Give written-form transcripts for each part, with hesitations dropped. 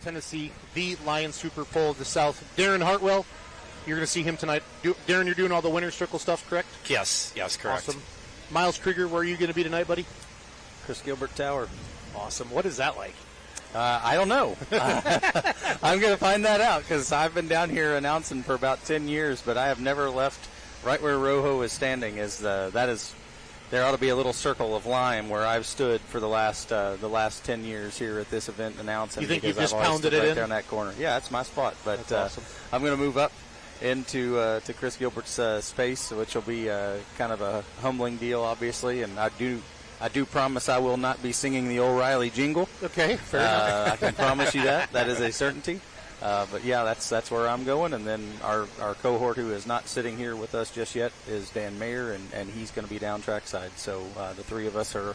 Tennessee, the Lion Super Pole of the South. Darren Hartwell, you're going to see him tonight. Darren, you're doing all the winner's circle stuff, correct? Yes, correct. Awesome. Miles Krieger, where are you going to be tonight, buddy? Chris Gilbert Tower. Awesome. What is that like? I don't know. I'm going to find that out because I've been down here announcing for about 10 years, but I have never left right where Rojo is standing. There ought to be a little circle of lime where I've stood for the last 10 years here at this event announcing. You think you've just I've pounded it right in? there in that corner. Yeah, that's my spot. But awesome. I'm going to move up into to Chris Gilbert's space, which will be kind of a humbling deal, obviously. And I do promise I will not be singing the O'Reilly jingle. Okay, fair enough. I can promise you that. That is a certainty. But yeah, that's where I'm going. And then our cohort who is not sitting here with us just yet is Dan Mayer, and he's going to be down trackside. So the three of us are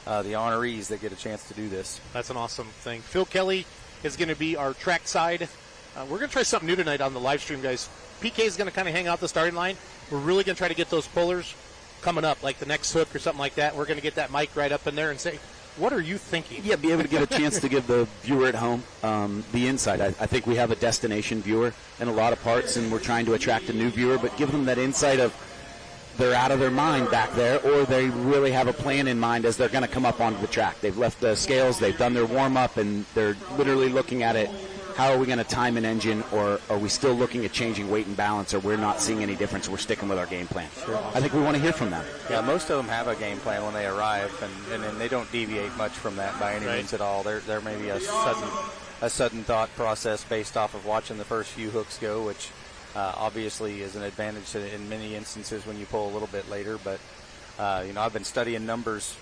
the honorees that get a chance to do this. That's an awesome thing. Phil Kelly is going to be our trackside. We're going to try something new tonight on the live stream, guys. PK is going to kind of hang out the starting line. We're really going to try to get those pullers coming up, like the next hook or something like that. We're going to get that mic right up in there and say, what are you thinking? Yeah, be able to get a chance to give the viewer at home the insight. I think we have a destination viewer in a lot of parts, and we're trying to attract a new viewer, but give them that insight of they're out of their mind back there, or they really have a plan in mind as they're going to come up onto the track. They've left the scales, they've done their warm-up, and they're literally looking at it. How are we going to time an engine, or are we still looking at changing weight and balance, or we're not seeing any difference, we're sticking with our game plan? Sure. I think we want to hear from them. Yeah, most of them have a game plan when they arrive, and they don't deviate much from that by any means at all. There may be a sudden thought process based off of watching the first few hooks go, which obviously is an advantage in many instances when you pull a little bit later. But I've been studying numbers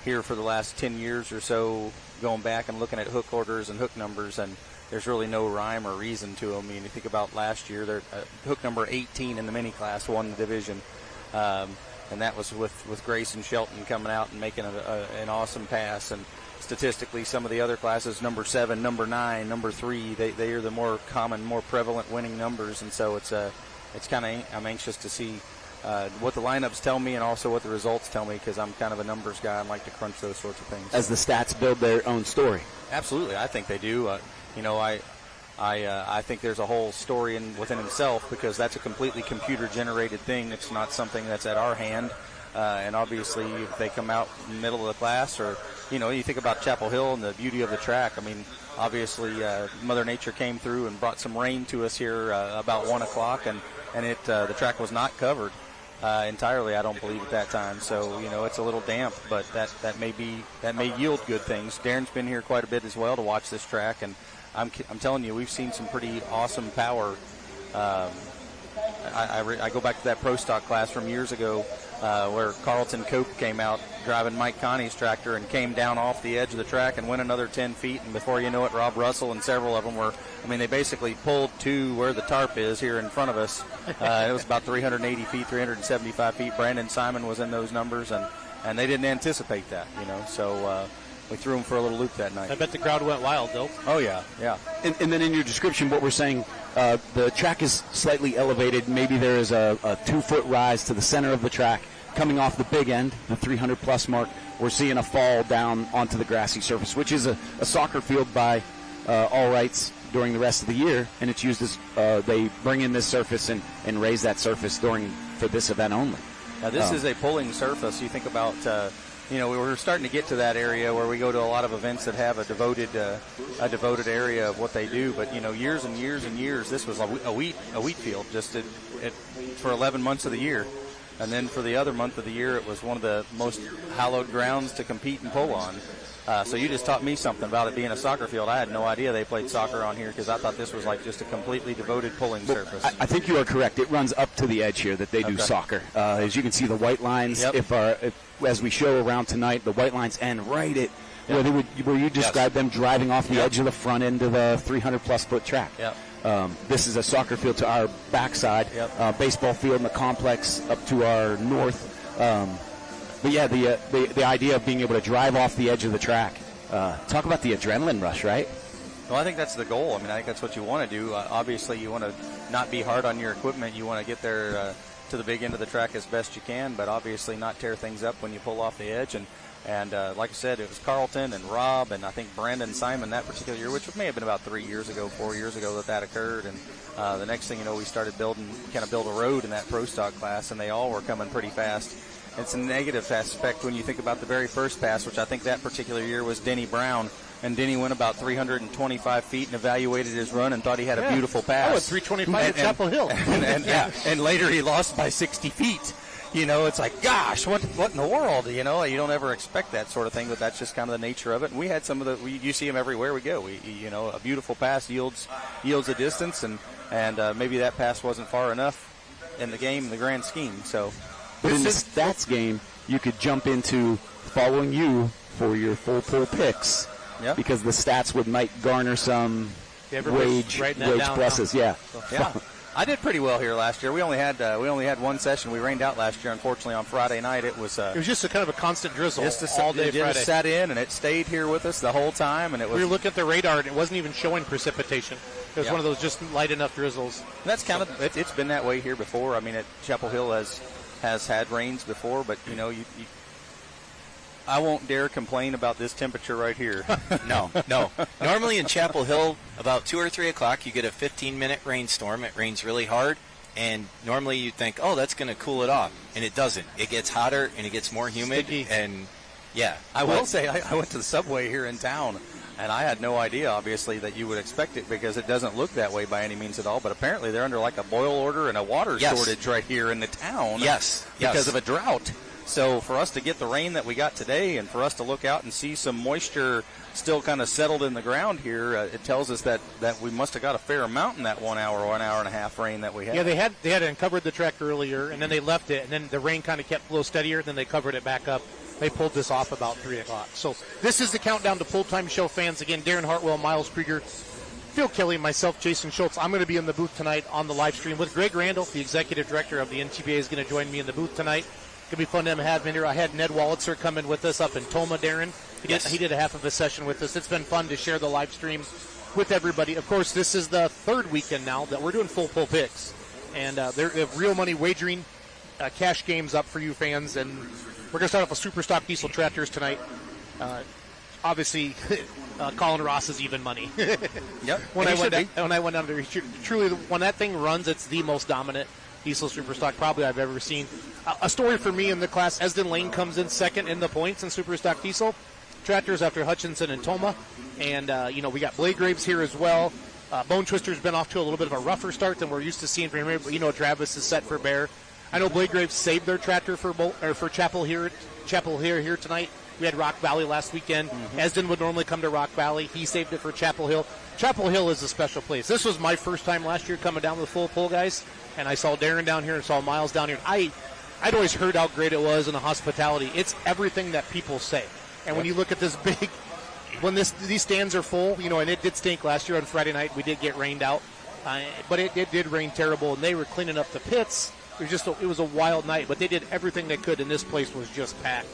here for the last 10 years or so, going back and looking at hook orders and hook numbers, and there's really no rhyme or reason to them. I mean, you think about last year, hook number 18 in the mini class won the division, and that was with Grayson Shelton coming out and making an awesome pass. And statistically, some of the other classes, number 7, number 9, number 3, they are the more common, more prevalent winning numbers. And so it's kind of, I'm anxious to see what the lineups tell me and also what the results tell me, because I'm kind of a numbers guy and like to crunch those sorts of things. As the stats build their own story. Absolutely, I think they do. I think there's a whole story within himself, because that's a completely computer-generated thing. It's not something that's at our hand. And obviously, if they come out in the middle of the class, or, you think about Chapel Hill and the beauty of the track. I mean, obviously, Mother Nature came through and brought some rain to us here about 1 o'clock, and the track was not covered entirely, I don't believe, at that time. So, it's a little damp, but that may yield good things. Darren's been here quite a bit as well to watch this track, and I'm telling you, we've seen some pretty awesome power. I go back to that Pro Stock class from years ago where Carlton Cope came out driving Mike Connie's tractor and came down off the edge of the track and went another 10 feet. And before you know it, Rob Russell and several of them they basically pulled to where the tarp is here in front of us. It was about 380 feet, 375 feet. Brandon Simon was in those numbers, and they didn't anticipate that, So we threw them for a little loop that night. I bet the crowd went wild, though. Oh, yeah. And then in your description, what we're saying, the track is slightly elevated. Maybe there is a 2-foot rise to the center of the track. Coming off the big end, the 300-plus mark, we're seeing a fall down onto the grassy surface, which is a soccer field by all rights during the rest of the year, and it's used as they bring in this surface and raise that surface for this event only. Now, this is a pulling surface. You think about, we're starting to get to that area where we go to a lot of events that have a devoted area of what they do. But, years and years and years, this was a wheat field just for 11 months of the year. And then for the other month of the year, it was one of the most hallowed grounds to compete and pull on. So you just taught me something about it being a soccer field. I had no idea they played soccer on here, because I thought this was like just a completely devoted pulling surface. I think you are correct. It runs up to the edge here that they do soccer. As you can see, the white lines, as we show around tonight, the white lines end right at where you described them driving off the edge of the front end of a 300-plus foot track. This is a soccer field to our backside, baseball field in the complex up to our north. But yeah, the idea of being able to drive off the edge of the track. Talk about the adrenaline rush, right? Well, I think that's the goal. I think that's what you want to do. Obviously, you want to not be hard on your equipment. You want to get there to the big end of the track as best you can, but obviously not tear things up when you pull off the edge. And And like I said, it was Carlton and Rob and I think Brandon Simon that particular year, which may have been about 4 years ago that occurred. And the next thing you know, we started build a road in that pro stock class, and they all were coming pretty fast. It's a negative aspect when you think about the very first pass, which I think that particular year was Denny Brown. And Denny went about 325 feet and evaluated his run and thought he had a beautiful pass. I went 325 at Chapel Hill. And later he lost by 60 feet. It's like, gosh, what in the world? You don't ever expect that sort of thing, but that's just kind of the nature of it. And we had some of you see them everywhere we go. A beautiful pass yields a distance, and maybe that pass wasn't far enough in the game, in the grand scheme. So, but in the stats game, you could jump into following you for your full pull picks. Yep. Because the stats might garner some wage pluses. Yeah. I did pretty well here last year. We only had one session. We rained out last year, unfortunately, on Friday night. It was just a kind of a constant drizzle all day Friday. It just sat in, and it stayed here with us the whole time. And we were looking at the radar, and it wasn't even showing precipitation. It was one of those just light enough drizzles. And that's kind of it's been that way here before. I mean, at Chapel Hill has had rains before, but I won't dare complain about this temperature right here. No. Normally in Chapel Hill, about 2 or 3 o'clock, you get a 15-minute rainstorm. It rains really hard, and normally you think, oh, that's going to cool it off, and it doesn't. It gets hotter, and it gets more humid, sticky. And yeah. I will say I went to the subway here in town, and I had no idea, obviously, that you would expect it because it doesn't look that way by any means at all, but apparently they're under like a boil order and a water shortage right here in the town. Yes. Because of a drought. So for us to get the rain that we got today and for us to look out and see some moisture still kind of settled in the ground here, it tells us that we must have got a fair amount in that 1 hour and a half rain that we had. Yeah, they had uncovered the track earlier, and then they left it, and then the rain kind of kept a little steadier, then they covered it back up. They pulled this off about 3 o'clock. So this is the countdown to full-time show fans. Again, Darren Hartwell, Miles Krieger, Phil Kelly, myself, Jason Schultz. I'm going to be in the booth tonight on the live stream with Greg Randall, the executive director of the NTPA, is going to join me in the booth tonight. It's going to be fun to have him in here. I had Ned Wallitzer come in with us up in Toma, Darren. He did a half of a session with us. It's been fun to share the live stream with everybody. Of course, this is the third weekend now that we're doing full pull picks. And they have real money wagering cash games up for you fans. And we're going to start off with superstock diesel tractors tonight. Obviously, Colin Ross is even money. Yep. When I went under, truly, when that thing runs, it's the most dominant diesel superstock probably I've ever seen. A story for me in the class, Esden Lane comes in second in the points in superstock diesel tractors after Hutchinson and Toma. And, we got Blade Graves here as well. Bone Twister's been off to a little bit of a rougher start than we're used to seeing from him. But, Travis is set for Bear. I know Blade Graves saved their tractor for Chapel Hill here tonight. We had Rock Valley last weekend. Mm-hmm. Esden would normally come to Rock Valley. He saved it for Chapel Hill. Chapel Hill is a special place. This was my first time last year coming down with full pull, guys. And I saw Darren down here and saw Miles down here. I'd always heard how great it was and the hospitality. It's everything that people say. And when you look at this big, when these stands are full, and it did stink last year on Friday night. We did get rained out. But it did rain terrible, and they were cleaning up the pits. It was a wild night, but they did everything they could, and this place was just packed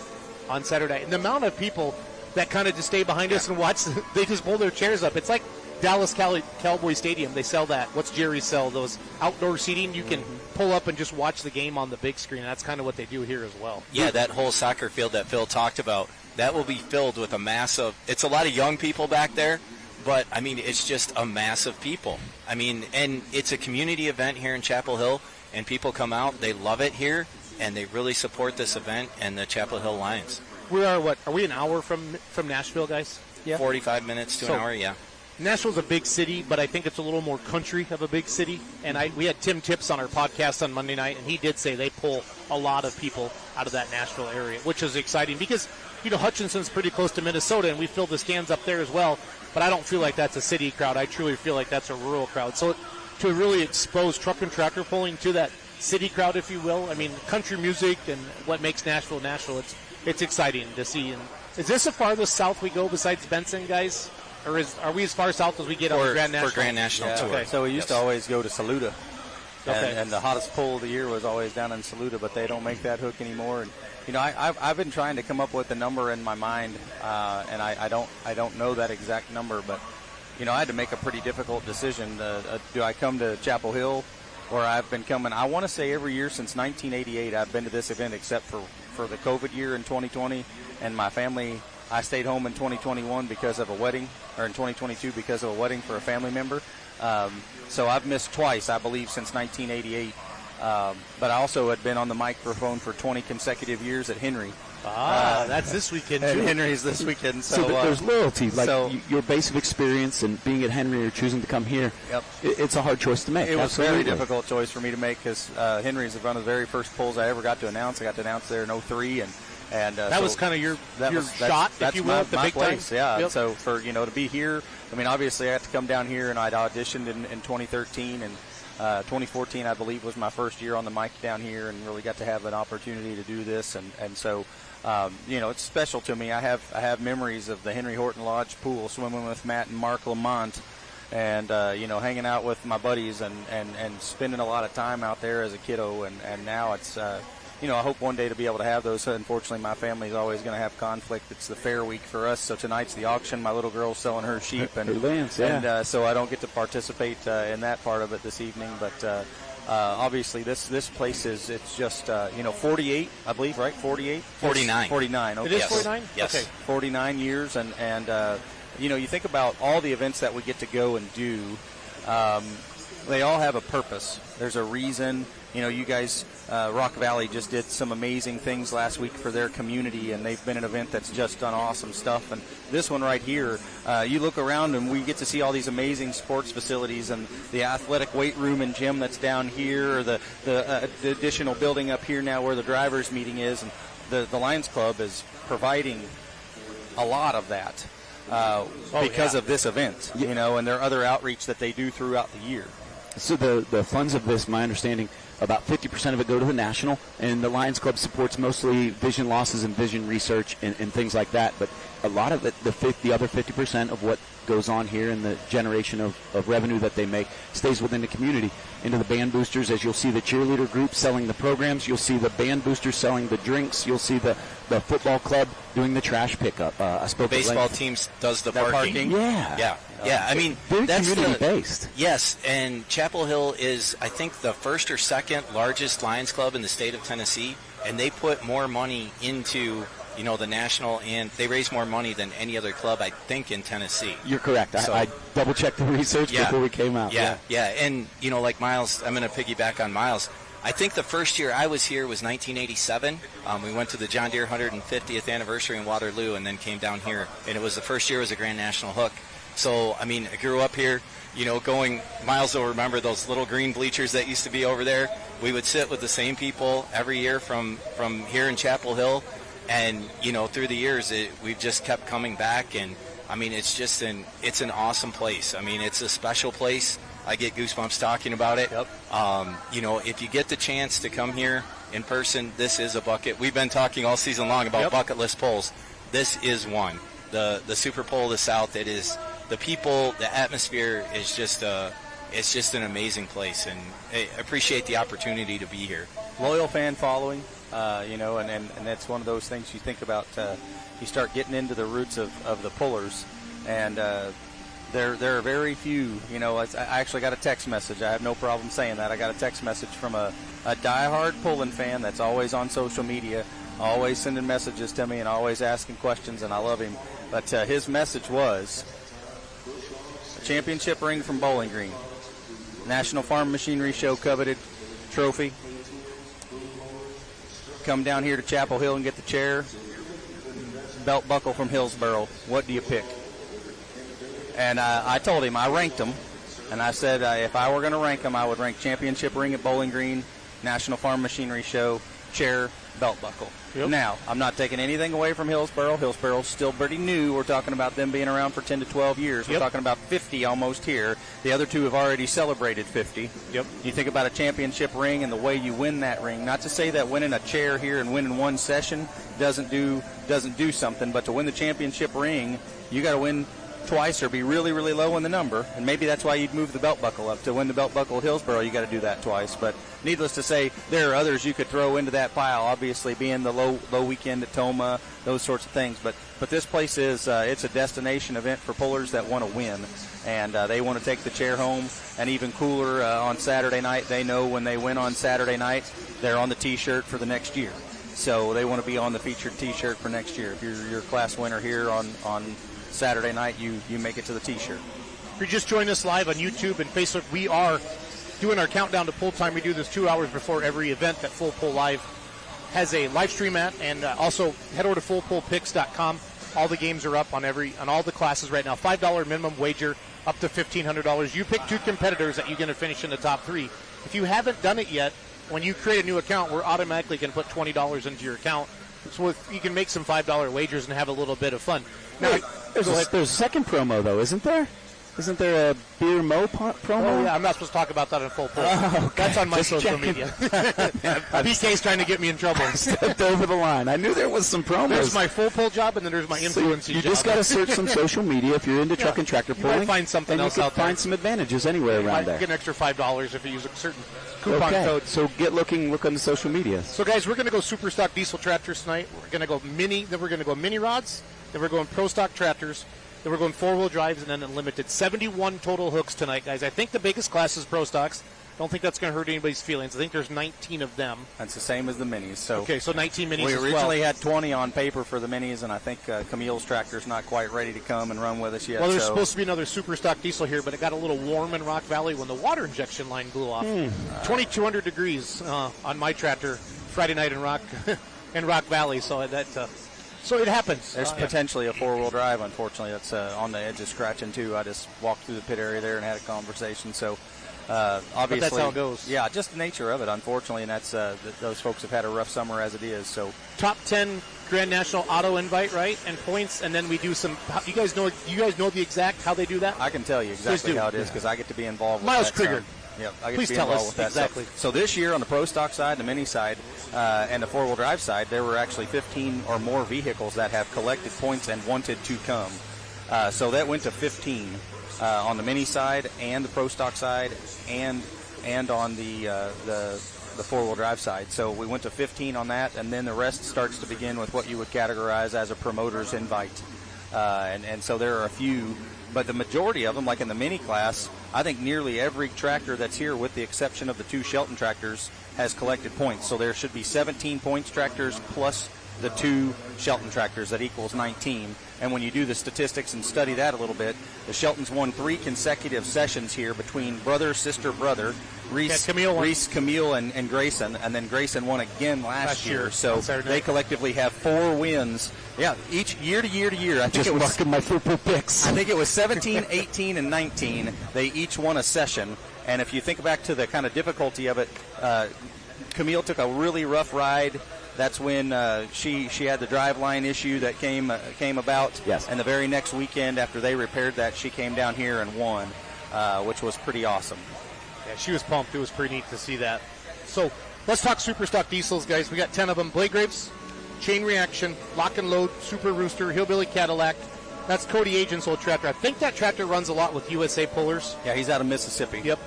on Saturday. And the amount of people that kind of just stay behind us and watch, they just pull their chairs up. It's like Dallas Cowboy Stadium. They sell that. What's Jerry sell? Those outdoor seating. You can pull up and just watch the game on the big screen. That's kind of what they do here as well. Yeah, that whole soccer field that Phil talked about, that will be filled with a mass of, it's a lot of young people back there, but, it's just a mass of people. And it's a community event here in Chapel Hill, and people come out. They love it here, and they really support this event and the Chapel Hill Lions. We are we an hour from Nashville, guys? Yeah. 45 minutes to an hour, yeah. Nashville's a big city, but I think it's a little more country of a big city. And we had Tim Tips on our podcast on Monday night, and he did say they pull a lot of people out of that Nashville area, which is exciting because, Hutchinson's pretty close to Minnesota, and we fill the stands up there as well. But I don't feel like that's a city crowd. I truly feel like that's a rural crowd. So to really expose truck and tractor pulling to that city crowd, if you will, country music and what makes Nashville, it's exciting to see. And is this the farthest south we go besides Benson, guys? Or are we as far south as we get on the Grand National? For Grand National Tour. Okay. So we used to always go to Saluda. Okay. And the hottest pull of the year was always down in Saluda, but they don't make that hook anymore. And, I've been trying to come up with a number in my mind, and I don't know that exact number, but, I had to make a pretty difficult decision. Do I come to Chapel Hill, or I've been coming? I want to say every year since 1988 I've been to this event except for the COVID year in 2020. and my family, I stayed home in 2021 because of a wedding, or in 2022 because of a wedding for a family member. So I've missed twice, I believe, since 1988. But I also had been on the microphone for 20 consecutive years at Henry. That's this weekend, too. And Henry's this weekend. So there's loyalty. Your base of experience and being at Henry or choosing to come here, it's a hard choice to make. It was a very difficult choice for me to make because Henry's one of the very first polls I ever got to announce. I got to announce there in 03, and that was kind of your shot, if you will, at the big place. time. Yeah. Yep. And so for to be here, I mean, obviously I had to come down here, and I'd auditioned in 2013, and 2014 I believe was my first year on the mic down here, and really got to have an opportunity to do this, and so. It's special to me. I have memories of the Henry Horton Lodge pool, swimming with Matt and Mark Lamont, and hanging out with my buddies and spending a lot of time out there as a kiddo. And now it's I hope one day to be able to have those. Unfortunately, my family's always going to have conflict. It's the fair week for us. So tonight's the auction. My little girl's selling her sheep, and so I don't get to participate in that part of it this evening, but. Obviously, this place it's just 48, I believe, right? 48, 49, 49. Okay. It is 49. Yes. Okay. 49 years, and you think about all the events that we get to go and do. They all have a purpose. There's a reason. You guys, Rock Valley just did some amazing things last week for their community, and they've been an event that's just done awesome stuff. And this one right here, you look around and we get to see all these amazing sports facilities and the athletic weight room and gym that's down here, or the additional building up here now where the drivers' meeting is. And the Lions Club is providing a lot of that because of this event, and their other outreach that they do throughout the year. So the funds of this, my understanding, about 50% of it go to the National, and the Lions Club supports mostly vision losses and vision research and things like that. But a lot of it, the other 50% of what goes on here and the generation of revenue that they make stays within the community. Into the band boosters, as you'll see the cheerleader group selling the programs, you'll see the band boosters selling the drinks, you'll see the football club doing the trash pickup. I spoke the baseball team does the parking. Yeah. I mean, very that's community-based. Yes, and Chapel Hill is, I think, the first or second largest Lions Club in the state of Tennessee, and they put more money into the National, and they raise more money than any other club, I think, in Tennessee. You're correct. So, I double-checked the research before we came out. Yeah. And, like Miles, I'm going to piggyback on Miles. I think the first year I was here was 1987. We went to the John Deere 150th anniversary in Waterloo and then came down here, and it was the first year was a Grand National Hook. So, I mean, I grew up here, Miles will remember those little green bleachers that used to be over there. We would sit with the same people every year from here in Chapel Hill. And, through the years, we've just kept coming back. And, I mean, it's an awesome place. I mean, it's a special place. I get goosebumps talking about it. Yep. If you get the chance to come here in person, this is a bucket. We've been talking all season long about bucket list polls. This is one. The Super Bowl of the South, it is the people, the atmosphere is just it's just an amazing place, and I appreciate the opportunity to be here. Loyal fan following, and that's one of those things you think about. You start getting into the roots of the pullers, and there are very few. I actually got a text message. I have no problem saying that. I got a text message from a diehard pulling fan that's always on social media, always sending messages to me and always asking questions, and I love him. But his message was a championship ring from Bowling Green, National Farm Machinery Show coveted trophy. Come down here to Chapel Hill and get the chair. Belt buckle from Hillsboro. What do you pick? And I told him, I ranked them, and I said if I were going to rank them, I would rank championship ring at Bowling Green, National Farm Machinery Show, chair, belt buckle. Yep. Now, I'm not taking anything away from Hillsboro. Hillsboro's still pretty new. We're talking about them being around for 10 to 12 years. We're talking about 50 almost here. The other two have already celebrated 50. Yep. You think about a championship ring and the way you win that ring. Not to say that winning a chair here and winning one session doesn't do something, but to win the championship ring, you got to win twice or be really, really low in the number, and maybe that's why you'd move the belt buckle up. To win the belt buckle at Hillsboro, you got to do that twice. But needless to say, there are others you could throw into that pile, obviously being the low weekend at Toma, those sorts of things. But this place is it's a destination event for pullers that want to win, and they want to take the chair home. And even cooler, on Saturday night, they know when they win on Saturday night, they're on the T-shirt for the next year. So they want to be on the featured T-shirt for next year. If you're your class winner here on Saturday night, you make it to the T-shirt. If you're just joining us live on YouTube and Facebook, we are doing our countdown to pull time. We do this 2 hours before every event that Full Pull Live has a live stream at, and also head over to fullpullpicks.com. All the games are up on all the classes right now. $5 minimum wager up to $1,500. You pick 2 competitors that you're going to finish in the top 3. If you haven't done it yet, when you create a new account, we're automatically going to put $20 into your account. So you can make some $5 wagers and have a little bit of fun. Now, there's a second promo, though, isn't there? Isn't there a Beer Mo promo? Oh, yeah, I'm not supposed to talk about that on Full Pull. Oh, okay. That's on my Just social checking. media. PK's trying to get me in trouble. Stepped over the line. I knew there was some promos. There's my Full Pull job, and then there's my influencing you job. just got to search some social media if you're into truck and tractor pulling. You might find something else and out you there. find some advantages anywhere You around might there. get an extra $5 if you use a certain coupon code. So look on the social media. So, guys, we're going to go super stock diesel tractors tonight. We're going to go mini, then we're going to go mini rods, then we're going pro stock tractors, then we're going 4-wheel drives, and then unlimited. 71 total hooks tonight, guys. I think the biggest class is pro stocks. Don't think that's going to hurt anybody's feelings. I think there's 19 of them. That's the same as the minis. So okay, so 19 minis we as originally well. had 20 on paper for the minis, and I think Camille's tractor's not quite ready to come and run with us yet. Well, there's so. supposed to be another super stock diesel here, but it got a little warm in Rock Valley when the water injection line blew off. 2,200 degrees on my tractor Friday night in Rock Valley, so that. So it happens. There's potentially a 4-wheel drive, unfortunately. That's on the edge of scratching, too. I just walked through the pit area there and had a conversation. So, obviously. But that's how it goes. Yeah, just the nature of it, unfortunately. And that's those folks have had a rough summer as it is. So, top 10 Grand National auto invite, right? And points, and then we do some. You guys know the exact how they do that? I can tell you exactly how it is because I get to be involved with Miles that. Krieger. Yep, I get Please to be tell involved us with that. exactly. So this year on the pro stock side, the mini side, and the 4-wheel drive side, there were actually 15 or more vehicles that have collected points and wanted to come. So that went to 15 on the mini side and the pro stock side and on the 4-wheel drive side. So we went to 15 on that, and then the rest starts to begin with what you would categorize as a promoter's invite. And so there are a few, but the majority of them, like in the mini class, I think nearly every tractor that's here, with the exception of the 2 Shelton tractors, has collected points. So there should be 17 points tractors plus the 2 Shelton tractors. That equals 19. And when you do the statistics and study that a little bit, the Sheltons won 3 consecutive sessions here between brother, sister, brother. Reese, Camille, and Grayson. And then Grayson won again last year. So they collectively have 4 wins. Yeah, each year to year to year. I think just marking my football picks. I think it was 17, 18, and 19. They each won a session. And if you think back to the kind of difficulty of it, Camille took a really rough ride. That's when she had the driveline issue that came about. Yes. And the very next weekend after they repaired that, she came down here and won, which was pretty awesome. Yeah, she was pumped. It was pretty neat to see that. So let's talk super stock diesels, guys. We got 10 of them. Blade Grapes, Chain Reaction, Lock and Load, Super Rooster, Hillbilly Cadillac. That's Cody Agent's old tractor. I think that tractor runs a lot with USA pullers. Yeah, he's out of Mississippi. Yep.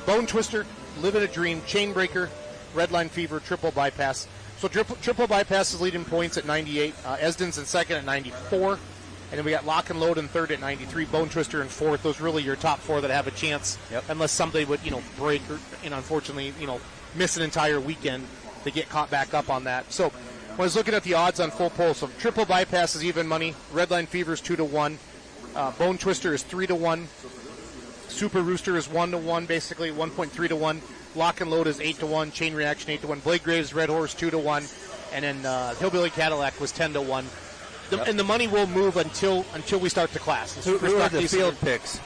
Bone Twister, Living a Dream, Chain Breaker, Redline Fever, Triple Bypass. So triple Bypass is leading points at 98. Esden's in second at 94. And then we got Lock and Load in third at 93. Bone Twister in fourth. Those really your top 4 that have a chance. Yep. Unless somebody would, break or, unfortunately, miss an entire weekend to get caught back up on that. So when I was looking at the odds on Full Pull, so Triple Bypass is even money. Redline Fever is 2-1. Bone Twister is 3-1. Super Rooster is 1-1, basically 1.3-1. Lock and Load is 8-1. Chain Reaction 8-1. Blade Graves, Red Horse 2-1, and then Hillbilly Cadillac was 10-1. And the money will move until we start the class. Who are the field picks?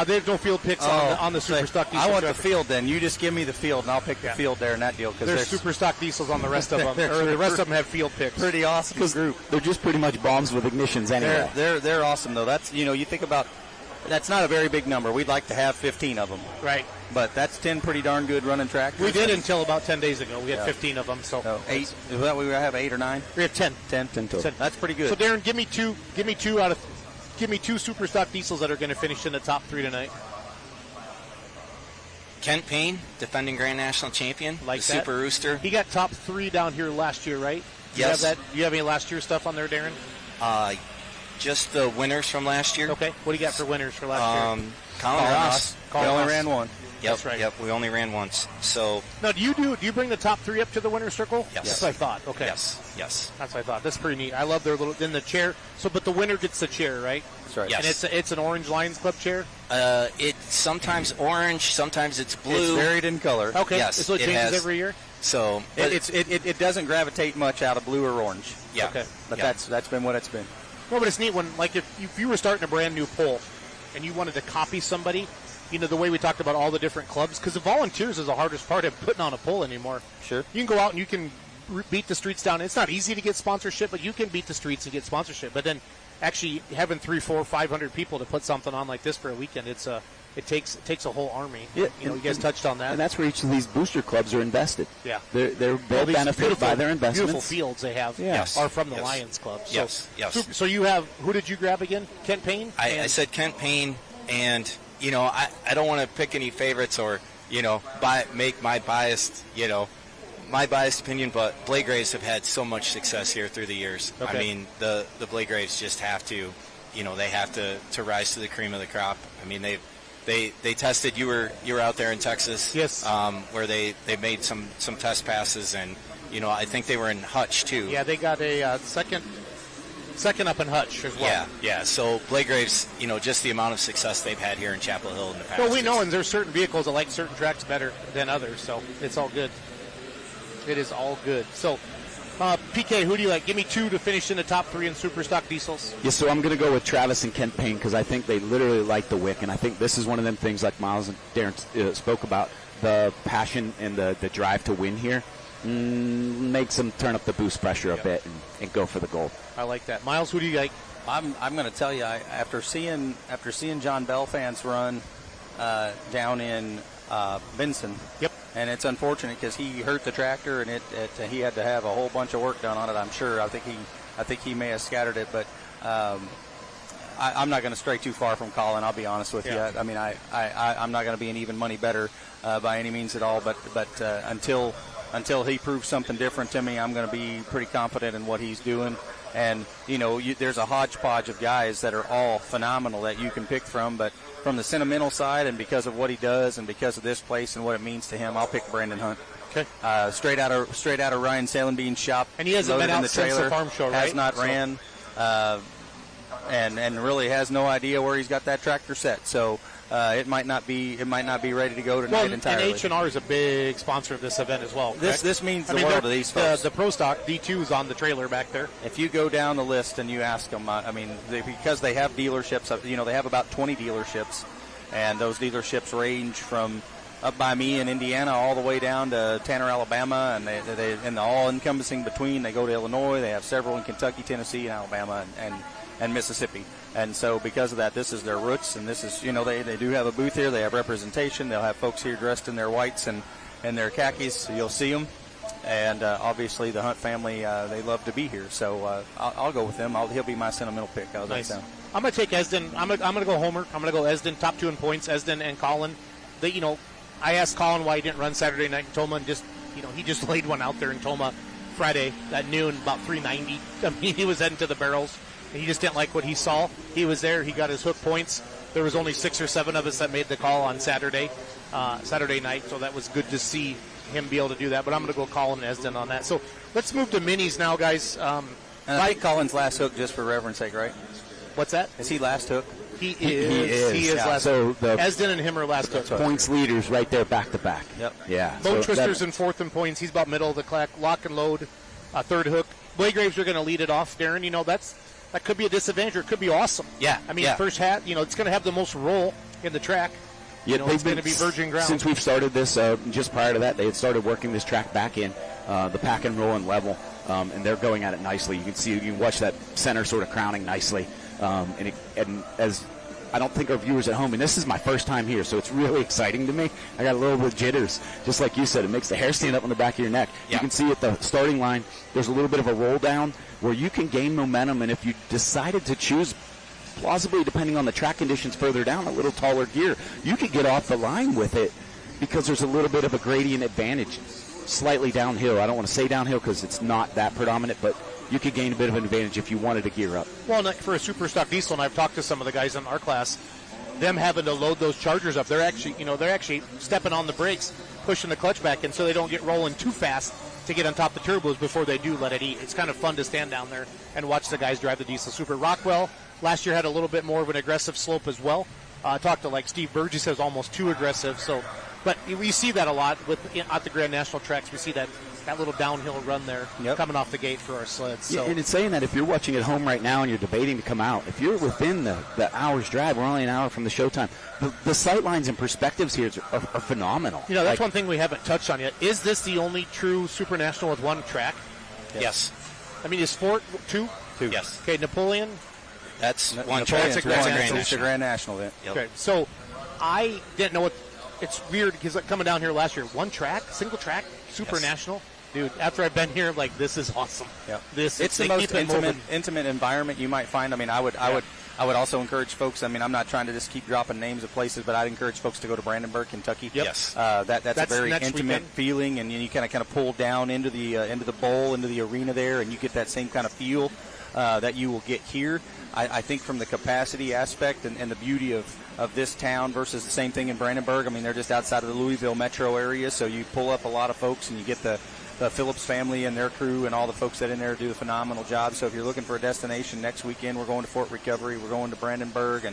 There's no field picks on the super stock diesel. I want the field then. You just give me the field, and I'll pick the field there in that deal. There's super stock diesels on the rest of them. Or the rest of them have field picks. Pretty awesome group. They're just pretty much bombs with ignitions anyway. They're awesome, though. That's, you think about, that's not a very big number. We'd like to have 15 of them. Right. But that's 10 pretty darn good running tractors. We did until about 10 days ago. We had 15 of them. So 8. Is that we have 8 or 9? We have 10. 10 total. That's pretty good. So Darren, give me two super stock diesels that are going to finish in the top 3 tonight. Kent Payne, defending Grand National Champion, like the that. Super Rooster. He got top 3 down here last year, right? Yes. Do you have any last year stuff on there, Darren? Just the winners from last year. Okay. What do you got for winners for last year? Colin Ross. We only ran one. Yep, That's right. Yep, we only ran once. So now, do you bring the top 3 up to the winner's circle? Yes. That's what I thought. Okay. Yes. That's what I thought. That's pretty neat. I love their little in the chair. So, but the winner gets the chair, right? That's right. Yes. And it's an Orange Lions Club chair. It's sometimes orange, sometimes it's blue. It's varied in color. Okay. Yes, So it changes has. every year. So It doesn't gravitate much out of blue or orange. Yeah. Okay. But Yeah. that's been what it's been. No, but it's neat when, like, if you were starting a brand new pole and you wanted to copy somebody, you know, the way we talked about all the different clubs, because the volunteers is the hardest part of putting on a pole anymore. Sure. You can go out and you can beat the streets down. It's not easy to get sponsorship, but you can beat the streets and get sponsorship. But then actually having 300, 400, 500 people to put something on like this for a weekend, it takes a whole army. Yeah, you guys touched on that. And that's where each of these booster clubs are invested. Yeah. They'll these benefit by their investments. Beautiful fields they have Yes. are from the Yes. Lions Club. So, Yes. So you have, who did you grab again? Kent Payne? I said Kent Payne, and I don't want to pick any favorites or make my biased opinion, but Blake Graves have had so much success here through the years. Okay. I mean, the Blake Graves just have to, they have to rise to the cream of the crop. I mean, they tested. You were out there in Texas, yes, where they made some test passes, and I think they were in Hutch too. Yeah, they got a second up in Hutch as well. Yeah. So Blake Graves, just the amount of success they've had here in Chapel Hill in the past. Well, we know, and there's certain vehicles that like certain tracks better than others, so it's all good. It is all good. So, PK, who do you like? Give me 2 to finish in the top 3 in Superstock diesels. Yeah, so I'm going to go with Travis and Kent Payne because I think they literally like the wick, and I think this is one of them things like Miles and Darren spoke about, the passion and the drive to win here makes them turn up the boost pressure a bit and go for the gold. I like that. Miles, who do you like? I'm going to tell you, after seeing John Bell fans run down in Benson. Yep. And it's unfortunate because he hurt the tractor, and he had to have a whole bunch of work done on it. I'm sure. I think he may have scattered it, but I'm not going to stray too far from Colin. I'll be honest with you. I mean, I'm not going to be an even money better by any means at all. But until he proves something different to me, I'm going to be pretty confident in what he's doing. And there's a hodgepodge of guys that are all phenomenal that you can pick from, but from the sentimental side and because of what he does and because of this place and what it means to him, I'll pick Brandon Hunt. Okay. Straight out of Ryan Salenbean's shop. And he hasn't been in out the since trailer, the farm show, right? Has not ran, and really has no idea where he's got that tractor set. So it might not be ready to go tonight entirely. And H&R is a big sponsor of this event as well. This means the world to these folks. The Pro Stock D2 is on the trailer back there. If you go down the list and you ask them, because they have dealerships, they have about 20 dealerships, and those dealerships range from up by me in Indiana all the way down to Tanner, Alabama, and they and all encompassing between. They go to Illinois. They have several in Kentucky, Tennessee, and Alabama, and Mississippi. And so because of that, this is their roots, and this is, they do have a booth here. They have representation. They'll have folks here dressed in their whites and their khakis, so you'll see them. And obviously the Hunt family, they love to be here. So I'll go with them. He'll be my sentimental pick. How's that sound? I'm going to take Esden. I'm going to go Homer. I'm going to go Esden, top 2 in points, Esden and Colin. I asked Colin why he didn't run Saturday night in Toma, and he just laid one out there in Toma Friday at noon, about 390. I mean, he was heading to the barrels. He just didn't like what he saw. He was there. He got his hook points. There was only 6 or 7 of us that made the call on Saturday night, so that was good to see him be able to do that. But I'm going to go Colin Esden on that. So let's move to minis now, guys. And I think Colin's last hook, just for reverence sake, right? What's that? Is he last hook? He is. He is last. So Esden and him are last hook. Points leaders right there, back to back. Yep. Yeah. Load Twisters in 4th in points. He's about middle of the clack. Lock and load, 3rd hook. Blade Graves are going to lead it off. Darren, that could be a disadvantage or it could be awesome. Yeah. I mean, first hat, it's going to have the most roll in the track. Yeah, it's going to be virgin ground. Since we've started this, just prior to that, they had started working this track back in the pack and roll and level, and they're going at it nicely. You can watch that center sort of crowning nicely, and as I don't think our viewers at home, and this is my first time here, so it's really exciting to me. I got a little bit of jitters, just like you said. It makes the hair stand up on the back of your neck. Yeah. You can see at the starting line, there's a little bit of a roll down where you can gain momentum, and if you decided to choose, plausibly depending on the track conditions further down, a little taller gear, you could get off the line with it because there's a little bit of a gradient advantage, slightly downhill. I don't want to say downhill because it's not that predominant, but you could gain a bit of an advantage if you wanted to gear up. Well, for a super stock diesel, and I've talked to some of the guys in our class, them having to load those chargers up. They're actually stepping on the brakes, pushing the clutch back in so they don't get rolling too fast to get on top of the turbos before they do let it eat. It's kind of fun to stand down there and watch the guys drive the Diesel Super. Rockwell last year had a little bit more of an aggressive slope as well. Talked to Steve Burgess, says almost too aggressive. So, but we see that a lot at the Grand National tracks. We see that little downhill run there coming off the gate for our sleds. So. Yeah, and it's saying that if you're watching at home right now and you're debating to come out, if you're within the hour's drive, we're only an hour from the showtime, the sight lines and perspectives here are phenomenal. That's one thing we haven't touched on yet. Is this the only true Super National with one track? Yes. I mean, is Fort two? Yes. Okay, Napoleon? That's one track. It's a Grand National event. Yep. Okay, so I didn't know what. It's weird because coming down here last year, one track, single track, Super National. Dude, after I've been here, this is awesome. Yep. It's the most intimate environment you might find. I mean, I would also encourage folks. I mean, I'm not trying to just keep dropping names of places, but I'd encourage folks to go to Brandenburg, Kentucky. Yep. Yes. That's a very intimate feeling, and you kind of pull down into the bowl, into the arena there, and you get that same kind of feel that you will get here. I think from the capacity aspect and the beauty of this town versus the same thing in Brandenburg. I mean, they're just outside of the Louisville metro area, so you pull up a lot of folks, and you get the Phillips family and their crew and all the folks that in there do a phenomenal job. So if you're looking for a destination next weekend, we're going to Fort Recovery, we're going to Brandenburg,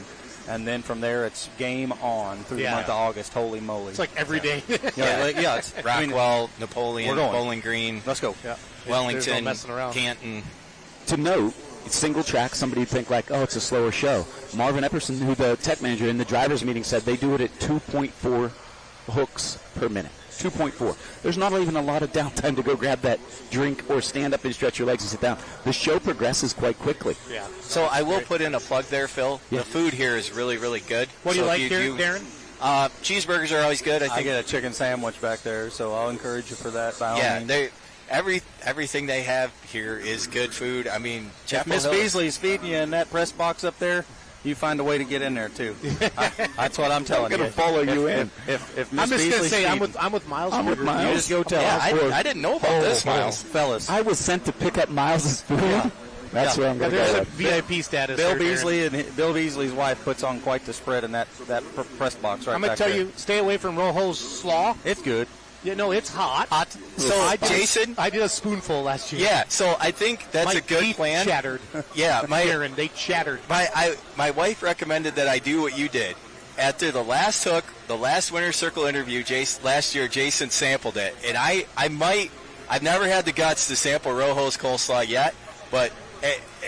and then from there it's game on through the month of August. Holy moly. It's like every day. It's Rockwell, Napoleon, Bowling Green. Let's go. Yeah. Wellington, no messing around. Canton. To note, it's single track. Somebody would think it's a slower show. Marvin Epperson, who the tech manager in the drivers meeting, said they do it at 2.4 hooks per minute. 2.4. There's not even a lot of downtime to go grab that drink or stand up and stretch your legs and sit down. The show progresses quite quickly. Yeah. So I will put in a plug there, Phil. Yeah. The food here is really, really good. What do you like here, Darren? Cheeseburgers are always good. I get a chicken sandwich back there, so I'll encourage you for that. By all means. Everything they have here is good food. I mean, if Miss Beasley's feeding you in that press box up there, you find a way to get in there too. That's what I'm telling you. I'm going to follow you in. If I'm just going to say I'm with Miles. I'm with Miles. You just go tell. I didn't know about this, Miles. Fellas. I was sent to pick up Miles' food. Yeah. That's where I'm going to go. There's a VIP status. Bill Beasley's wife puts on quite the spread in that press box right I'm going to tell you, stay away from Rojo's slaw. It's good. Yeah, no, it's hot. So, Jason, I did a spoonful last year. Yeah, so I think that's a good plan. Chattered. Yeah, they chattered. My wife recommended that I do what you did. After the last hook, the last Winner's Circle interview, last year, Jason sampled it, and I've never had the guts to sample Rojo's coleslaw yet, but.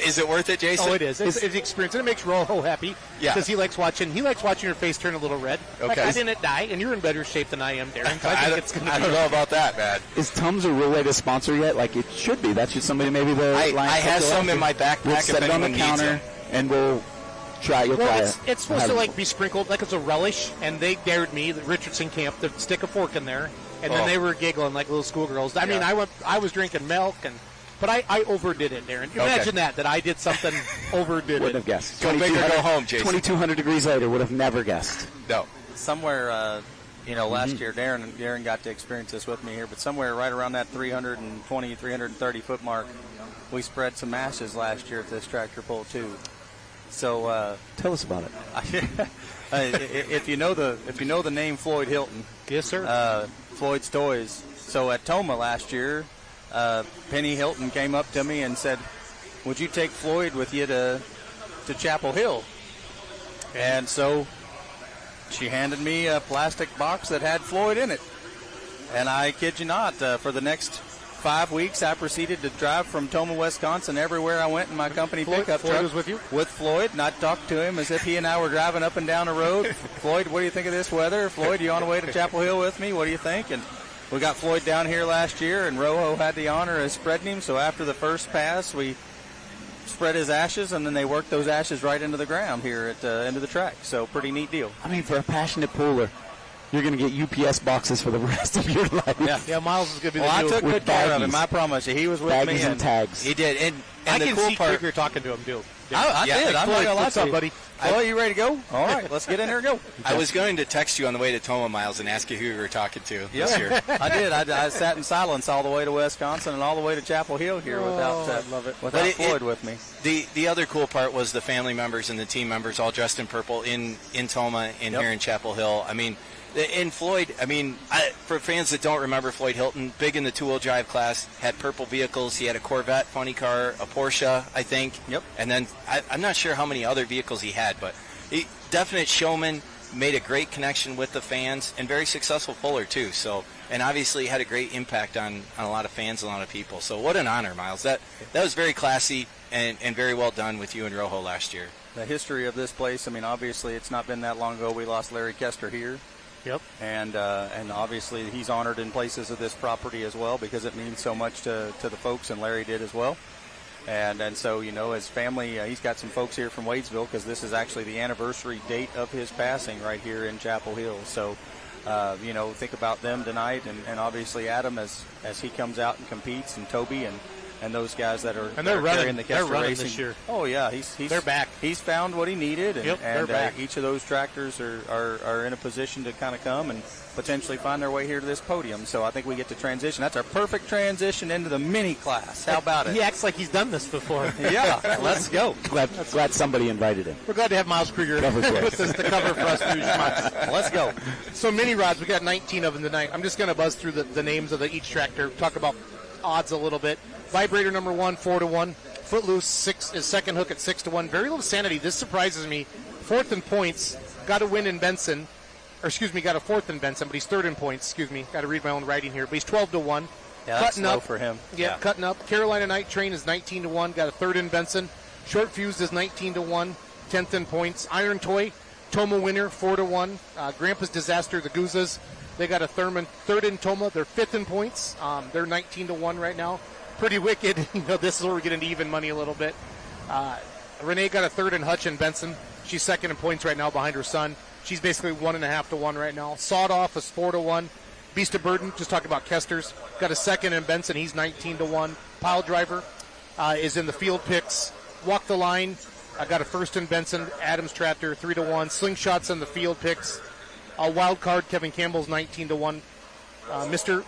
Is it worth it, Jason? Oh, it is. It's an experience, and it makes Rojo happy because he likes watching your face turn a little red. Okay. I didn't die, and you're in better shape than I am, Darren. So I don't know about that, man. Is Tums a real way to sponsor yet? Like it should be. That's just somebody maybe the line. I have some in my backpack. We'll set it on the counter, and we'll try. You'll try it. It's supposed to be sprinkled like it's a relish, and they dared me, the Richardson camp, to stick a fork in there, and then they were giggling like little schoolgirls. I mean, I was drinking milk But I overdid it, Darren. Imagine that I did something, overdid Wouldn't it. have guessed. Go big or go home, Jason. 2,200 degrees later, would have never guessed. No. Somewhere, last year, Darren got to experience this with me here, but somewhere right around that 320, 330 foot mark, we spread some ashes last year at this tractor pull too. So tell us about it. If you know the name Floyd Hilton, yes, sir. Floyd's Toys. So at Toma last year. Penny Hilton came up to me and said, would you take Floyd with you to Chapel Hill? And so she handed me a plastic box that had Floyd in it. And I kid you not, for the next 5 weeks, I proceeded to drive from Toma, Wisconsin, everywhere I went in my company pickup truck. Floyd was with you? With Floyd, and I talked to him as if he and I were driving up and down the road. Floyd, what do you think of this weather? Floyd, you on the way to Chapel Hill with me? What do you think? And we got Floyd down here last year, and Rojo had the honor of spreading him. So after the first pass, we spread his ashes, and then they worked those ashes right into the ground here at the end of the track. So pretty neat deal. I mean, for a passionate puller, you're going to get UPS boxes for the rest of your life. Yeah, Miles is going to be I took good care of him. I promise you. He was with me. And tags. He did. And I the can cool see part, you're talking to him, too. I did. I'm not gonna lie to you, buddy. Oh, you ready to go? All right, let's get in there and go. I was going to text you on the way to Toma, Miles, and ask you who you were talking to this year. I did. I sat in silence all the way to Wisconsin and all the way to Chapel Hill here without Floyd with me. The other cool part was the family members and the team members all dressed in purple in Toma and here in Chapel Hill. I mean, in Floyd, for fans that don't remember Floyd Hilton, big in the two-wheel drive class, had purple vehicles. He had a Corvette funny car, a Porsche, I think. Yep. And then I'm not sure how many other vehicles he had, but definite showman, made a great connection with the fans, and very successful puller too. So, and obviously had a great impact on a lot of fans, a lot of people. So what an honor, Miles. That was very classy and very well done with you and Rojo last year. The history of this place, obviously it's not been that long ago we lost Larry Kester here. Yep. And obviously he's honored in places of this property as well because it means so much to the folks, and Larry did as well. And so, his family, he's got some folks here from Wadesville because this is actually the anniversary date of his passing right here in Chapel Hill. So, think about them tonight, and obviously Adam as he comes out and competes, and Toby and those guys that are they're carrying the Kester running Racing this year. Oh yeah, they're back. He's found what he needed, and they're back. Each of those tractors are in a position to kind of come and potentially find their way here to this podium. So I think we get to transition. That's our perfect transition into the mini class. How about it? He acts like he's done this before. Yeah, let's go. Glad somebody invited him. We're glad to have Miles Krieger with us to cover for us through Schmucks. Let's go. So mini rods, we got 19 of them tonight. I'm just going to buzz through the names of each tractor, talk about odds a little bit. Vibrator number 1, 4-1. Footloose is second hook at 6-1. Very little sanity. This surprises me. Fourth in points. Got a win in Benson. Got a fourth in Benson, but he's third in points. Got to read my own writing here. But he's 12-1. Yeah, that's low for him. Yeah, cutting up. Carolina Night Train is 19-1. Got a third in Benson. Short Fused is 19-1. 10th in points. Iron Toy, Toma winner, 4-1. Grandpa's Disaster, the Goozas. They got a third in Toma. They're fifth in points. They're 19-1 right now. Pretty wicked. This is where we get into even money a little bit. Renee got a third in Hutch and Benson. She's second in points right now behind her son. She's basically 1.5-1 right now. Sawed Off is 4-1. Beast of Burden, just talking about Kester's, got a second in Benson. He's 19-1. Pile Driver is in the field picks. Walk the Line, I got a first in Benson. Adams Tractor, 3-1. Slingshot's in the field picks. Wild Card, Kevin Campbell's 19-1. Mr.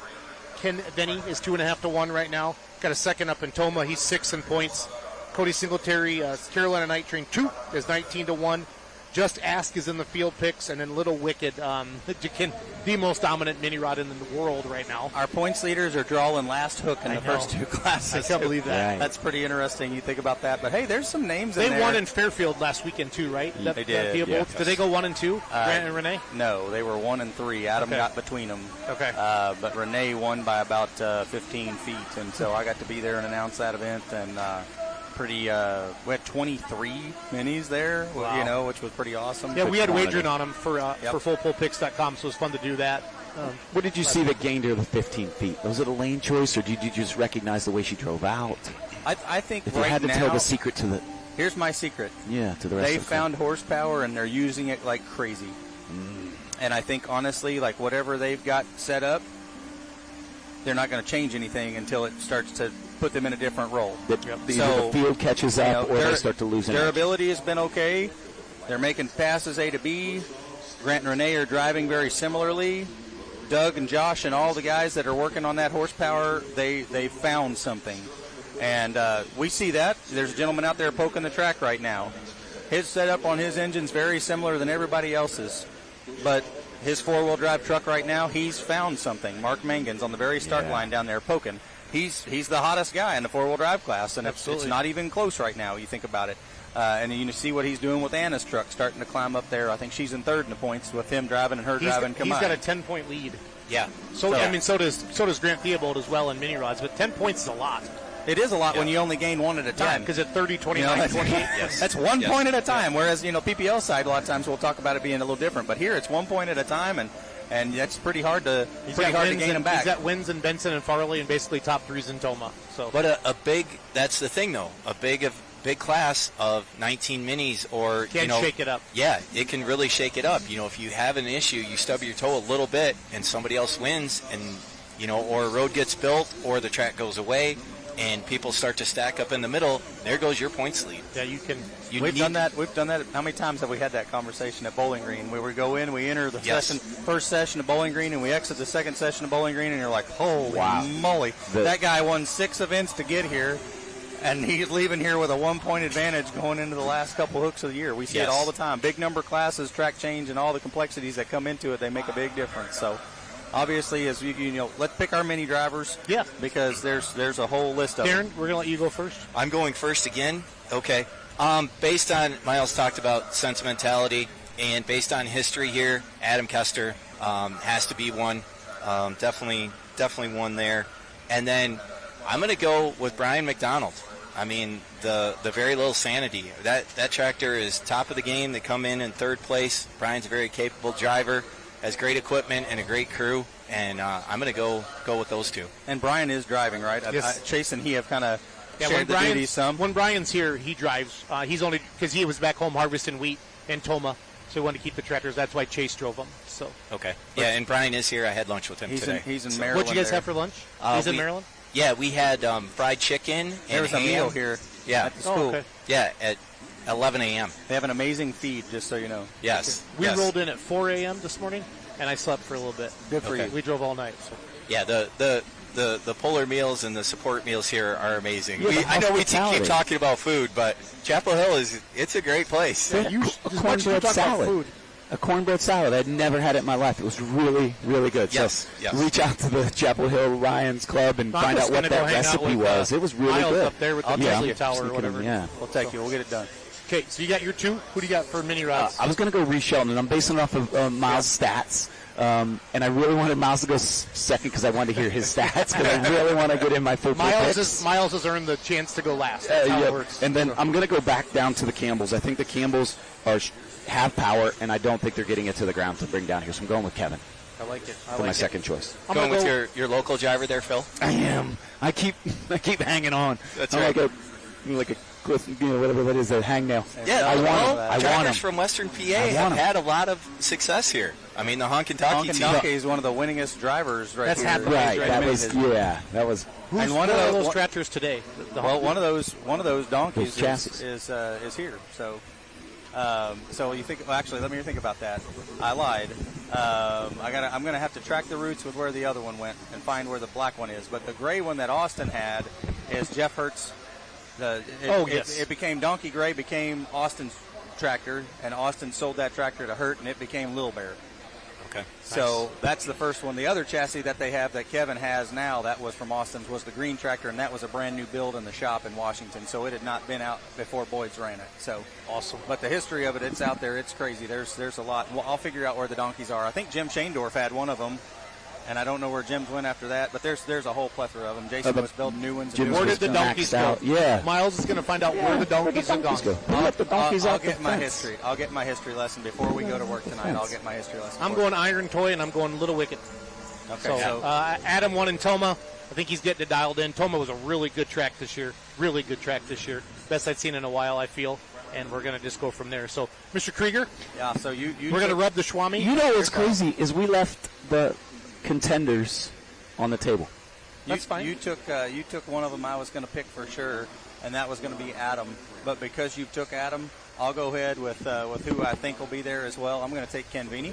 Ken Denny is 2.5-1 right now. Got a second up in Toma. He's 6 in points. Cody Singletary, Carolina Night Train 2 is 19-1. Just Ask is in the field picks, and then Little Wicked, the most dominant mini rod in the world right now. Our points leaders are drawing last hook in the first two classes. I can't believe that. Right. That's pretty interesting. You think about that. But hey, there's some names in there. They won in Fairfield last weekend too, right? They did. Did they go 1 and 2? Grant and Renee? No, they were 1 and 3. Adam got between them. Okay. But Renee won by about 15 feet, and so I got to be there and announce that event. And we had 23 minis there, wow. Which was pretty awesome. Yeah, we had wagering on them for fullpullpicks.com, so it was fun to do that. What did you see that gained her the 15 feet? Was it a lane choice, or did you just recognize the way she drove out? I think if right you had to now, tell the secret to the... Here's my secret. Yeah, to the rest They of the found horsepower, and they're using it like crazy. And I think, honestly, like whatever they've got set up, they're not going to change anything until it starts to put them in a different role. Either the field catches up or they start to lose an edge. Durability has been okay. They're making passes A to B. Grant and Renee are driving very similarly. Doug and Josh and all the guys that are working on that horsepower, they found something. And we see that. There's a gentleman out there poking the track right now. His setup on his engine's very similar than everybody else's. But his four-wheel drive truck right now, he's found something. Mark Mangan's on the very start line down there poking. He's the hottest guy in the four-wheel drive class, and it's not even close right now. You think about it. And you see what he's doing with Anna's truck, starting to climb up there. I think she's in third in the points with him driving and her driving combined. He's got a 10-point lead. Yeah. So does Grant Theobald as well in mini rods, but 10 points is a lot. It is a lot when you only gain one at a time. Yeah, because at 30, 29, 28. Yes. That's 1 point at a time, whereas, PPL side, a lot of times we'll talk about it being a little different. But here it's 1 point at a time, and that's pretty hard to gain them back. He's got wins in Benson and Farley and basically top threes in Toma. So, but that's the thing though, a big class of 19 minis or can shake it up. Yeah, it can really shake it up. If you have an issue, you stub your toe a little bit and somebody else wins, and or a road gets built or the track goes away, and people start to stack up in the middle, there goes your points lead. Yeah, you can. We've done that. How many times have we had that conversation at Bowling Green, where we go in, we enter the first session of Bowling Green, and we exit the second session of Bowling Green, and you're like, holy moly, that guy won 6 events to get here, and he's leaving here with a 1-point advantage going into the last couple hooks of the year. We see it all the time. Big number classes, track change, and all the complexities that come into it, they make a big difference. So obviously, as you know, let's pick our mini drivers. Yeah. Because there's a whole list of Darren, them. we're going to let you go first. I'm going first again. Okay. Based on, Miles talked about sentimentality, and based on history here, Adam Kester has to be one. Definitely one there. And then I'm going to go with Brian McDonald. I mean, the very little sanity. That tractor is top of the game. They come in third place. Brian's a very capable driver, has great equipment and a great crew, and I'm going to go with those two. And Brian is driving, right? Yes. Chase and he have kind of shared the duties some. When Brian's here, he drives. He's only because he was back home harvesting wheat in Toma, so he wanted to keep the tractors. That's why Chase drove them. So okay, yeah, and Brian is here. I had lunch with him today. He's in Maryland. What'd you guys have for lunch? He's in Maryland. Yeah, we had fried chicken. There was a meal here. Yeah, at the school. Okay. Yeah, at 11 a.m. They have an amazing feed, just so you know. Yes. We rolled in at 4 a.m. this morning, and I slept for a little bit. Good for you. We drove all night. So. Yeah, the polar meals and the support meals here are amazing. Yeah, I know we keep talking about food, but Chapel Hill it's a great place. A cornbread salad. A cornbread salad. I'd never had it in my life. It was really, really good. Yes. Reach out to the Chapel Hill Lions Club and find out what that recipe was. It was really good. Up there with the Leslie Tower or whatever. Yeah. We'll take you. We'll get it done. Okay, so you got your 2. Who do you got for mini rods? I was going to go Reece Shelton, and I'm basing it off of Miles' stats. And I really wanted Miles to go second because I wanted to hear his stats because I really want to get in my football picks. Miles has earned the chance to go last. That's how it works. And then I'm going to go back down to the Campbells. I think the Campbells have power, and I don't think they're getting it to the ground to bring down here. So I'm going with Kevin. I like it. For my second choice. Going with your local driver there, Phil? I am. I keep hanging on. That's I'm right. like a whatever that is, a hangnail. Yeah, I want trackers him. from Western PA have had a lot of success here. I mean, the Honkin' Donkey team. Honkin' is one of the winningest drivers right That's here. happened. Right. That was. Who's and one of those tractors today? One of those donkeys chassis. is here. So, so you think? Well, actually, let me think about that. I lied. I'm gonna have to track the roots with where the other one went and find where the black one is. But the gray one that Austin had is Jeff Hurt's. It became Donkey Gray, became Austin's tractor, and Austin sold that tractor to Hurt, and it became Lil Bear. Okay. So that's the first one. The other chassis that they have that Kevin has now, that was from Austin's, was the green tractor, and that was a brand new build in the shop in Washington. So it had not been out before Boyd's ran it. So awesome. But the history of it, it's out there. It's crazy. There's a lot. Well, I'll figure out where the donkeys are. I think Jim Shaindorf had one of them. And I don't know where Jim's went after that, but there's a whole plethora of them. Jason was building new ones. Where did the donkeys go? Yeah. Miles is going to find out where the donkeys have gone. I'll get my history. I'll get my history lesson before we go to work tonight. I'll get my history lesson. I'm going Iron Toy, and I'm going Little Wicket. Okay. So Adam won in Toma. I think he's getting it dialed in. Toma was a really good track this year. Really good track this year. Best I've seen in a while, I feel. And we're going to just go from there. So, Mr. Krieger. Yeah. So we're going to rub the Schwami. You know what's crazy is we left the contenders on the table. That's fine. You took one of them I was going to pick for sure, and that was going to be Adam. But because you took Adam, I'll go ahead with who I think will be there as well. I'm going to take Ken Vini.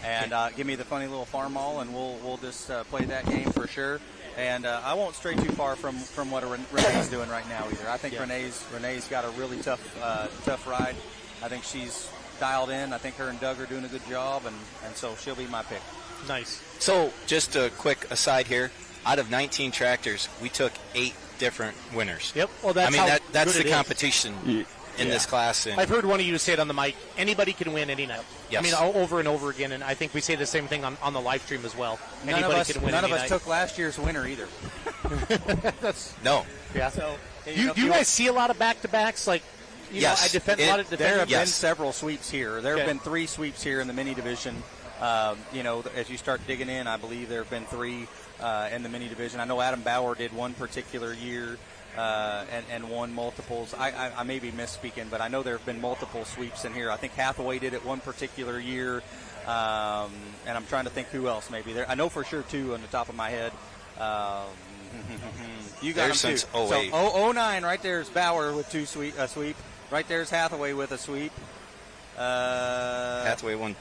And give me the funny little farm all, and we'll just play that game for sure. And I won't stray too far from what Renee's doing right now either. I think Renee's got a really tough ride. I think she's dialed in. I think her and Doug are doing a good job, and so she'll be my pick. Nice. So just a quick aside here. Out of 19 tractors, we took 8 different winners. Yep. Well, that's the competition in this class. And I've heard one of you say it on the mic. Anybody can win any night. Yes. I mean, over and over again, and I think we say the same thing on the live stream as well. Anybody can win none any of us night. took last year's winner either. No. Yeah. So do you guys see a lot of back-to-backs? Like, yes. There have been several sweeps here. There have been 3 sweeps here in the mini division. As you start digging in, I believe there have been 3 in the mini division. I know Adam Bauer did one particular year and won multiples. I may be misspeaking, but I know there have been multiple sweeps in here. I think Hathaway did it one particular year, and I'm trying to think who else maybe there. I know for sure 2 on the top of my head. You got There's them too. since 08. So 09 right there is Bauer with a sweep. Right there's Hathaway with a sweep. Hathaway won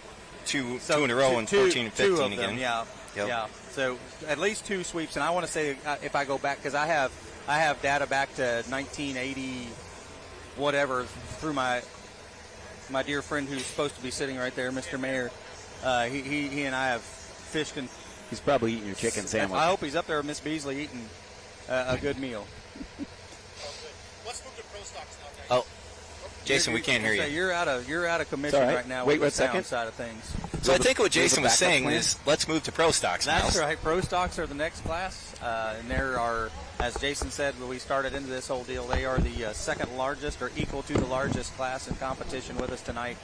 two in a row in 14 and 15 again. Them, yeah. Yep. Yeah. So at least 2 sweeps, and I want to say if I go back because I have data back to 1980, whatever, through my dear friend who's supposed to be sitting right there, Mr. Mayer. He and I have fished and. He's probably eating your chicken sandwich. I hope he's up there with Miss Beasley eating a good meal. Let's move to pro stocks now, guys. Oh, Jason, we can't hear you. You're out of commission right now. Wait with the one second. sound side of things. So I think what Jason was saying is, let's move to pro stocks now. That's right. Pro stocks are the next class, and there are, as Jason said when we started into this whole deal, they are the second largest or equal to the largest class in competition with us tonight.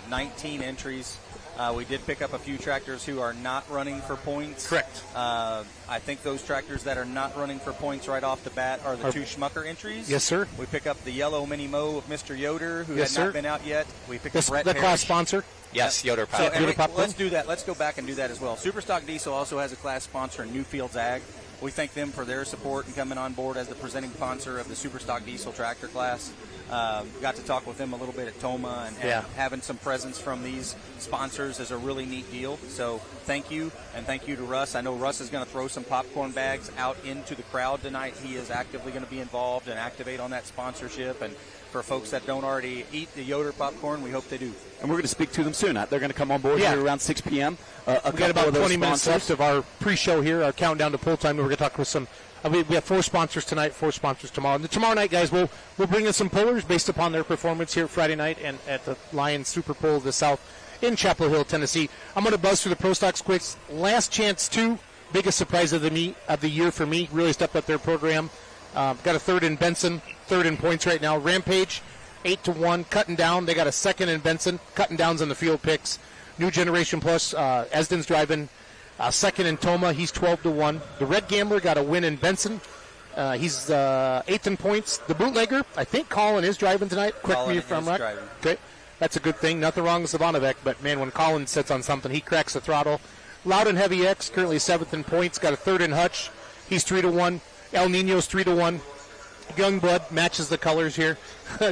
19 entries. We did pick up a few tractors who are not running for points. Correct. I think those tractors that are not running for points right off the bat are the 2 Schmucker entries. Yes, sir. We pick up the yellow Mini Mo of Mr. Yoder, who Yes, had not sir. been out yet. We picked up Brett The Parrish. class sponsor. Yes, Yoder So, Power. and let's do that. Let's go back and do that as well. Superstock Diesel also has a class sponsor in Newfields Ag. We thank them for their support and coming on board as the presenting sponsor of the Superstock Diesel tractor class. Got to talk with them a little bit at Toma, and having some presence from these sponsors is a really neat deal. So thank you, and thank you to Russ. I know Russ is going to throw some popcorn bags out into the crowd tonight. He is actively going to be involved and activate on that sponsorship. And for folks that don't already eat the Yoder popcorn, we hope they do. And we're going to speak to them soon. They're going to come on board here around 6 p.m. We got about 20 minutes left of our pre-show here, our countdown to pull time. We're going to talk with some. We have 4 sponsors tonight, 4 sponsors tomorrow. And tomorrow night, guys, we'll bring in some pullers based upon their performance here Friday night and at the Lions Super Pull of the South in Chapel Hill, Tennessee. I'm going to buzz through the Pro Stocks quick. Last Chance 2, biggest surprise of the year for me. Really stepped up their program. Got a third in Benson, third in points right now. Rampage, 8-1, cutting down. They got a second in Benson, cutting downs on the field picks. New Generation Plus, Esden's driving. Second in Toma, he's 12-1. The Red Gambler got a win in Benson. He's 8th in points. The Bootlegger, I think Colin is driving tonight. Correct me if I'm right. Okay, that's a good thing. Nothing wrong with Savanovic, but man, when Colin sits on something, he cracks the throttle. Loud and Heavy X, currently 7th in points, got a third in Hutch. He's 3-1. El Nino's 3-1. Youngblood matches the colors here.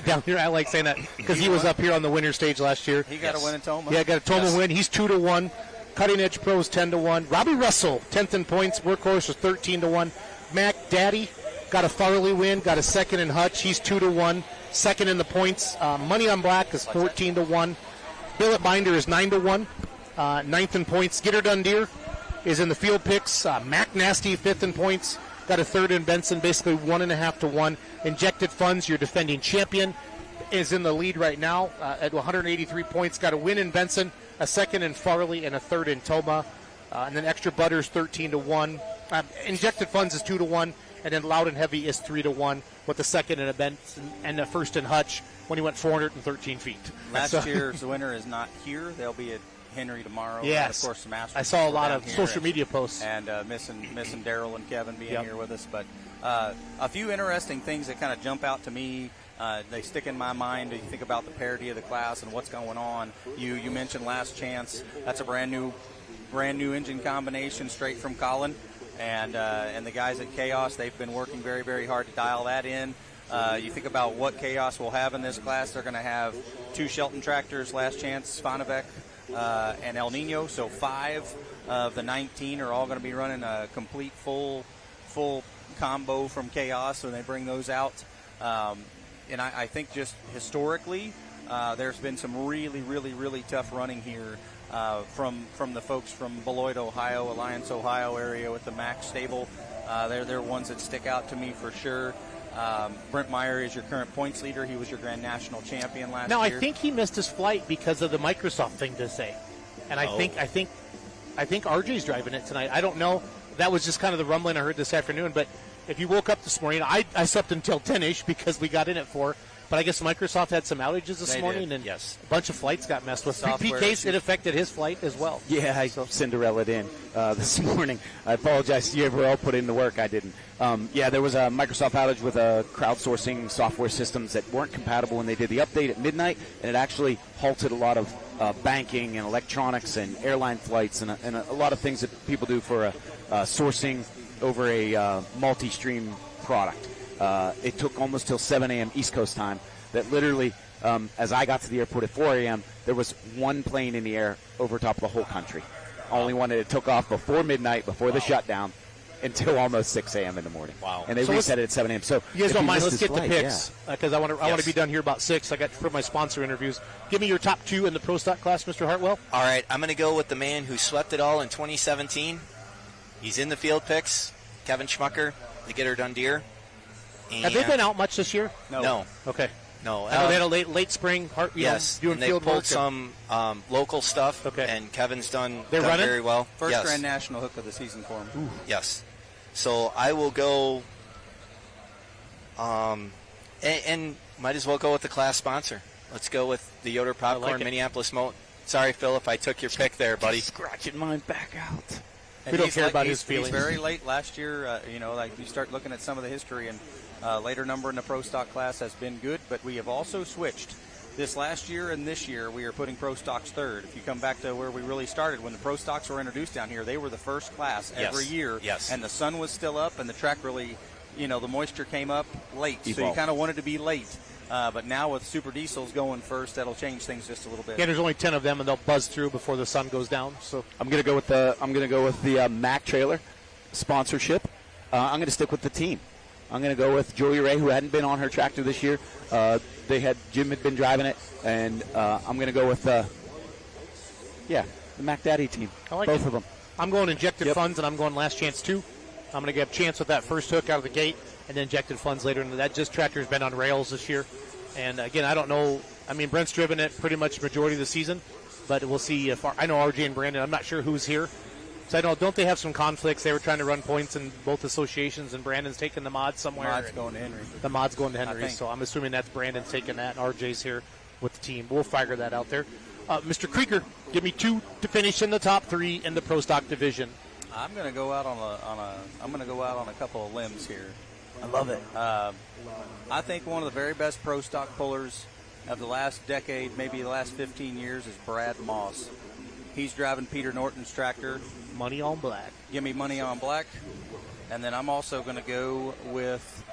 Down here, I like saying that because he was up here on the winner stage last year. He got a win in Toma. Yeah, got a Toma win. He's 2-1. Cutting Edge Pros 10-1. Robbie Russell 10th in points. Workhorse is 13-1. Mac Daddy got a Farley win. Got a second in Hutch. He's 2-1. Second in the points. Money on Black is 14-1. Billet Binder is 9-1. 9th in points. Gitter Dundeer is in the field picks. Mac Nasty 5th in points. Got a third in Benson, basically 1.5-1. Injected Funds, your defending champion, is in the lead right now at 183 points. Got a win in Benson, a second in Farley, and a third in Toma. And then Extra Butters 13-1. Injected Funds is 2-1, and then Loud and Heavy is 3-1 with a second in a Benson and a first in Hutch when he went 413 feet. Last year's winner is not here. They'll be at Henry tomorrow. Yes. And of course, the Masters. I saw a lot of social media posts. And missing Daryl and Kevin being here with us. But a few interesting things that kind of jump out to me. They stick in my mind. You think about the parity of the class and what's going on. You mentioned Last Chance. That's a brand new engine combination straight from Colin. And the guys at Chaos, they've been working very, very hard to dial that in. You think about what Chaos will have in this class. They're going to have 2 Shelton tractors, Last Chance, Svanovec, and El Nino. So 5 of the 19 are all going to be running a complete full combo from Chaos when they bring those out. And I think just historically, there's been some really, really, really tough running here from the folks from Beloit, Ohio, Alliance, Ohio area with the Max stable. They're ones that stick out to me for sure. Brent Meyer is your current points leader. He was your Grand National champion last year. Now, I think he missed his flight because of the Microsoft thing to say. And I think RJ's driving it tonight. I don't know. That was just kind of the rumbling I heard this afternoon. But if you woke up this morning, I slept until 10-ish because we got in at 4. But I guess Microsoft had some outages this morning, and a bunch of flights got messed with. PK's, it affected his flight as well. Yeah, I Cinderellaed in this morning. I apologize to you if we're all put in the work. I didn't. There was a Microsoft outage with crowdsourcing software systems that weren't compatible when they did the update at midnight, and it actually halted a lot of banking and electronics and airline flights and a lot of things that people do for sourcing over a multi-stream product. It took almost till 7 a.m. East Coast time that literally, as I got to the airport at 4 a.m., there was one plane in the air over top of the whole country. Only one that took off before midnight, before the shutdown, until almost 6 a.m. in the morning. Wow. And they reset it at 7 a.m. So you guys don't mind, let's get flight, the picks, because I want to be done here about 6. I got for my sponsor interviews. Give me your top 2 in the Pro Stock class, Mr. Hartwell. All right, I'm going to go with the man who swept it all in 2017. He's in the field picks, Kevin Schmucker, the Get Her Done Deer. Have they been out much this year? No. Okay. No. I know they had a late spring. Yes, doing and they field pulled work. some local stuff. Okay. And Kevin's done They're running? very well. First Grand National hook of the season for him. Ooh. Yes. So I will go, and might as well go with the class sponsor. Let's go with the Yoder Popcorn Minneapolis Moat. Sorry, Phil, if I took your pick there, buddy. Scratching mine back out. We don't care about his feelings. He's very late last year. Like you start looking at some of the history, and later number in the Pro Stock class has been good, but we have also switched. This last year and this year, we are putting Pro Stocks third. If you come back to where we really started, when the Pro Stocks were introduced down here, they were the first class every year. Yes. And the sun was still up, and the track really, the moisture came up late. Evolved. So you kind of wanted to be late. But now with Super Diesels going first, that'll change things just a little bit. Yeah, there's only 10 of them, and they'll buzz through before the sun goes down. So I'm going to go with the Mack trailer sponsorship. I'm going to stick with the team. I'm going to go with Joey Ray, who hadn't been on her tractor this year. Jim had been driving it, and I'm going to go with the Mac Daddy team. I like both it. of them. I'm going injected funds, and I'm going last chance 2. I'm going to get a chance with that first hook out of the gate, and then injected funds later. And that tractor's been on rails this year. And again, I don't know. I mean, Brent's driven it pretty much majority of the season, but we'll see if I know RJ and Brandon. I'm not sure who's here. So I don't they have some conflicts? They were trying to run points in both associations, and Brandon's taking the mod somewhere. Mod's going to Henry. The mod's going to Henry, so I'm assuming that's Brandon's taking that, and RJ's here with the team. We'll figure that out there. Mr. Krieger, give me 2 to finish in the top 3 in the Pro Stock division. I'm going to go out on a couple of limbs here. I love it. I think one of the very best Pro Stock pullers of the last decade, maybe the last 15 years, is Brad Moss. He's driving Peter Norton's tractor. Money on black. Give me money on black. And then I'm also going to go with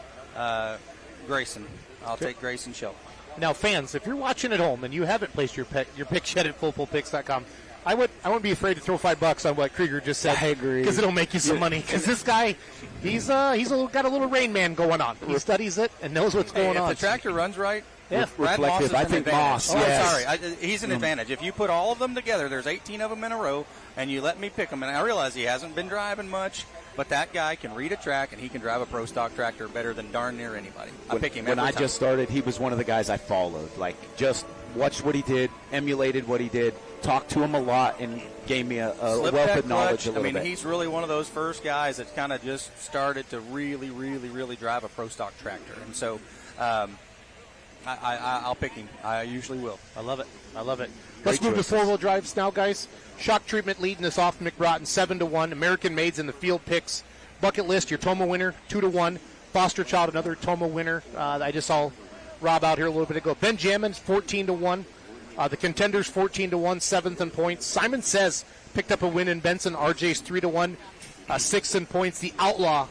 Grayson. I'll take Grayson Shelton. Now, fans, if you're watching at home and you haven't placed your pick yet at fullpullpicks.com, I wouldn't be afraid to throw $5 on what Krieger just said. I agree, because it'll make you some money. Because this guy, he's got a little Rain Man going on. He studies it and knows what's going on. If the tractor runs right, yeah. Brad Moss is I an think advantage. Moss. Oh, yes. I'm sorry. He's an advantage. If you put all of them together, there's 18 of them in a row, and you let me pick them. And I realize he hasn't been driving much, but that guy can read a track, and he can drive a Pro Stock tractor better than darn near anybody. I pick him every time. When I just started, he was one of the guys I followed. Like, just watched what he did, emulated what he did, talked to him a lot, and gave me a wealth of knowledge a little bit. He's really one of those first guys that kind of just started to really, really, really drive a Pro Stock tractor. And so I'll pick him. I usually will. I love it. Let's move to 4-wheel drives now, guys. Shock Treatment leading this off, McBroughton 7-1. American Maids in the field picks. Bucket List, your Toma winner, 2-1. Foster Child, another Toma winner. I just saw Rob out here a little bit ago. Benjamin's 14-1. The Contenders 14-1, 7th in points. Simon Says picked up a win in Benson. RJ's 3-1, 6th in points. The Outlaw,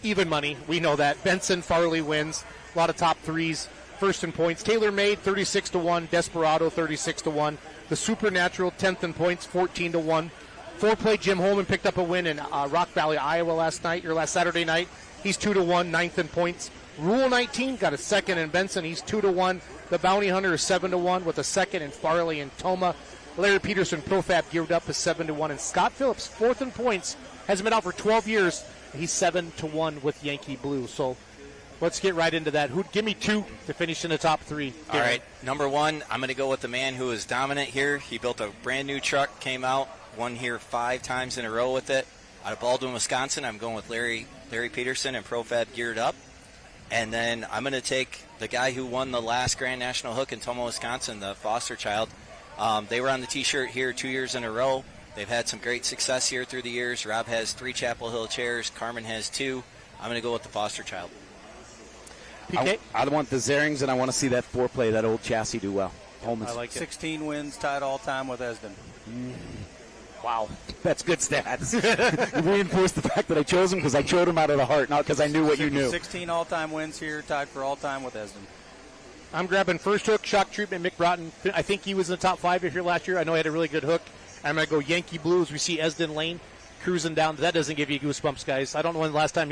even money. We know that. Benson, Farley wins. A lot of top threes. First in points. Taylor Made 36-1. Desperado 36-1. The Supernatural 10th in points, 14-1. 4-play Jim Holman picked up a win in Rock Valley, Iowa last Saturday night. He's 2-1, 9th in points. Rule 19 got a second in Benson. He's 2-1. The Bounty Hunter is 7-1 with a second in Farley and Toma. Larry Peterson Profab geared up is 7-1. And Scott Phillips, 4th in points, hasn't been out for 12 years. He's 7-1 with Yankee Blue. So let's get right into that. Give me 2 to finish in the top 3. All right, number 1, I'm going to go with the man who is dominant here. He built a brand new truck, came out, won here 5 times in a row with it. Out of Baldwin, Wisconsin, I'm going with Larry Peterson and Profab geared up. And then I'm going to take the guy who won the last Grand National Hook in Toma, Wisconsin, the Foster Child. They were on the T-shirt here 2 years in a row. They've had some great success here through the years. Rob has 3 Chapel Hill chairs. Carmen has 2. I'm going to go with the Foster Child. PK? I want the Zarings, and I want to see that 4-play, that old chassis do well. Holman's. I like it. 16 wins, tied all time with Esden. Wow, that's good stats. You reinforce the fact that I chose him because I chose him out of the heart, not because I knew what you knew. 16 all-time wins here, tied for all-time with Esden. I'm grabbing first hook, shock treatment, Mick Broughton. I think he was in the top 5 here last year. I know he had a really good hook. I'm going to go Yankee Blue as we see Esden Lane cruising down. That doesn't give you goosebumps, guys. I don't know when the last time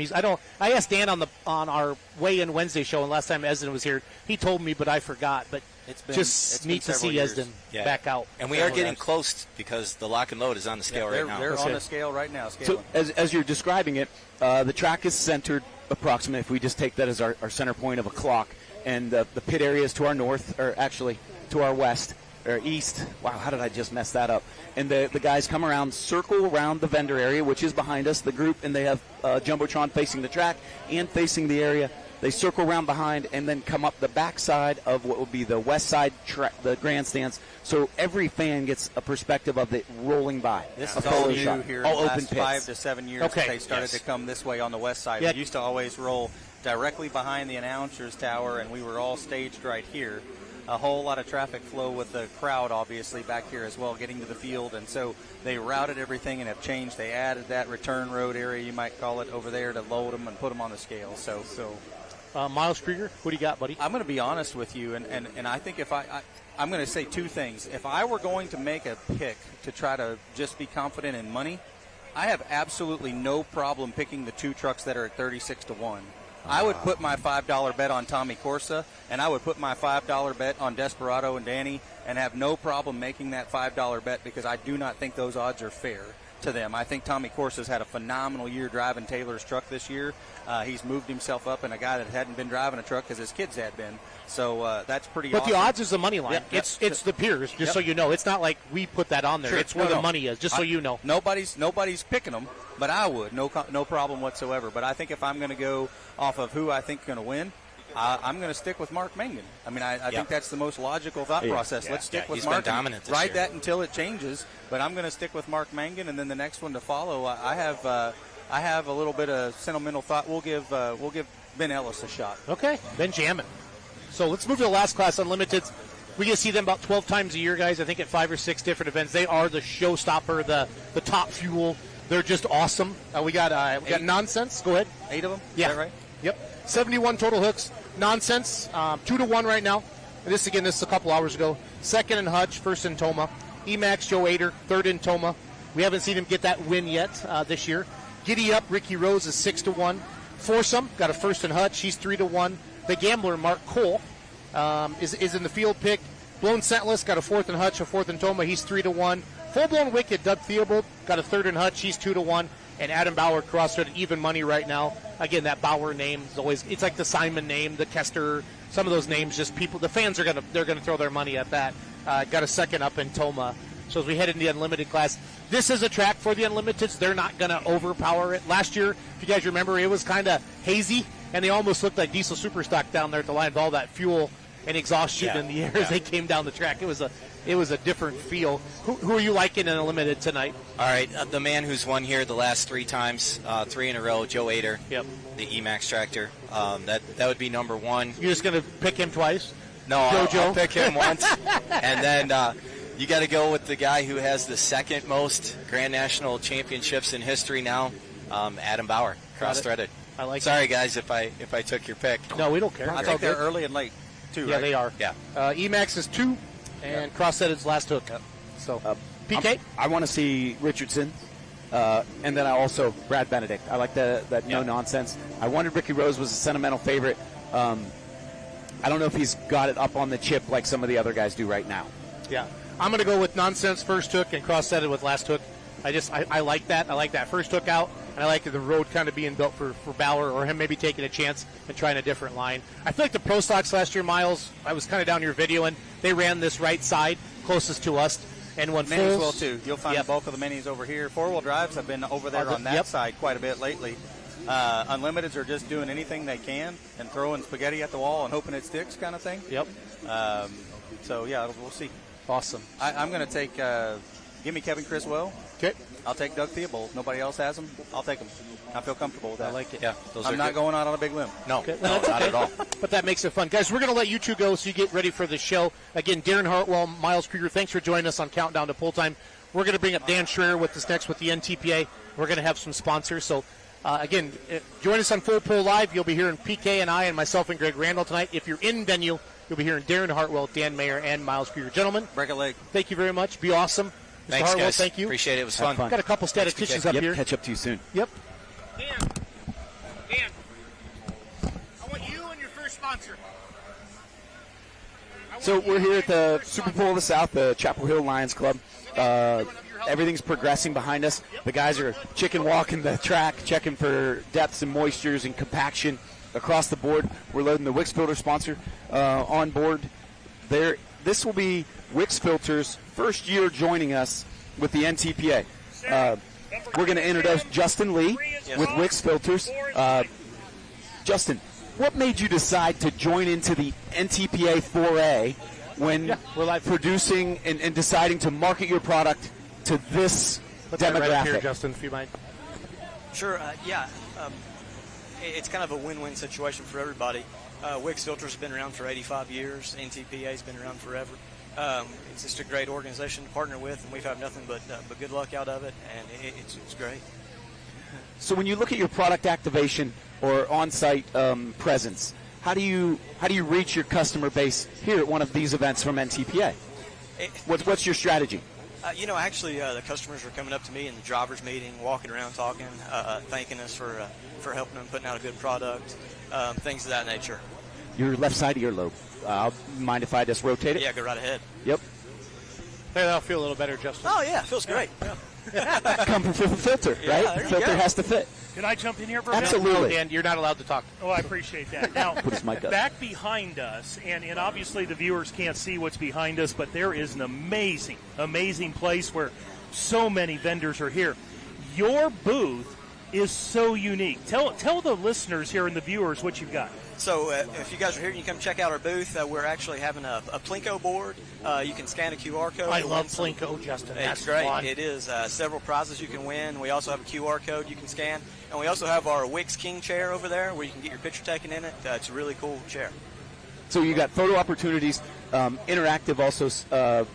I asked Dan on our weigh-in Wednesday show, and last time Esden was here, he told me, but I forgot. But it's neat to see Esden back out. And we are getting close because the lock and load is on the scale right now. They're on the scale right now. So as you're describing it, the track is centered approximately, if we just take that as our center point of a clock, and the pit area is to our north, or actually to our west, or east. Wow, how did I just mess that up? And the guys come around, circle around the vendor area, which is behind us, the group, and they have Jumbotron facing the track and facing the area. They circle around behind and then come up the backside of what would be the west side, the grandstands. So every fan gets a perspective of it rolling by. This is all new here in the last pits. 5 to 7 years. Okay. They started to come this way on the west side. Yeah. We used to always roll directly behind the announcer's tower, and we were all staged right here. A whole lot of traffic flow with the crowd, obviously, back here as well, getting to the field. And so they routed everything and have changed. They added that return road area, you might call it, over there to load them and put them on the scale. So Miles Krieger, what do you got, buddy? I'm going to be honest with you, and I think if I'm going to say two things. If I were going to make a pick to try to just be confident in money, I have absolutely no problem picking the 2 trucks that are at 36-1. I would put my $5 bet on Tommy Corsa, and I would put my $5 bet on Desperado and Danny, and have no problem making that $5 bet because I do not think those odds are fair to them. I think Tommy Corsa's had a phenomenal year driving Taylor's truck this year. He's moved himself up in a guy that hadn't been driving a truck because his kids had been. So that's pretty awesome. But the odds is the money line. Yep. It's the peers, just so you know. It's not like we put that on there. Sure. It's where the money is, just so you know. Nobody's picking them, but I would. No problem whatsoever. But I think if I'm going to go off of who I think is going to win, I'm going to stick with Mark Mangan. I mean, I think that's the most logical thought process. Let's stick with he's Mark. Been dominant this ride year. that until it changes. But I'm going to stick with Mark Mangan, and then the next one to follow, I have a little bit of sentimental thought. We'll give Ben Ellis a shot. Okay, Ben jamming. So let's move to the last class, Unlimited. We get to see them about 12 times a year, guys. I think at 5 or 6 different events. They are the showstopper, the top fuel. They're just awesome. We got Nonsense. Go ahead. 8 of them? Yeah. Is that right? Yep. 71 total hooks. Nonsense, 2-1 right now. This is a couple hours ago. Second in Hutch, first in Toma. Emax, Joe Yoder, third in Toma. We haven't seen him get that win yet this year. Giddy Up, Ricky Rose is 6-1. Foursome got a first in Hutch. He's 3-1. The Gambler, Mark Cole, is in the field pick. Blown Scentless got a fourth in Hutch, a fourth in Toma. He's 3-1. Full Blown Wicked, Doug Theobald got a third in Hutch. He's 2-1. And Adam Bauer crossed even money right now. Again, that Bauer name is always—it's like the Simon name, the Kester. Some of those names, just people. The fans are gonna throw their money at that. Got a second up in Toma. So as we head into the Unlimited class, this is a track for the Unlimiteds. They're not gonna overpower it. Last year, if you guys remember, it was kind of hazy, and they almost looked like diesel superstock down there at the line with all that fuel and exhaust shooting in the air as they came down the track. It was a different feel. Who are you liking in Unlimited tonight? All right, the man who's won here the last 3 times, 3 in a row, Joe Yoder, the Emax tractor. That would be number 1. You're just going to pick him twice? No, I'll pick him once. And then you got to go with the guy who has the second most Grand National Championships in history now, Adam Bauer, cross-threaded. I like Sorry, guys, if I took your pick. No, we don't care. I think they're early and late, too, Yeah, right? they are. Yeah. Emax is 2, and cross-seted's last hook. So, PK? I want to see Richardson, and then I also Brad Benedict. I like that no-nonsense. I wanted Ricky Rose was a sentimental favorite. I don't know if he's got it up on the chip like some of the other guys do right now. Yeah. I'm going to go with Nonsense first hook and cross-setted with last hook. I like that. I like that first hook out, and I like the road kind of being built for Bauer or him maybe taking a chance and trying a different line. I feel like the Pro Stocks last year, Miles, I was kind of down your video, and they ran this right side closest to us. And when Minis will, too. You'll find the bulk of the Minis over here. Four-wheel drives have been over there on that side quite a bit lately. Unlimiteds are just doing anything they can and throwing spaghetti at the wall and hoping it sticks kind of thing. Yep. So, yeah, we'll see. Awesome. I'm going to take give me Kevin Criswell. Okay. I'll take Doug Theobald. Nobody else has him. I'll take him. I feel comfortable with that. I like it. Yeah, I'm not going out on a big limb. No, okay. No, not at all. But that makes it fun. Guys, we're going to let you two go so you get ready for the show. Again, Darren Hartwell, Miles Krieger, thanks for joining us on Countdown to Pull Time. We're going to bring up Dan Schreier with us next with the NTPA. We're going to have some sponsors. So, again, join us on Full Pull Live. You'll be hearing PK and I and myself and Greg Randall tonight. If you're in venue, you'll be hearing Darren Hartwell, Dan Mayer, and Miles Greer. Gentlemen, Break a leg. thank you very much. Be awesome. Mr. Thanks, Hartwell, guys. thank you. Appreciate it. It was Have fun. Got a couple statisticians up Yep, here. catch up to you soon. Yep. Dan, I want you and your first sponsor. So we're here at the Super Bowl of the South, the Chapel Hill Lions Club. Everything's progressing behind us. The guys are chicken walking the track, checking for depths and moistures and compaction across the board. We're loading the Wix Filter sponsor on board. This will be Wix Filter's first year joining us with the NTPA. We're going to introduce Justin Lee with Wix Filters. Justin, what made you decide to join into the NTPA 4A when we're live producing and deciding to market your product to this demographic? Right up here, Justin, if you mind. Sure, it's kind of a win-win situation for everybody. Wix Filters has been around for 85 years. NTPA has been around forever. It's just a great organization to partner with, and we've had nothing but good luck out of it, and it's great. So when you look at your product activation or on-site presence, how do you reach your customer base here at one of these events from NTPA? What's your strategy? Actually, the customers are coming up to me in the driver's meeting, walking around, talking, thanking us for helping them, putting out a good product, things of that nature. Your left side earlobe. Mind if I just rotate it? Yeah, go right ahead. Yep. Hey, that'll feel a little better, Justin. Oh, yeah, feels great. Come from filter, Yeah, right? there you Filter go. has to fit. Can I jump in here for a minute? Absolutely. Dan, you're not allowed to talk. Oh, I appreciate that. Now, Put his mic up. back behind us, and obviously the viewers can't see what's behind us, but there is an amazing, amazing place where so many vendors are here. Your booth is so unique. Tell the listeners here and the viewers what you've got. So if you guys are here, you can come check out our booth. We're actually having a Plinko board. You can scan a QR code. I love Plinko, Justin. It's That's great. fun. It is several prizes you can win. We also have a QR code you can scan. And we also have our Wix King chair over there where you can get your picture taken in it. It's a really cool chair. So you got photo opportunities, interactive also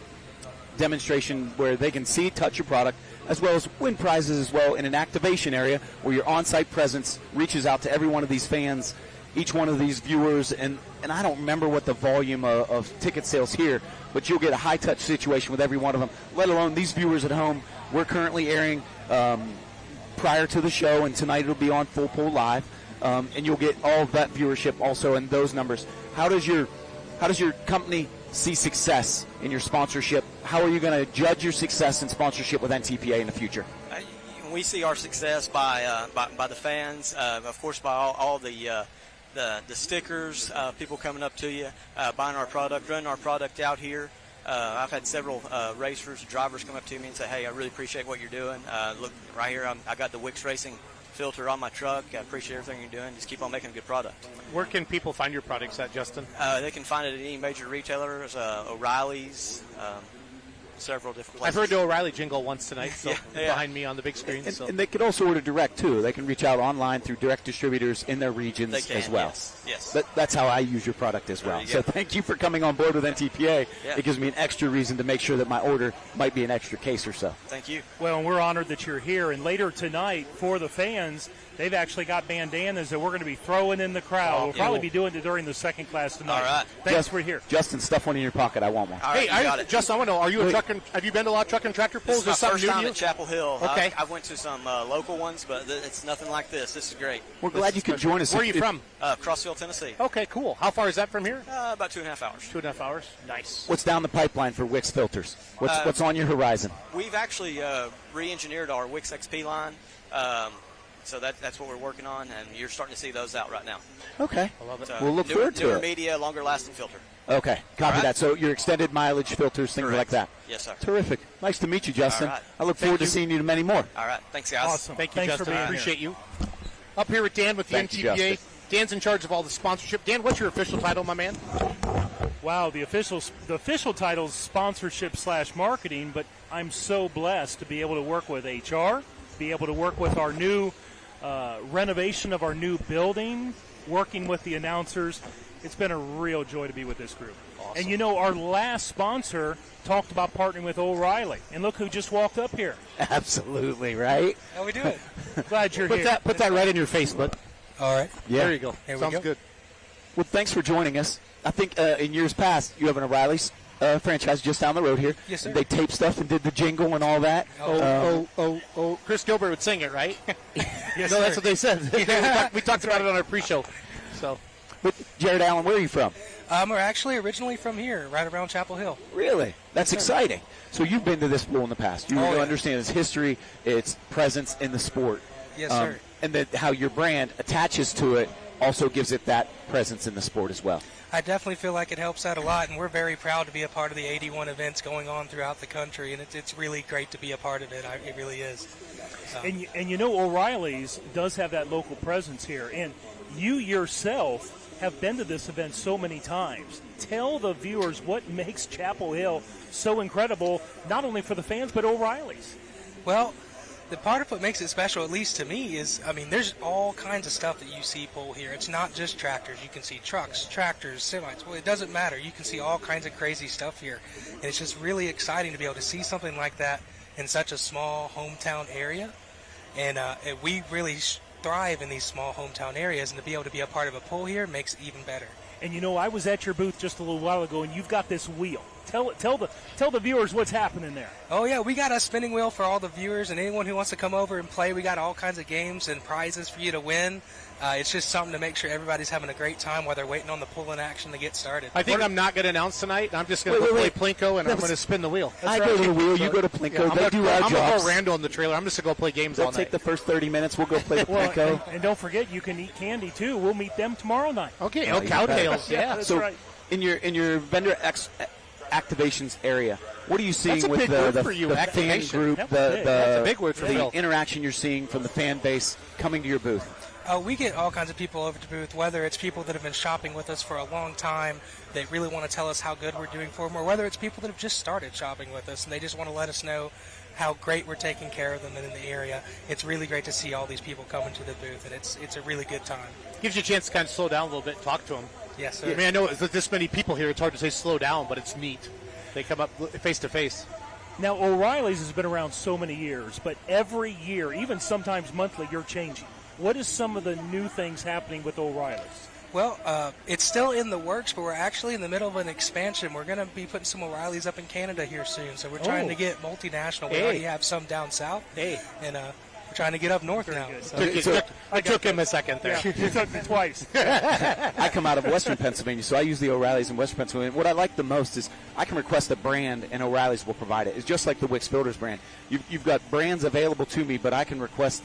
demonstration where they can see, touch your product, as well as win prizes as well in an activation area where your on-site presence reaches out to every one of these fans, each one of these viewers, and I don't remember what the volume of ticket sales here, but you'll get a high-touch situation with every one of them, let alone these viewers at home. We're currently airing prior to the show, and tonight it'll be on Full Pull Live, and you'll get all of that viewership also in those numbers. How does your company see success in your sponsorship? How are you going to judge your success in sponsorship with NTPA in the future? We see our success by the fans, of course, by all the stickers, people coming up to you, buying our product, running our product out here. I've had several racers, drivers come up to me and say, "Hey, I really appreciate what you're doing. Look, right here, I got the Wix Racing filter on my truck. I appreciate everything you're doing. Just keep on making a good product." Where can people find your products at, Justin? They can find it at any major retailers, O'Reilly's, several different I've places. heard the O'Reilly jingle once tonight, so Yeah. behind me on the big screen. And, So. and they can also order direct, too. They can reach out online through direct distributors in their regions They can, as well. yes. That's how I use your product as well. There you So go. thank you for coming on board with NTPA. Yeah. It gives me an extra reason to make sure that my order might be an extra case or so. Thank you. Well, and we're honored that you're here. And later tonight, for the fans, they've actually got bandanas that we're going to be throwing in the crowd. We'll probably be doing it during the second class tonight. All right. Thanks for here. Justin, stuff one in your pocket. I want one. All right, Hey, you got it. Justin, I want to know, are you a truck and, have you been to a lot of truck and tractor pulls? This is my Is first something time new at to you? Chapel Hill. Okay. I went to some local ones, but it's nothing like this. This is great. We're glad you could join us. Where are you from? Crossville, Tennessee. Okay, cool. How far is that from here? About 2.5 hours. 2.5 hours. Nice. What's down the pipeline for Wix filters? What's on your horizon? We've actually re-engineered our Wix XP line, so that's what we're working on, and you're starting to see those out right now. Okay. I love it. So We'll look newer, forward to newer it. media, longer lasting filter. Okay. Copy right. that. So your extended mileage filters, things Correct. like that. Yes, sir. Terrific. Nice to meet you, Justin. All right. I look forward to seeing you many more. All right. Thanks, guys. Awesome. Thank you, Thanks Justin. for being Appreciate you. Up here with Dan with the Thank you, NTPA. Justin. Dan's in charge of all the sponsorship. Dan, what's your official title, my man? Wow, the official title is sponsorship/marketing, but I'm so blessed to be able to work with HR, be able to work with our new renovation of our new building, working with the announcers, It's been a real joy to be with this group. Awesome. And, our last sponsor talked about partnering with O'Reilly. And look who just walked up here. Absolutely, right? How we doing? Glad you're here. Put that right in your face, bud. All right. Yeah. There you go. There we Sounds go. good. Well, thanks for joining us. I think in years past, you have an O'Reilly's franchise just down the road here. Yes, sir. They taped stuff and did the jingle and all that. Chris Gilbert would sing it, right? Yes, No, sir. that's what they said. we talked about it on our pre-show. So, But Jared Allen, where are you from? We're actually originally from here, right around Chapel Hill. Really? That's exciting. So you've been to this pool in the past. You Oh, yeah. understand its history, its presence in the sport. Yes, sir. And that how your brand attaches to it also gives it that presence in the sport as well. I definitely feel like it helps out a lot, and we're very proud to be a part of the 81 events going on throughout the country, and it's really great to be a part of it. It really is. So. And O'Reilly's does have that local presence here. And you yourself have been to this event so many times. Tell the viewers what makes Chapel Hill so incredible, not only for the fans, but O'Reilly's. Well, the part of what makes it special, at least to me, is, there's all kinds of stuff that you see pull here. It's not just tractors. You can see trucks, tractors, semis. Well, it doesn't matter. You can see all kinds of crazy stuff here. And it's just really exciting to be able to see something like that in such a small hometown area. And we really thrive in these small hometown areas, and to be able to be a part of a pull here makes it even better. And I was at your booth just a little while ago, and you've got this wheel. Tell the viewers what's happening there. Oh yeah, we got a spinning wheel for all the viewers and anyone who wants to come over and play. We got all kinds of games and prizes for you to win. It's just something to make sure everybody's having a great time while they're waiting on the pulling action to get started. I think I'm not going to announce tonight. I'm just going to play Plinko, and I'm going to spin the wheel. I go to the wheel, you go to Plinko. They do our I'm jobs. going to go Randall in the trailer. I'm just going to go play games They'll all take night. the first 30 minutes. We'll go play the Well, Plinko. and don't forget, you can eat candy, too. We'll meet them tomorrow night. Okay, Oh, you cowtails, yeah. That's So right. in your vendor activations area, what are you seeing That's a with big the word for you, fan activation. group, That the was big. That's a big word for the Phil. interaction you're seeing from the fan base coming to your booth? We get all kinds of people over to booth, whether it's people that have been shopping with us for a long time that really want to tell us how good we're doing for them, or whether it's people that have just started shopping with us and they just want to let us know how great we're taking care of them in the area. It's really great to see all these people coming to the booth, and it's a really good time. Gives you a chance to kind of slow down a little bit and talk to them. Yes, sir. I mean, I know with this many people here, it's hard to say slow down, but it's neat. They come up face to face. Now, O'Reilly's has been around so many years, but every year, even sometimes monthly, you're changing. What is some of the new things happening with O'Reilly's? Well, it's still in the works, but we're actually in the middle of an expansion. We're going to be putting some O'Reilly's up in Canada here soon, so we're trying to get multinational. We already have some down south, and we're trying to get up north now. So. It took him a second there. Yeah, you took me twice. I come out of Western Pennsylvania, so I use the O'Reilly's in Western Pennsylvania. What I like the most is I can request a brand, and O'Reilly's will provide it. It's just like the Wix Builders brand. You've got brands available to me, but I can request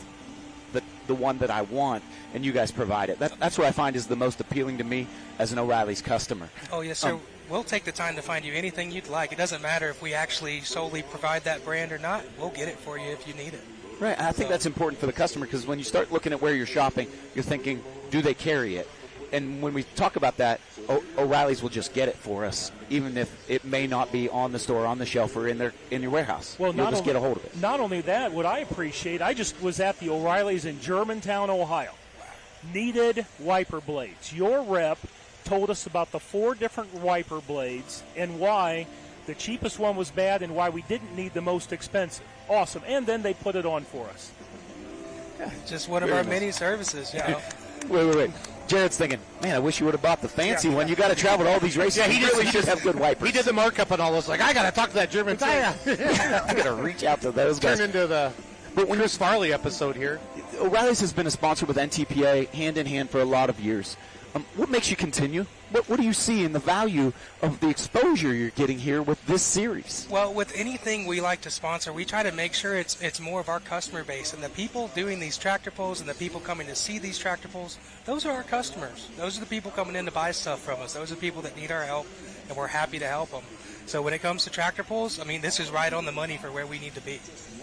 the one that I want, and you guys provide it. That's what I find is the most appealing to me as an O'Reilly's customer. Oh, yes, sir. We'll take the time to find you anything you'd like. It doesn't matter if we actually solely provide that brand or not. We'll get it for you if you need it. Right. I think that's important for the customer because when you start looking at where you're shopping, you're thinking, do they carry it? And when we talk about that, O'Reilly's will just get it for us, even if it may not be on the store, on the shelf, or in your warehouse. Well, you'll just get a hold of it. Not only that, what I appreciate, I just was at the O'Reilly's in Germantown, Ohio. Needed wiper blades. Your rep told us about the 4 different wiper blades and why the cheapest one was bad and why we didn't need the most expensive. Awesome. And then they put it on for us. Just one of our many services, you know. Wait. Jared's thinking, man, I wish you would have bought the fancy one. You got to travel to all these races. Yeah, he really should have good wipers. He did the markup on all those. Like, I got to talk to that German guy. I got to reach out to those guys. Turn into the Chris Farley episode here. O'Reilly's has been a sponsor with NTPA hand in hand for a lot of years. What makes you continue? What do you see in the value of the exposure you're getting here with this series? Well, with anything we like to sponsor, we try to make sure it's more of our customer base. And the people doing these tractor pulls and the people coming to see these tractor pulls, those are our customers. Those are the people coming in to buy stuff from us. Those are the people that need our help, and we're happy to help them. So when it comes to tractor pulls, I mean, this is right on the money for where we need to be.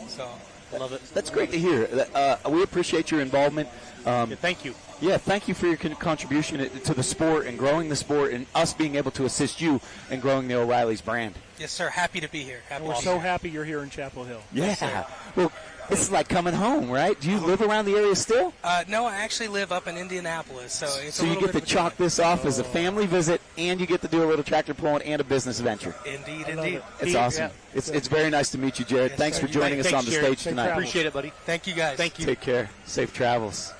So I love it. That's great to hear. We appreciate your involvement. Thank you. Yeah, thank you for your contribution to the sport and growing the sport and us being able to assist you in growing the O'Reilly's brand. yes, sir. Happy to be here. We're so happy you're here in Chapel Hill. Yeah. Well, This is like coming home, right? Do you live around the area still? No, I actually live up in Indianapolis, so it's so a you little get bit to chalk this off as a family visit, and you get to do a little tractor pulling and a business venture. Indeed. It's awesome. Yeah. It's very nice to meet you, Jared. Yes, Thanks sir. for joining us on the Jared. stage tonight. Appreciate it, buddy. Thank you, guys. Thank you. Take care. Safe travels.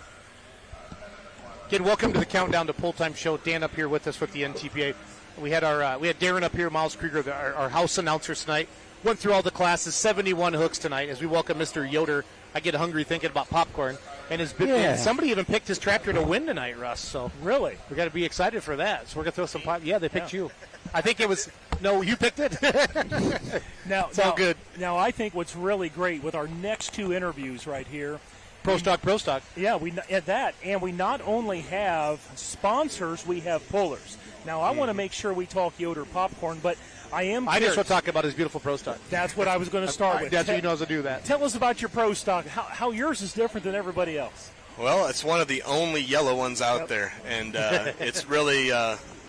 Again, welcome to the Countdown to Pull Time show. Dan up here with us with the NTPA. We had Darren up here, Miles Krieger, our house announcers tonight. Went through all the classes, 71 hooks tonight. As we welcome Mr. Yoder, I get hungry thinking about popcorn. And and somebody even picked his tractor to win tonight, Russ. So really, we got to be excited for that. So we're gonna throw some pop. Yeah, they picked you. I think it was you picked it. It's all good. Now I think what's really great with our next two interviews right here. Pro stock. Yeah, we not only have sponsors, we have pullers. Now I want to make sure we talk Yoder popcorn, but I just want to talk about his beautiful pro stock. That's what I was going to start with. That's what he knows to do that. Tell us about your pro stock. How yours is different than everybody else. Well, it's one of the only yellow ones out there, and it's really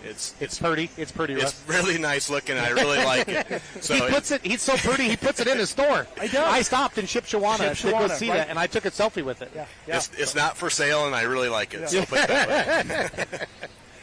it's pretty. It's pretty. It's really nice looking. I really like it. So He's so pretty. He puts it in his store. I stopped in Shipshawana to go see that, and I took a selfie with it. Yeah. It's not for sale, and I really like it. Yeah. So put it that way.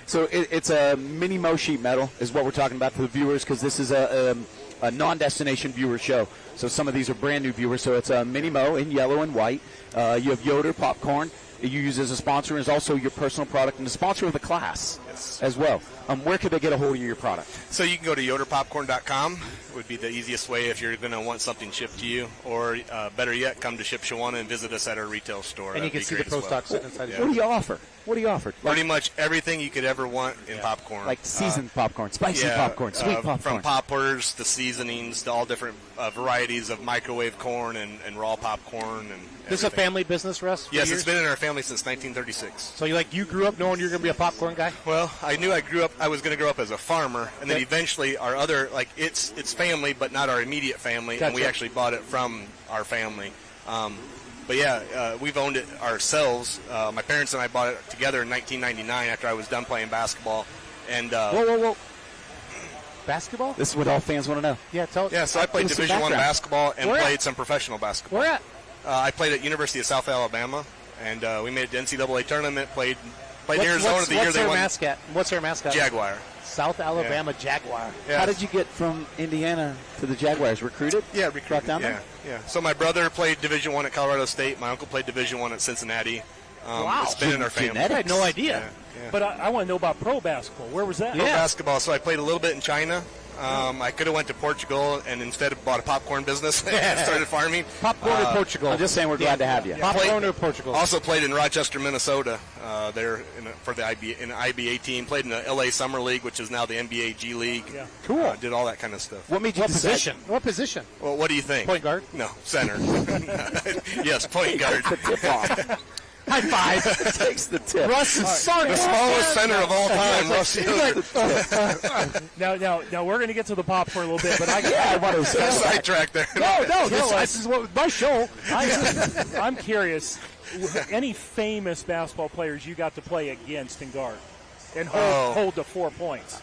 So it's a mini Mo sheet metal is what we're talking about for the viewers, because this is a non-destination viewer show. So some of these are brand new viewers. So it's a mini Mo in yellow and white. You have Yoder popcorn. You use as a sponsor, and is also your personal product and the sponsor of the class as well. Where could they get a hold of your product? So you can go to yoderpopcorn.com. Would be the easiest way if you're going to want something shipped to you, or better yet, come to Shipshawana and visit us at our retail store. And you can see the pro stock sitting inside. What do you offer? Pretty much everything you could ever want in popcorn. Like seasoned popcorn, spicy popcorn, sweet popcorn. From poppers to seasonings to all different varieties of microwave corn and raw popcorn. And this is a family business, Russ? Yes, it's been in our family since 1936. So you grew up knowing you were going to be a popcorn guy? Well, I knew I was going to grow up as a farmer, and then eventually our other, it's family, but not our immediate family, Gotcha. And we actually bought it from our family. But yeah, we've owned it ourselves. My parents and I bought it together in 1999 after I was done playing basketball. And whoa. Basketball? This is what all fans want to know. Yeah, tell us. Yeah, so I played Division I basketball and played some professional basketball. Where at? I played at University of South Alabama, and we made it to NCAA tournament, played Arizona the year they won. What's their mascot? Jaguar. South Alabama Jaguar. Yeah. How did you get from Indiana to the Jaguars? Recruited? Yeah, recruited. Brought down there? Yeah. So my brother played Division I at Colorado State. My uncle played Division I at Cincinnati. Wow. It's been in our family. I had no idea. Yeah. But I want to know about pro basketball. Where was that? Pro basketball. So I played a little bit in China. I could have went to Portugal and instead bought a popcorn business and started farming. Popcorn in Portugal. I'm just saying we're glad to have you. Popcorn in Portugal. Also played in Rochester, Minnesota, there for the IBA team. Played in the LA Summer League, which is now the NBA G League. Yeah. Cool. Did all that kind of stuff. What made you decide? What position? Well, what do you think? Point guard? No, center. Yes, point guard. The tip off. High five. Takes the tip. Russ is The smallest center of all time, Russ Yoder. Now we're going to get to the popcorn a little bit, but I want to say Sidetrack there. No, this is what my show. I'm curious. Any famous basketball players you got to play against and guard and hold to 4 points?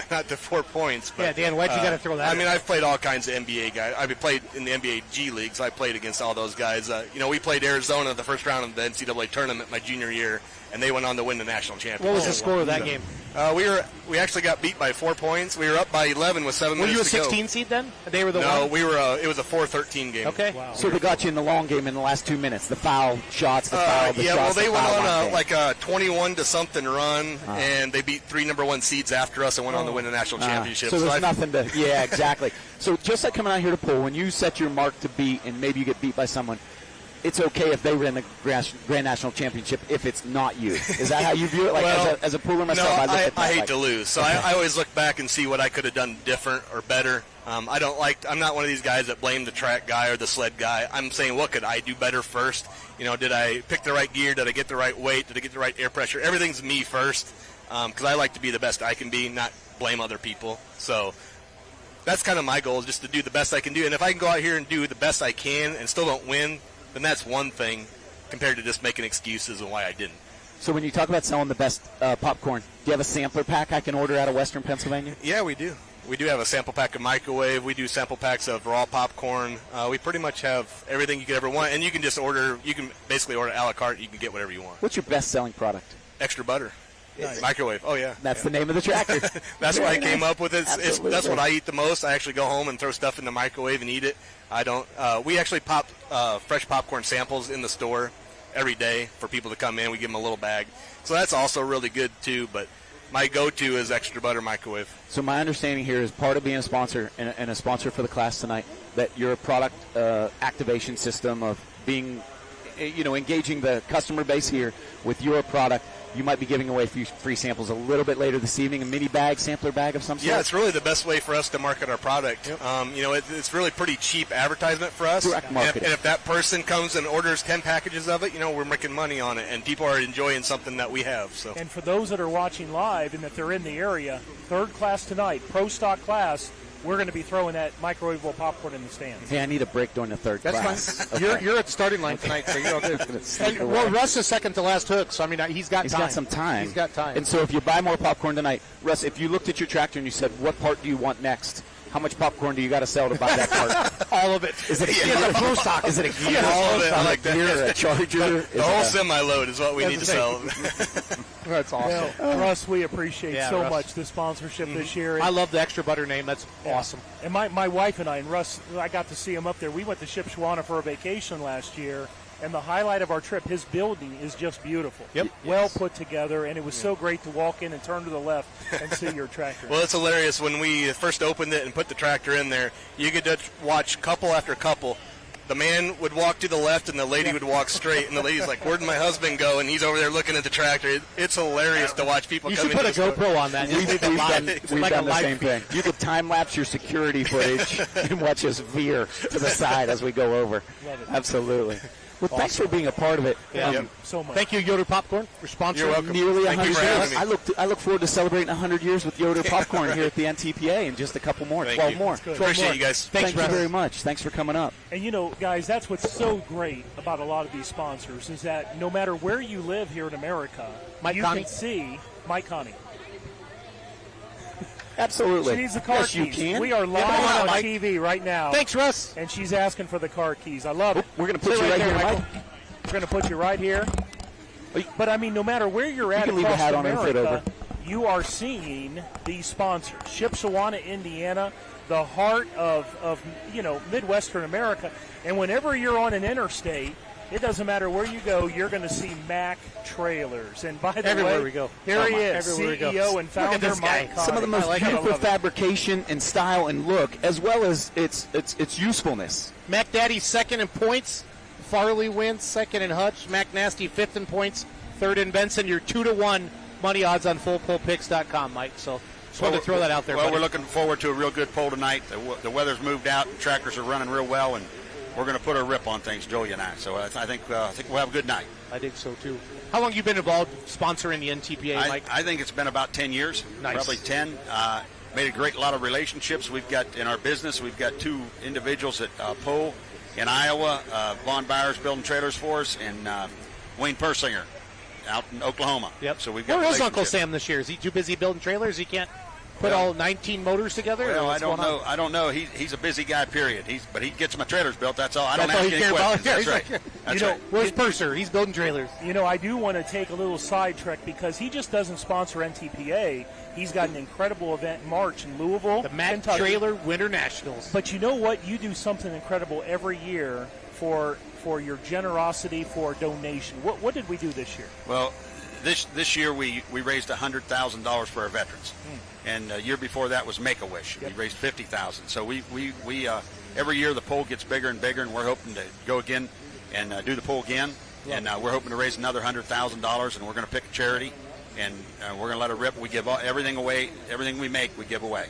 Not to 4 points. But, Yeah, Dan, why'd you got to throw that I in? mean, I've played all kinds of NBA guys. I've played in the NBA G League, so I played against all those guys. We played Arizona the first round of the NCAA tournament my junior year, and they went on to win the national championship. What was the score of that game? We actually got beat by 4 points. We were up by 11 with 7 Were you a minutes to go. 16 seed then? They were the No, one? we were. It was a 4-13 game. Okay. Wow. So they got you in the long game in the last 2 minutes. The foul shots, the foul, the yeah, shots. well, they the went foul on line thing. a 21 to something run, and they beat 3 number 1 seeds after us and went on to win the national championship. So there's nothing to. Yeah, exactly. So just like coming out here to pull, when you set your mark to beat, and maybe you get beat by someone, it's okay if they win the Grand National Championship if it's not you. Is that how you view it? Like Well, as a puller myself, no, I look at that I hate like, to lose, so I always look back and see what I could have done different or better. I'm not one of these guys that blame the track guy or the sled guy. I'm saying, what could I do better first? Did I pick the right gear? Did I get the right weight? Did I get the right air pressure? Everything's me first, because I like to be the best I can be, not blame other people. So that's kind of my goal, is just to do the best I can do. And if I can go out here and do the best I can and still don't win, then that's one thing compared to just making excuses on why I didn't. So when you talk about selling the best popcorn, do you have a sampler pack I can order out of Western Pennsylvania? Yeah, we do. We do have a sample pack of microwave. We do sample packs of raw popcorn. We pretty much have everything you could ever want, and you can just order. You can basically order a la carte. You can get whatever you want. What's your best-selling product? Extra butter. Nice. Microwave. Oh, yeah. That's the name of the tractor. That's why I came up with it. That's what I eat the most. I actually go home and throw stuff in the microwave and eat it. I don't. We actually pop fresh popcorn samples in the store every day for people to come in. We give them a little bag. So that's also really good, too. But my go-to is extra butter microwave. So my understanding here is part of being a sponsor and a sponsor for the class tonight, that your product activation system of being, engaging the customer base here with your product. You might be giving away free samples a little bit later this evening, a mini bag, sampler bag of some sort. Yeah, it's really the best way for us to market our product. Yep. It's really pretty cheap advertisement for us. Direct marketing. And if that person comes and orders 10 packages of it, we're making money on it, and people are enjoying something that we have. So. And for those that are watching live and if they're in the area, third class tonight, Pro Stock class, we're going to be throwing that microwavable popcorn in the stands. Hey, I need a break during the third class. That's fine. Okay. You're at the starting line tonight, so you're okay. Well, Russ is second to last hook, so he's got time. He's got some time. He's got time. And so if you buy more popcorn tonight, Russ, if you looked at your tractor and you said, what part do you want next? How much popcorn do you got to sell to buy that part? All of it. Is it a gear? Pro Stock. Is it a gear? All of it. I like that. Gear, a charger? The whole semi-load is what we need to sell. That's awesome. Well, Russ, we appreciate Russ. much the sponsorship this year. I love the extra butter name. That's awesome. And my wife and I, and Russ, I got to see him up there. We went to Shipshewana for a vacation last year, and the highlight of our trip, his building is just beautiful. Yep. Well put together, and it was so great to walk in and turn to the left and see your tractor. Well, it's hilarious. When we first opened it and put the tractor in there, you could just watch couple after couple. The man would walk to the left, and the lady would walk straight, and the lady's like, where'd my husband go? And he's over there looking at the tractor. It's hilarious to watch people come in. You should put a GoPro on that. We've done the same thing. You could time-lapse your security footage and watch us veer to the side as we go over. Love it. Absolutely. Well, thanks for being a part of it. So much. Thank you, Yoder Popcorn, for sponsoring. You're welcome. Nearly Thank 100 you for years. having me. I look forward to celebrating 100 years with Yoder Popcorn here at the NTPA, and just a couple more, Thank 12 you. more. Appreciate you guys. Thank you very much. Thanks for coming up. And guys, that's what's so great about a lot of these sponsors is that no matter where you live here in America, you can see Mike Connie. Absolutely. She needs the car yes, keys. You can. We are live on TV right now. Thanks, Russ. And she's asking for the car keys. I love it. We're going to put you right here, Mike. We're going to put you right here. But, no matter where you're at across America, you are seeing these sponsors. Shipshewana, Indiana, the heart of Midwestern America. And whenever you're on an interstate, it doesn't matter where you go, you're going to see Mack Trailers. And by the Everywhere way, we go. here he is, Everywhere CEO and founder Mike Connie. Some of the most beautiful fabrication and style and look, as well as its usefulness. Mac Daddy second in points. Farley wins second in Hutch. Mac Nasty fifth in points. Third in Benson. You're 2-1 money odds on fullpullpicks.com, Mike. So just wanted to throw that out there. Well, buddy. we're looking forward to a real good poll tonight. The weather's moved out. The tractors are running real well, and we're going to put a rip on things, Joey and I. So I think we'll have a good night. I think so, too. How long have you been involved sponsoring the NTPA, Mike? I think it's been about 10 years, Nice. probably 10. Made a lot of relationships. We've got, in our business, we've got two individuals at Poe in Iowa, Vaughn Byers building trailers for us, and Wayne Persinger out in Oklahoma. Yep. So we've got Where is Uncle relationships. Sam this year? Is he too busy building trailers? He can't put all 19 motors together? Well, or I don't know. I don't know. He's a busy guy. Period. But he gets my trailers built. That's all. I don't That's all ask he any cares about. questions. Yeah, That's he's right. like, That's right. Where's Purser? He's building trailers. I do want to take a little sidetrack because he just doesn't sponsor NTPA. He's got an incredible event in March in Louisville, The Mac Kentucky. Trailer Winter Nationals. But you know what? You do something incredible every year for your generosity, for donation. What did we do this year? Well, this year we raised $100,000 for our veterans, and the year before that was Make-A-Wish. Yep. We raised $50,000. So we every year the poll gets bigger and bigger, and we're hoping to go again and do the poll again. And we're hoping to raise another $100,000, and we're going to pick a charity, and we're going to let it rip. We give everything away. Everything we make, we give away.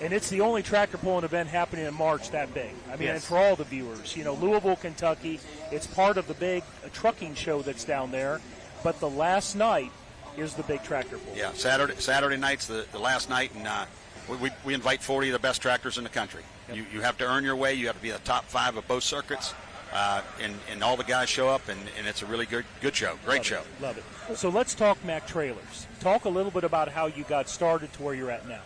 And it's the only tractor pulling event happening in March that big. I mean, Yes. and for all the viewers, Louisville, Kentucky, it's part of the big trucking show that's down there. But the last night is the big tractor pull. Yeah, Saturday night's the last night, and we invite 40 of the best tractors in the country. Yep. You have to earn your way. You have to be the top 5 of both circuits, and all the guys show up, and it's a really good show. Great show. Love it. So let's talk Mac Trailers. Talk a little bit about how you got started to where you're at now.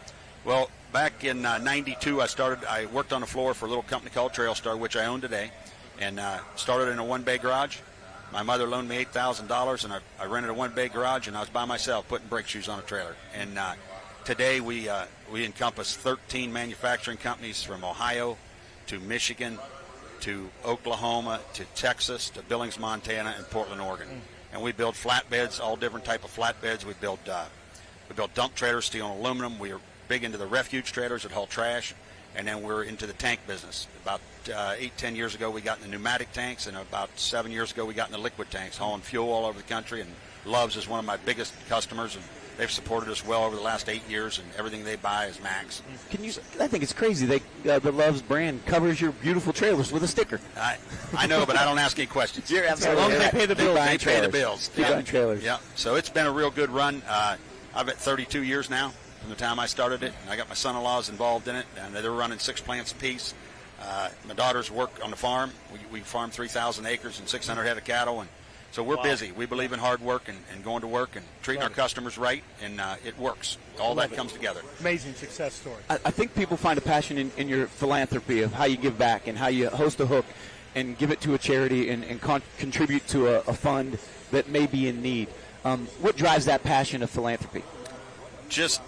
Well, back in '92, I worked on the floor for a little company called Trailstar, which I own today, and started in a one-bay garage. My mother loaned me $8,000, and I rented a one-bay garage, and I was by myself putting brake shoes on a trailer. And today we encompass 13 manufacturing companies from Ohio to Michigan to Oklahoma to Texas to Billings, Montana, and Portland, Oregon. And we build flatbeds, all different type of flatbeds. We build dump trailers, steel and aluminum. We are big into the refuge trailers that haul trash, and then we're into the tank business. About 8-10 years ago, we got in the pneumatic tanks, and about 7 years ago, we got in the liquid tanks, hauling fuel all over the country. And Love's is one of my biggest customers, and they've supported us well over the last 8 years, and everything they buy is Max. I think it's crazy. The Love's brand covers your beautiful trailers with a sticker. I know, but I don't ask any questions. You're absolutely right. As long as they pay the bills. They pay the bills. Keep buying trailers. Yeah. So it's been a real good run. I've at 32 years now from the time I started it, and I got my son-in-laws involved in it, and they're running 6 plants apiece. My daughters work on the farm. We farm 3,000 acres and 600 head of cattle, and so we're busy. We believe in hard work and going to work and treating our customers right, and it works. All that comes together. Amazing success story. I think people find a passion in your philanthropy of how you give back and how you host a hook and give it to a charity and contribute to a fund that may be in need. What drives that passion of philanthropy? Just,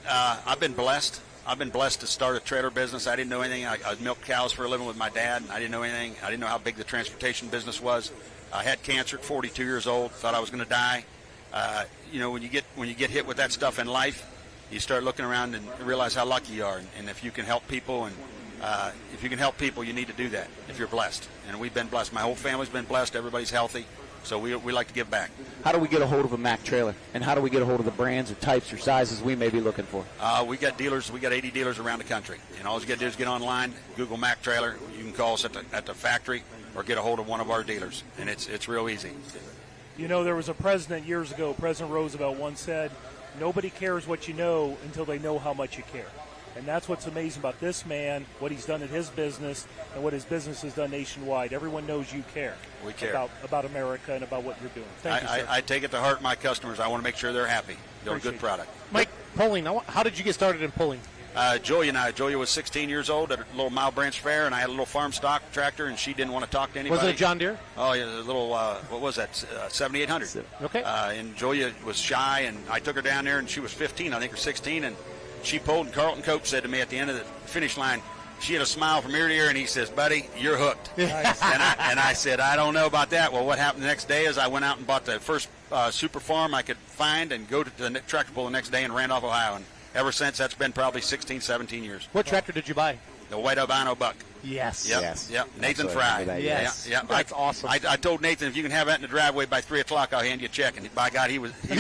I've been blessed. I've been blessed to start a trailer business. I didn't know anything. I milked cows for a living with my dad. I didn't know anything. I didn't know how big the transportation business was. I had cancer at 42 years old. Thought I was going to die. When you get hit with that stuff in life, you start looking around and realize how lucky you are. And if you can help people, you need to do that. If you're blessed, and we've been blessed. My whole family's been blessed. Everybody's healthy. So we like to give back. How do we get a hold of a Mack trailer? And how do we get a hold of the brands or types or sizes we may be looking for? We got dealers. We got 80 dealers around the country. And all you got to do is get online, Google Mack trailer. You can call us at the factory or get a hold of one of our dealers. And it's real easy. You know, there was a president years ago, President Roosevelt once said, nobody cares what you know until they know how much you care. And that's what's amazing about this man, what he's done in his business, and what his business has done nationwide. Everyone knows you care. We care. About America and about what you're doing. Thank you, sir. I take it to heart my customers. I want to make sure they're happy. They're a good product. Mike, pulling. How did you get started in pulling? Julia was 16 years old at a little Mile Branch Fair, and I had a little farm stock tractor, and she didn't want to talk to anybody. Was it a John Deere? Oh, yeah, a little, what was that, 7800. Okay. And Julia was shy, and I took her down there, and she was 15, I think, or 16, and she pulled, and Carlton Cope said to me at the end of the finish line, she had a smile from ear to ear, and he says, buddy, you're hooked. Nice. And I said, I don't know about that. Well, what happened the next day is I went out and bought the first super farm I could find and go to the tractor pull the next day in Randolph, Ohio. And ever since, that's been probably 16, 17 years. What tractor did you buy? The white albino buck. Yes. Yep. Yes. Yep. Nathan Fry. Yes. Yep. That's awesome. I told Nathan, if you can have that in the driveway by 3 o'clock, I'll hand you a check. And by God, he was there.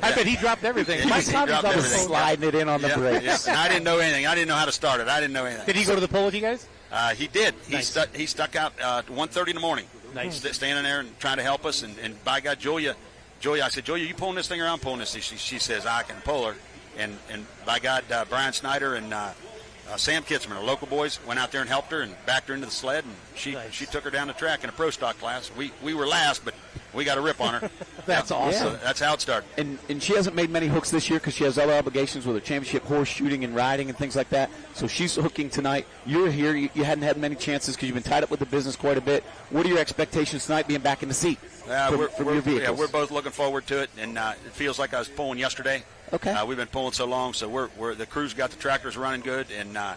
I bet he dropped everything. He dropped everything. Sliding it in on the brakes. Yeah. And I didn't know anything. I didn't know how to start it. I didn't know anything. Did he go to the pull with you guys? He did. Nice. He stuck out 1:30 in the morning. Nice. Standing there and trying to help us. And by God, Julia, I said, Julia, you pulling this thing around? Pulling this? She says, I can pull her. And by God, Brian Snyder and Sam Kitzman, our local boys, went out there and helped her and backed her into the sled, and she took her down the track in a pro stock class. We were last, but we got a rip on her. That's awesome. So that's how it started. And she hasn't made many hooks this year because she has other obligations with her championship horse shooting and riding and things like that. So she's hooking tonight. You're here. You hadn't had many chances because you've been tied up with the business quite a bit. What are your expectations tonight being back in the seat from your vehicles? Yeah, we're both looking forward to it, and it feels like I was pulling yesterday. Okay. We've been pulling so long, so we're the crew's got the tractors running good, and I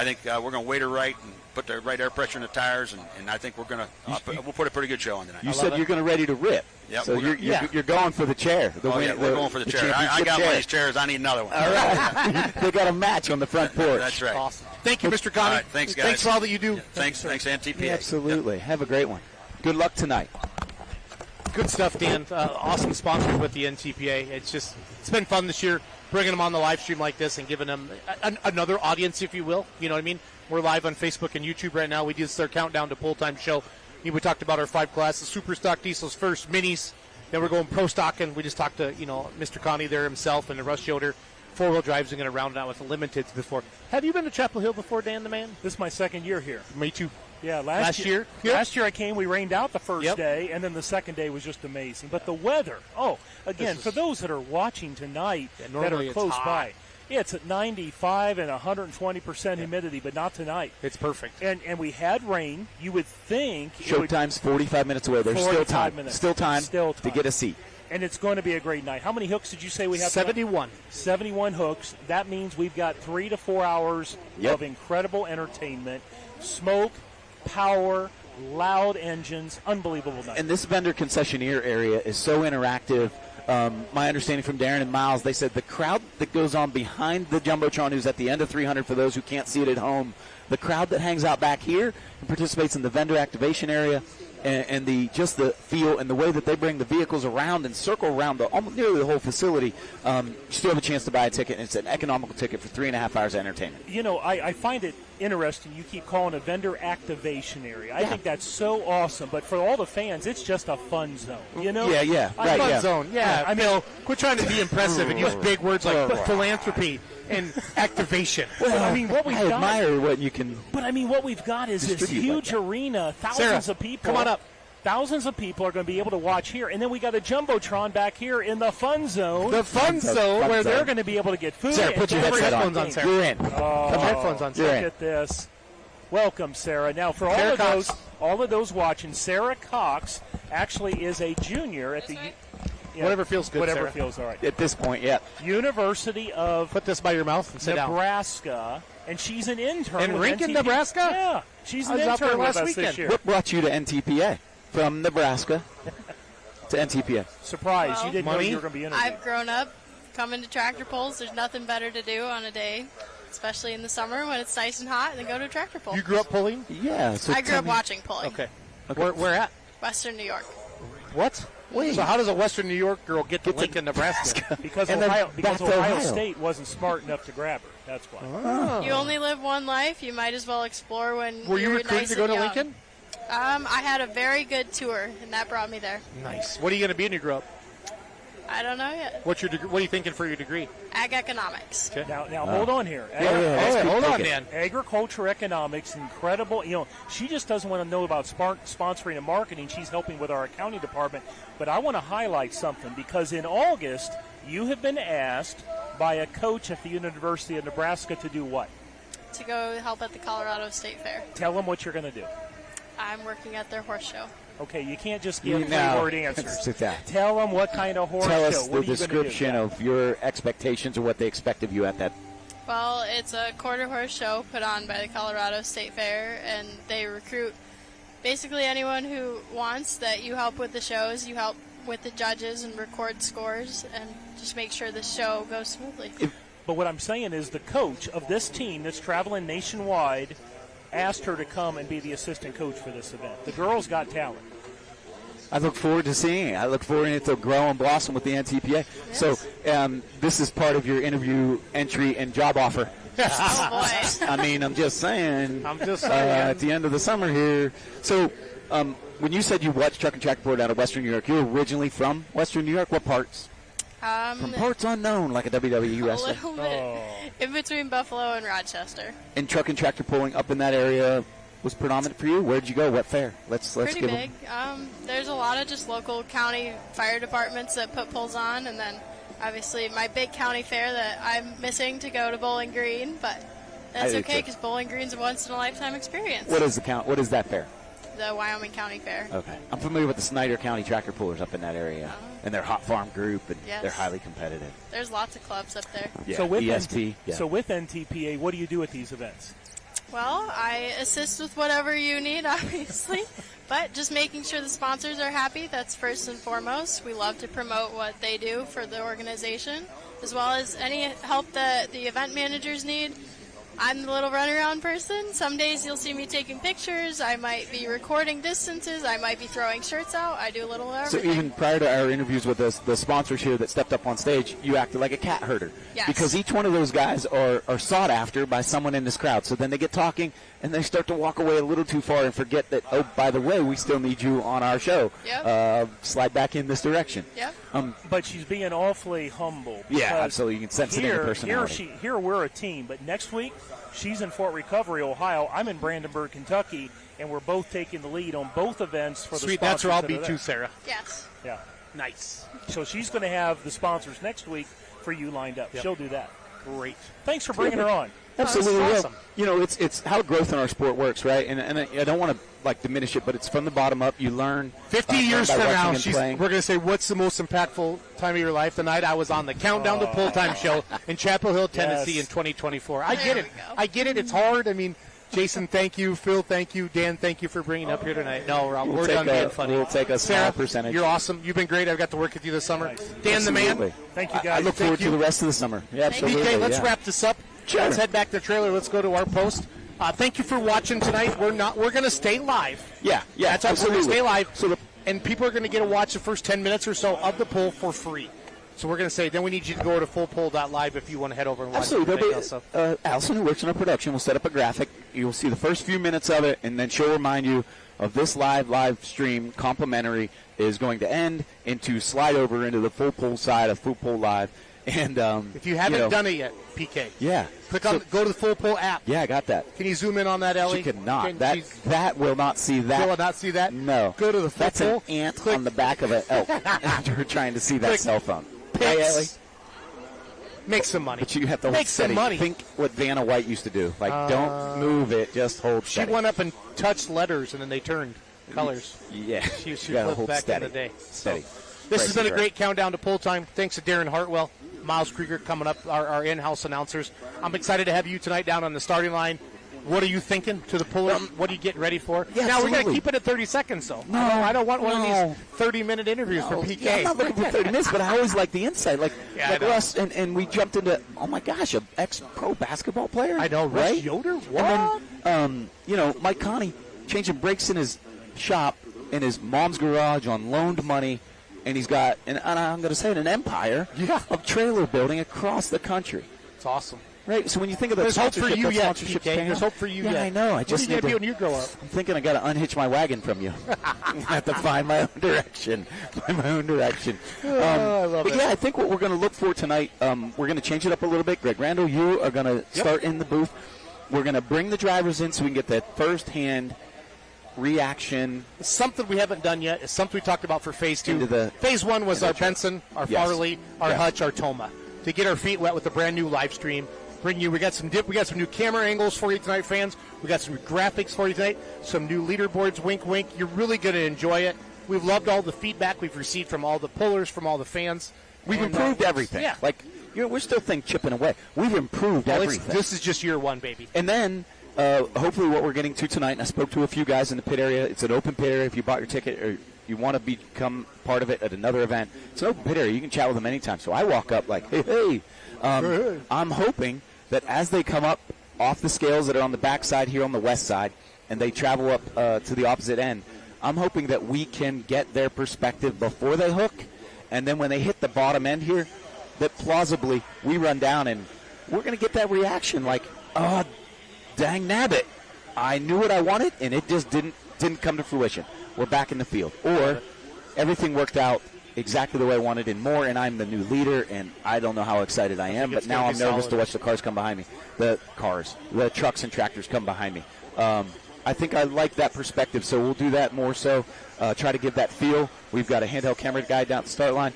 think we're going to weight her right and put the right air pressure in the tires, and I think we're going to we'll put a pretty good show on tonight. You said you're going to ready to rip. Yep, so you're going for the chair. We're going for the chair. I got one of these chairs. I need another one. All right. They got a match on the front porch. That's right. Awesome. Thank you, Mr. Connie. All right, thanks, guys. Thanks for all that you do. Yeah, thanks, NTPA. Absolutely. Have a great one. Good luck tonight. Good stuff, Dan. Awesome sponsor with the NTPA. It's been fun this year, bringing them on the live stream like this and giving them another audience, if you will. You know what I mean? We're live on Facebook and YouTube right now. We just our countdown to Pull Time show. We talked about our 5 classes: super stock diesels first, minis. Then we're going pro stock, and we just talked to Mr. Connie there himself and the Russ Yoder. 4-wheel drives are going to round it out with the limiteds before. Have you been to Chapel Hill before, Dan the Man? This is my second year here. Me too. Yeah, last year. Yep. Last year I came, we rained out the first day, and then the second day was just amazing. But the weather, for those that are watching tonight that are close by, It's at 95 and 120% humidity, but not tonight. It's perfect. And we had rain. You would think Showtime's 45 minutes away. There's still time. Minutes. Still time to get a seat. And it's going to be a great night. How many hooks did you say we have? 71. 71 hooks. That means we've got 3 to 4 hours of incredible entertainment, smoke, power, loud engines, unbelievable night. And this vendor concessionaire area is so interactive. My understanding from Darren and Miles, they said the crowd that goes on behind the Jumbotron, who's at the end of 300 for those who can't see it at home, the crowd that hangs out back here and participates in the vendor activation area, and the feel and the way that they bring the vehicles around and circle around nearly the whole facility, you still have a chance to buy a ticket, and it's an economical ticket for 3.5 hours of entertainment. You know, I find it interesting. You keep calling a vendor activation area. I think that's so awesome. But for all the fans, it's just a fun zone. You know? Fun zone. Yeah. I mean, quit trying to be impressive and use big words like philanthropy and activation. Well, I mean, what we've got. I admire what you can. But I mean, what we've got is this huge arena, thousands of people. Come on up. Thousands of people are going to be able to watch here. And then we got a Jumbotron back here in the fun zone. The fun zone where they're going to be able to get food. Sarah, put your headphones on, Sarah. You're in. Headphones on, Sarah. Look at this. Welcome, Sarah. Now, for all of those watching, Sarah Cox actually is a junior at the whatever feels good, whatever Sarah. feels all right. At this point, University of put this by your mouth and sit Nebraska, down. And she's an intern. In Lincoln, Nebraska? Yeah, she's an intern with us this year. What brought you to NTPA from Nebraska to NTPA? Surprise! You didn't know you were going to be interviewed. I've grown up coming to tractor pulls. There's nothing better to do on a day, especially in the summer when it's nice and hot, than go to a tractor pull. You grew up pulling? Yeah. I grew up watching pulling. Okay. Where at? Western New York. What? So how does a Western New York girl get to Lincoln, Nebraska? Because Ohio State wasn't smart enough to grab her. That's why. Oh. You only live one life. You might as well explore when Were you you're recruited nice to go to young. Lincoln? I had a very good tour, and that brought me there. Nice. What are you going to be when you grow up? I don't know yet. What's your degree? What are you thinking for your degree? Ag economics. Okay. Now hold on here. Hold on, Dan. Agriculture economics, incredible. You know, she just doesn't want to know about sponsoring and marketing. She's helping with our accounting department. But I want to highlight something because in August, you have been asked by a coach at the University of Nebraska to do what? To go help at the Colorado State Fair. Tell them what you're going to do. I'm working at their horse show. Okay, you can't just give three-word answers. Tell them what kind of horse show. Tell us what the description of your expectations or what they expect of you at that. Well, it's a quarter horse show put on by the Colorado State Fair, and they recruit basically anyone who wants that you help with the shows, you help with the judges and record scores, and just make sure the show goes smoothly. But what I'm saying is the coach of this team that's traveling nationwide asked her to come and be the assistant coach for this event. The girl's got talent. I look forward to seeing it. I look forward to it to grow and blossom with the NTPA. Yes. So this is part of your interview entry and job offer. Oh, boy. I mean, I'm just saying. At the end of the summer here. So when you said you watched Truck and Track Report out of Western New York, you're originally from Western New York? What parts? From parts unknown, like a WWE wrestler. A little bit. In between Buffalo and Rochester. And truck and tractor pulling up in that area was predominant for you? Where'd you go? What fair? Let's Pretty give big. There's a lot of just local county fire departments that put pulls on, and then obviously my big county fair that I'm missing to go to Bowling Green, but that's okay because Bowling Green's a once-in-a-lifetime experience. What is that fair? The Wyoming County Fair. Okay. I'm familiar with the Snyder County tractor pullers up in that area, and their hot farm group, and they're highly competitive. There's lots of clubs up there. Yeah. So with EST. So with NTPA, what do you do at these events? Well, I assist with whatever you need, obviously, but just making sure the sponsors are happy, that's first and foremost. We love to promote what they do for the organization, as well as any help that the event managers need. I'm the little runaround person. Some days you'll see me taking pictures. I might be recording distances. I might be throwing shirts out. I do a little of everything. So even prior to our interviews with the sponsors here that stepped up on stage, you acted like a cat herder. Yes. Because each one of those guys are sought after by someone in this crowd. So then they get talking, and they start to walk away a little too far and forget that, oh, by the way, we still need you on our show. Yep. Slide back in this direction. Yep. But she's being awfully humble. Yeah, absolutely. You can sense it in her personality. Here we're a team, but next week she's in Fort Recovery, Ohio. I'm in Brandenburg, Kentucky, and we're both taking the lead on both events for the sponsors. That's where I'll be too, Sarah. Yes. Yeah. Nice. So she's going to have the sponsors next week for you lined up. Yep. She'll do that. great. Thanks for bringing her on. Absolutely. Oh, awesome. You know, it's how growth in our sport works, right? And I don't want to diminish it, but it's from the bottom up. You learn. 50 years from now, we're going to say, what's the most impactful time of your life? The night I was on the Countdown to Pull Time show in Chapel Hill, Tennessee in 2024. I get it. I get it. It's hard. I mean, Jason, thank you. Phil, thank you. Dan, thank you for bringing up here tonight. No, we're done being funny. We'll take a small Sarah, percentage. You're awesome. You've been great. I've got to work with you this summer. Nice. Dan, Absolutely. the man. Thank you, guys. I look forward to the rest of the summer. Yeah, absolutely. PK, let's wrap this up. Sure. Let's head back to the trailer. Let's go to our post. Thank you for watching tonight. We're going to stay live. Yeah, That's absolutely. We're going to stay live. And people are going to get to watch the first 10 minutes or so of the poll for free. So we're going to say, then we need you to go to fullpoll.live if you want to head over and watch Absolutely. it. Allison, who works in our production, will set up a graphic. You'll see the first few minutes of it, and then she'll remind you of this live stream. Complimentary is going to end into slide over into the full poll side of Full Poll Live. And if you haven't done it yet, PK, go to the Full Poll app. Yeah, I got that. Can you zoom in on that, Ellie? She could not. That will not see that. Will not see that? No. Go to the Full That's Poll. an ant on the back of an elk after trying to see that cell phone. Hey, Ellie. Make some money. But you have to make steady. some money. Think what Vanna White used to do. Don't move it. Just hold steady. She went up and touched letters, and then they turned colors. Yeah. She flipped back in the day. Steady. This has been a great countdown to pull time. Thanks to Darren Hartwell, Miles Krieger coming up, our in-house announcers. I'm excited to have you tonight down on the starting line. What are you thinking to the pullers? What are you getting ready for? Yeah, now, we're going to keep it at 30 seconds, though. No, I don't want one of these 30-minute interviews for PK. Yeah, I'm not looking for 30 minutes, but I always like the insight. Like Russ, and we jumped into, oh, my gosh, an ex-pro basketball player. I know, right? Russ Yoder? What? And then, Mike Connie changing brakes in his shop in his mom's garage on loaned money, and he's got, and I'm going to say it, an empire of trailer building across the country. It's awesome. Right, so when you think of the There's hope for you yet, PK. There's hope for you yet. Yeah, I know. What are you going to be when you grow up? I'm thinking I got to unhitch my wagon from you. I have to find my own direction. I love it. Yeah, I think what we're going to look for tonight, we're going to change it up a little bit. Greg Randall, you are going to start in the booth. We're going to bring the drivers in so we can get that first-hand reaction. Something we haven't done yet is something we talked about for Phase 2. Phase 1 was our Benson, our Farley, our Hutch, our Toma. To get our feet wet with a brand new live stream. We got some new camera angles for you tonight, fans. We got some graphics for you tonight, some new leaderboards, wink, wink. You're really going to enjoy it. We've loved all the feedback we've received from all the pullers, from all the fans. We've improved everything. Yeah. We're still chipping away. We've improved everything. This is just year one, baby. And then, hopefully what we're getting to tonight, and I spoke to a few guys in the pit area. It's an open pit area. If you bought your ticket or you want to become part of it at another event, it's an open pit area. You can chat with them anytime. So I walk up like, hey. I'm hoping that as they come up off the scales that are on the back side here on the west side and they travel up to the opposite end, I'm hoping that we can get their perspective before they hook, and then when they hit the bottom end here, that plausibly we run down and we're going to get that reaction like, oh, dang nabbit, I knew what I wanted and it just didn't come to fruition. We're back in the field. Or everything worked out exactly the way I wanted and more, and I'm the new leader, and I don't know how excited I am, but now I'm nervous to watch the cars come behind me. The trucks and tractors come behind me. I think I like that perspective, so we'll do that more so, try to give that feel. We've got a handheld camera guy down at the start line.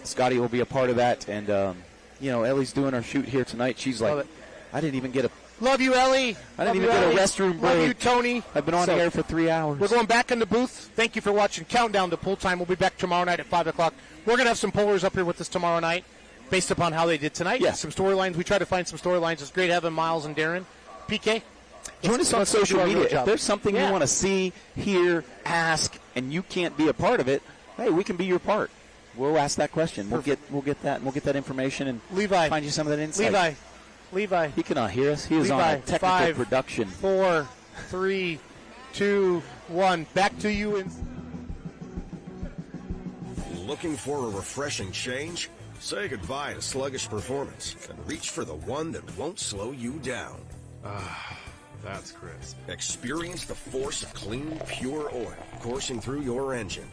Scotty will be a part of that, and, Ellie's doing our shoot here tonight. She's like, I didn't even get a... Love you, Ellie. I didn't even get a restroom break. Love you, Tony. I've been on the air for 3 hours. We're going back in the booth. Thank you for watching Countdown to Pull Time. We'll be back tomorrow night at 5 o'clock. We're going to have some pullers up here with us tomorrow night based upon how they did tonight. Yeah. Some storylines. We try to find some storylines. It's great having Miles and Darren. PK? Join us on social media. If there's something you want to see, hear, ask, and you can't be a part of it, hey, we can be your part. We'll ask that question. We'll get that, and we'll get that information and find you some of that insight. Levi. He cannot hear us. He is on a technical production. 4, 3, 2, 1. Back to you. Looking for a refreshing change? Say goodbye to sluggish performance and reach for the one that won't slow you down. That's crisp. Experience the force of clean, pure oil coursing through your engine.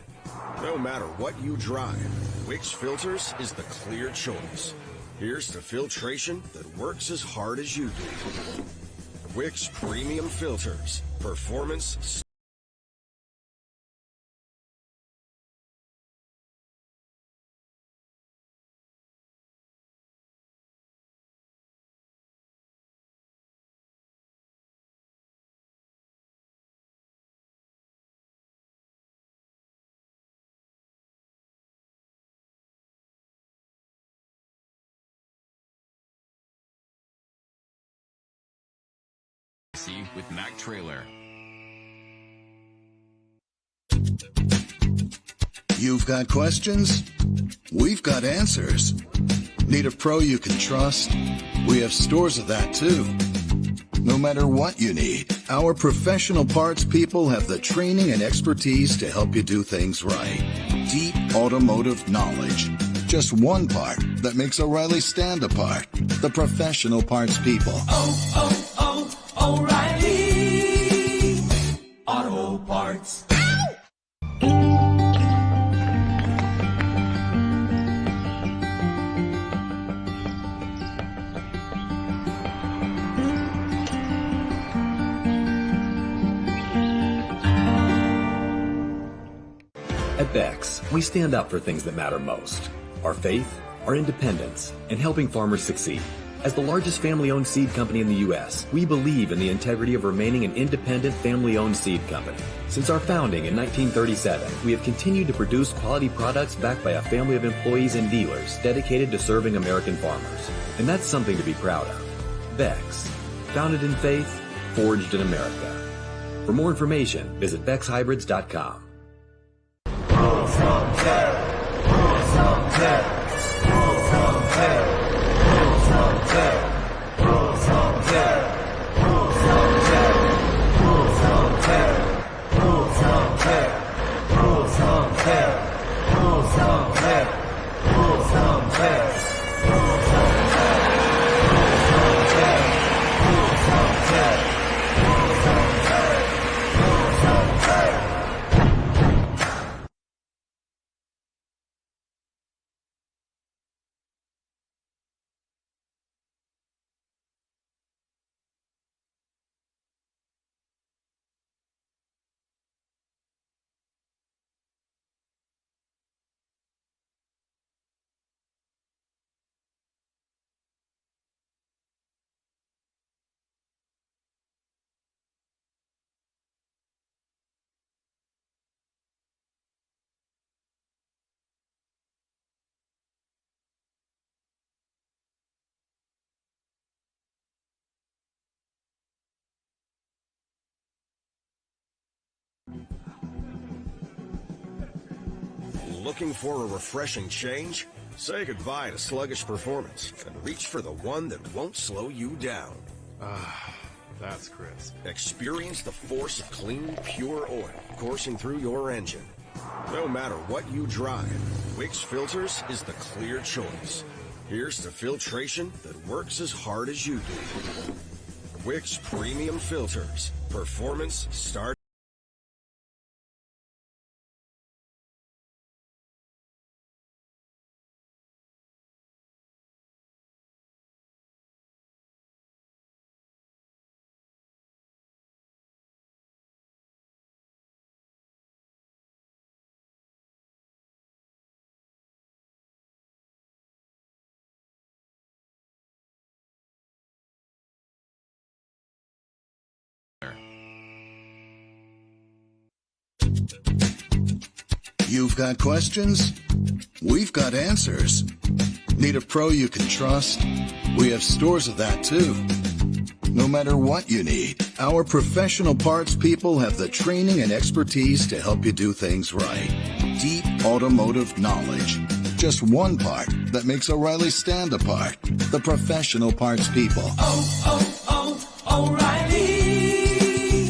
No matter what you drive, Wix Filters is the clear choice. Here's to filtration that works as hard as you do. Wix Premium Filters. Performance chassis with Mack Trailer. You've got questions? We've got answers. Need a pro you can trust? We have stores of that too. No matter what you need, our professional parts people have the training and expertise to help you do things right. Deep automotive knowledge. Just one part that makes O'Reilly stand apart. The professional parts people. O'Reilly Auto Parts. At Beck's, we stand up for things that matter most. Our faith, our independence, and helping farmers succeed. As the largest family-owned seed company in the U.S., we believe in the integrity of remaining an independent family-owned seed company. Since our founding in 1937, we have continued to produce quality products backed by a family of employees and dealers dedicated to serving American farmers. And that's something to be proud of. Beck's, founded in faith, forged in America. For more information, visit BecksHybrids.com. Looking for a refreshing change? Say goodbye to sluggish performance and reach for the one that won't slow you down. That's crisp. Experience the force of clean, pure oil coursing through your engine. No matter what you drive, Wix Filters is the clear choice. Here's to filtration that works as hard as you do. Wix Premium Filters. Performance starts. You've got questions? We've got answers. Need a pro you can trust? We have stores of that too. No matter what you need, our professional parts people have the training and expertise to help you do things right. Deep automotive knowledge. Just one part that makes O'Reilly stand apart. The professional parts people. O'Reilly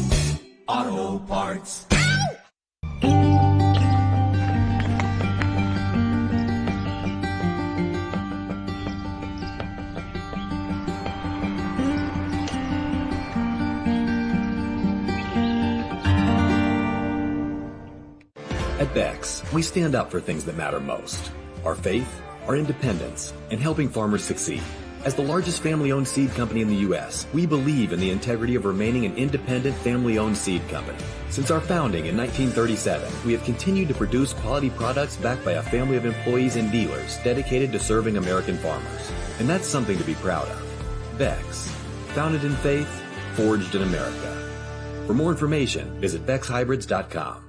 Auto Parts. At Beck's, we stand up for things that matter most. Our faith, our independence, and helping farmers succeed. As the largest family-owned seed company in the U.S., we believe in the integrity of remaining an independent family-owned seed company. Since our founding in 1937, we have continued to produce quality products backed by a family of employees and dealers dedicated to serving American farmers. And that's something to be proud of. Beck's, founded in faith, forged in America. For more information, visit BecksHybrids.com.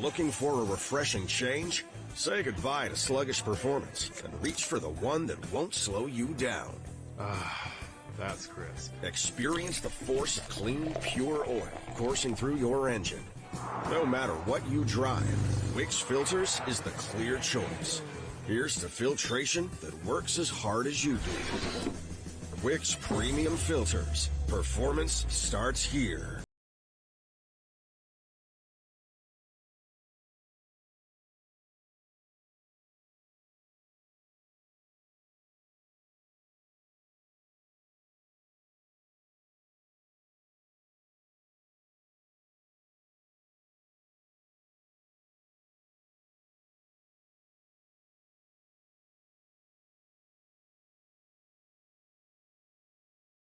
Looking for a refreshing change? Say goodbye to sluggish performance and reach for the one that won't slow you down. That's crisp. Experience the force of clean, pure oil coursing through your engine. No matter what you drive, Wix Filters is the clear choice. Here's to filtration that works as hard as you do. Wix Premium Filters. Performance starts here.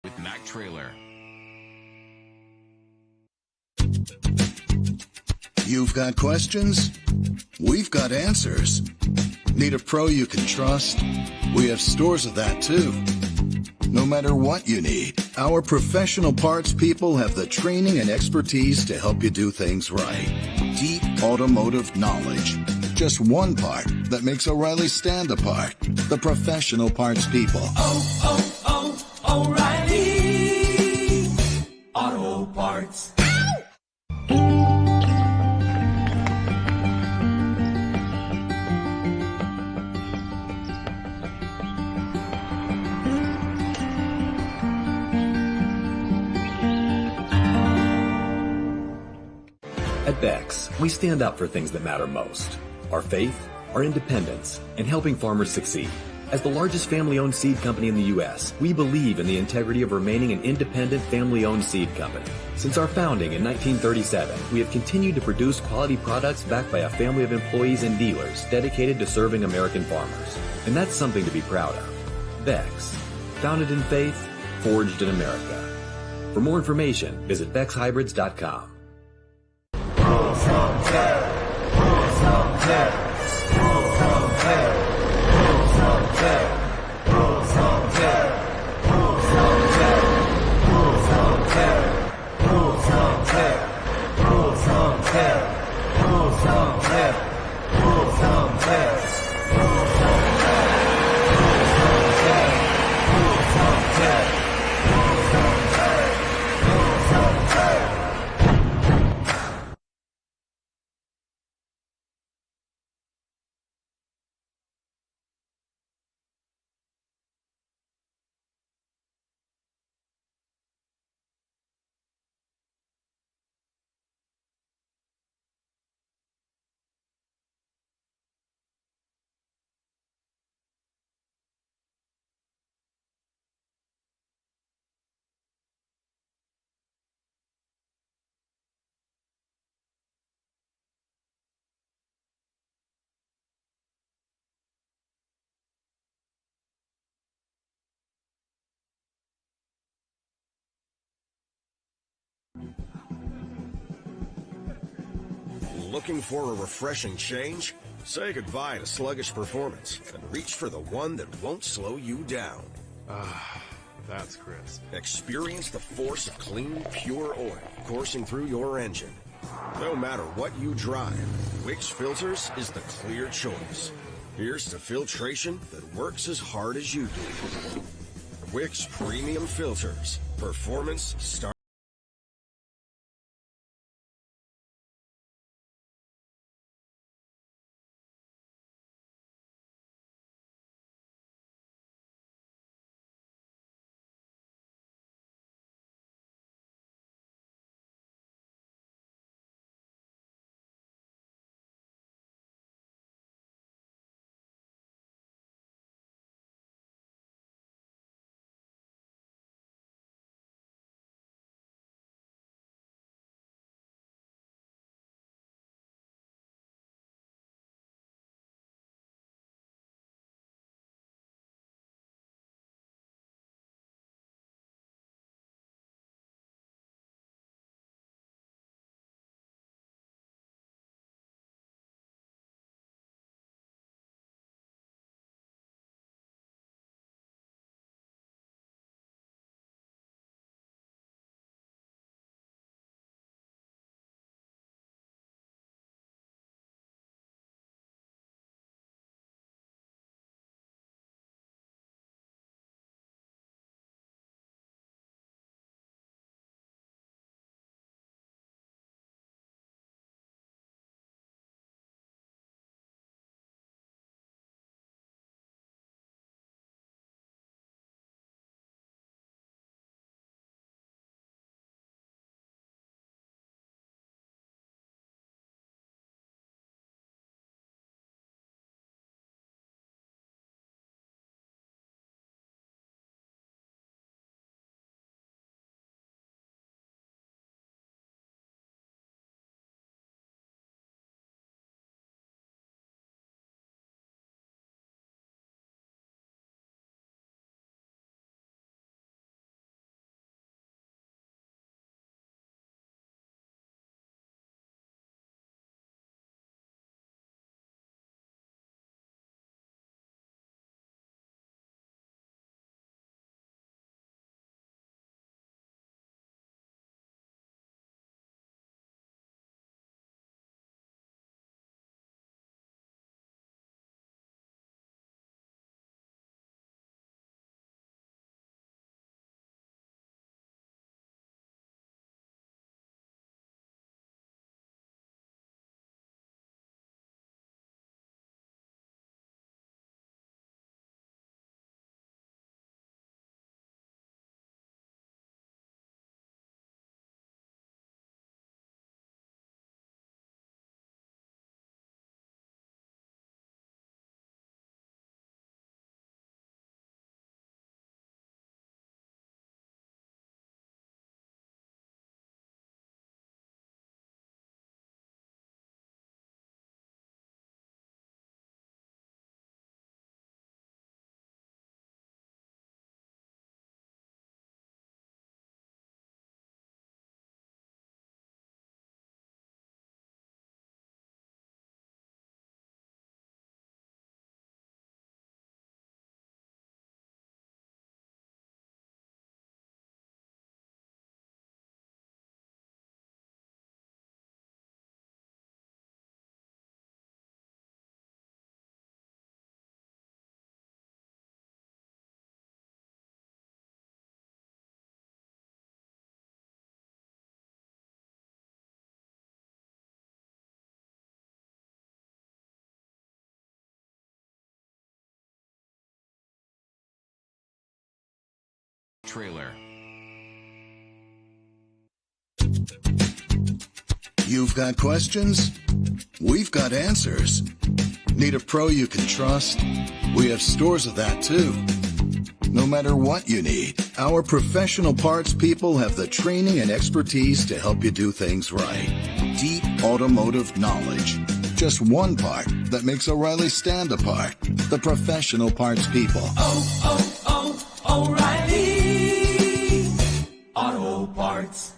With Mac Trailer. You've got questions? We've got answers. Need a pro you can trust? We have stores of that too. No matter what you need, our professional parts people have the training and expertise to help you do things right. Deep automotive knowledge. Just one part that makes O'Reilly stand apart. The professional parts people. O'Reilly Auto Parts. At Beck's, we stand up for things that matter most. Our faith, our independence, and helping farmers succeed. As the largest family-owned seed company in the U.S., we believe in the integrity of remaining an independent family-owned seed company. Since our founding in 1937, we have continued to produce quality products backed by a family of employees and dealers dedicated to serving American farmers. And that's something to be proud of. Beck's, founded in faith, forged in America. For more information, visit BecksHybrids.com. Looking for a refreshing change? Say goodbye to sluggish performance and reach for the one that won't slow you down. That's crisp. Experience the force of clean, pure oil coursing through your engine. No matter what you drive, Wix Filters is the clear choice. Here's to filtration that works as hard as you do. Wix Premium Filters. Performance starts Trailer. You've got questions? We've got answers. Need a pro you can trust? We have stores of that too. No matter what you need, our professional parts people have the training and expertise to help you do things right. Deep automotive knowledge. Just one part that makes O'Reilly stand apart. The professional parts people. O'Reilly Auto Parts.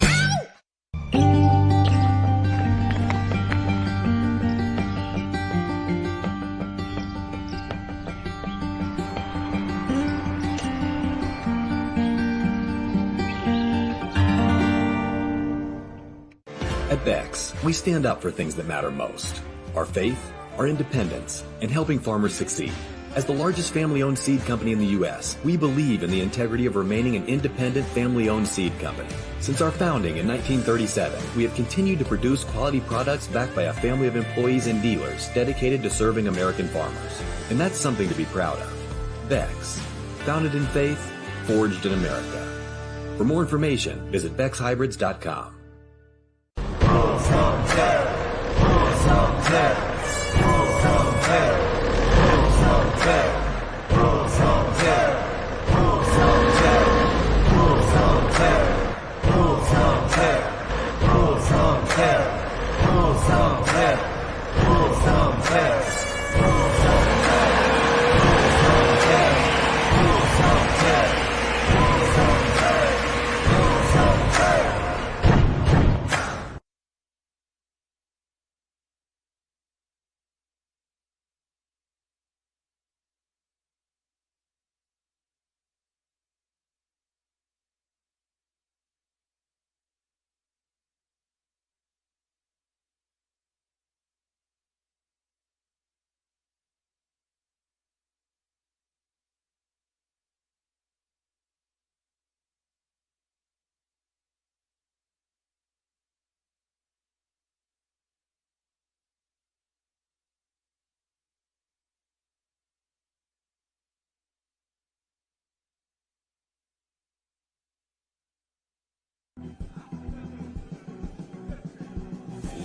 At Beck's, we stand up for things that matter most. Our faith, our independence, and helping farmers succeed. As the largest family-owned seed company in the U.S., we believe in the integrity of remaining an independent family-owned seed company. Since our founding in 1937, we have continued to produce quality products backed by a family of employees and dealers dedicated to serving American farmers. And that's something to be proud of. Beck's, founded in faith, forged in America. For more information, visit BecksHybrids.com.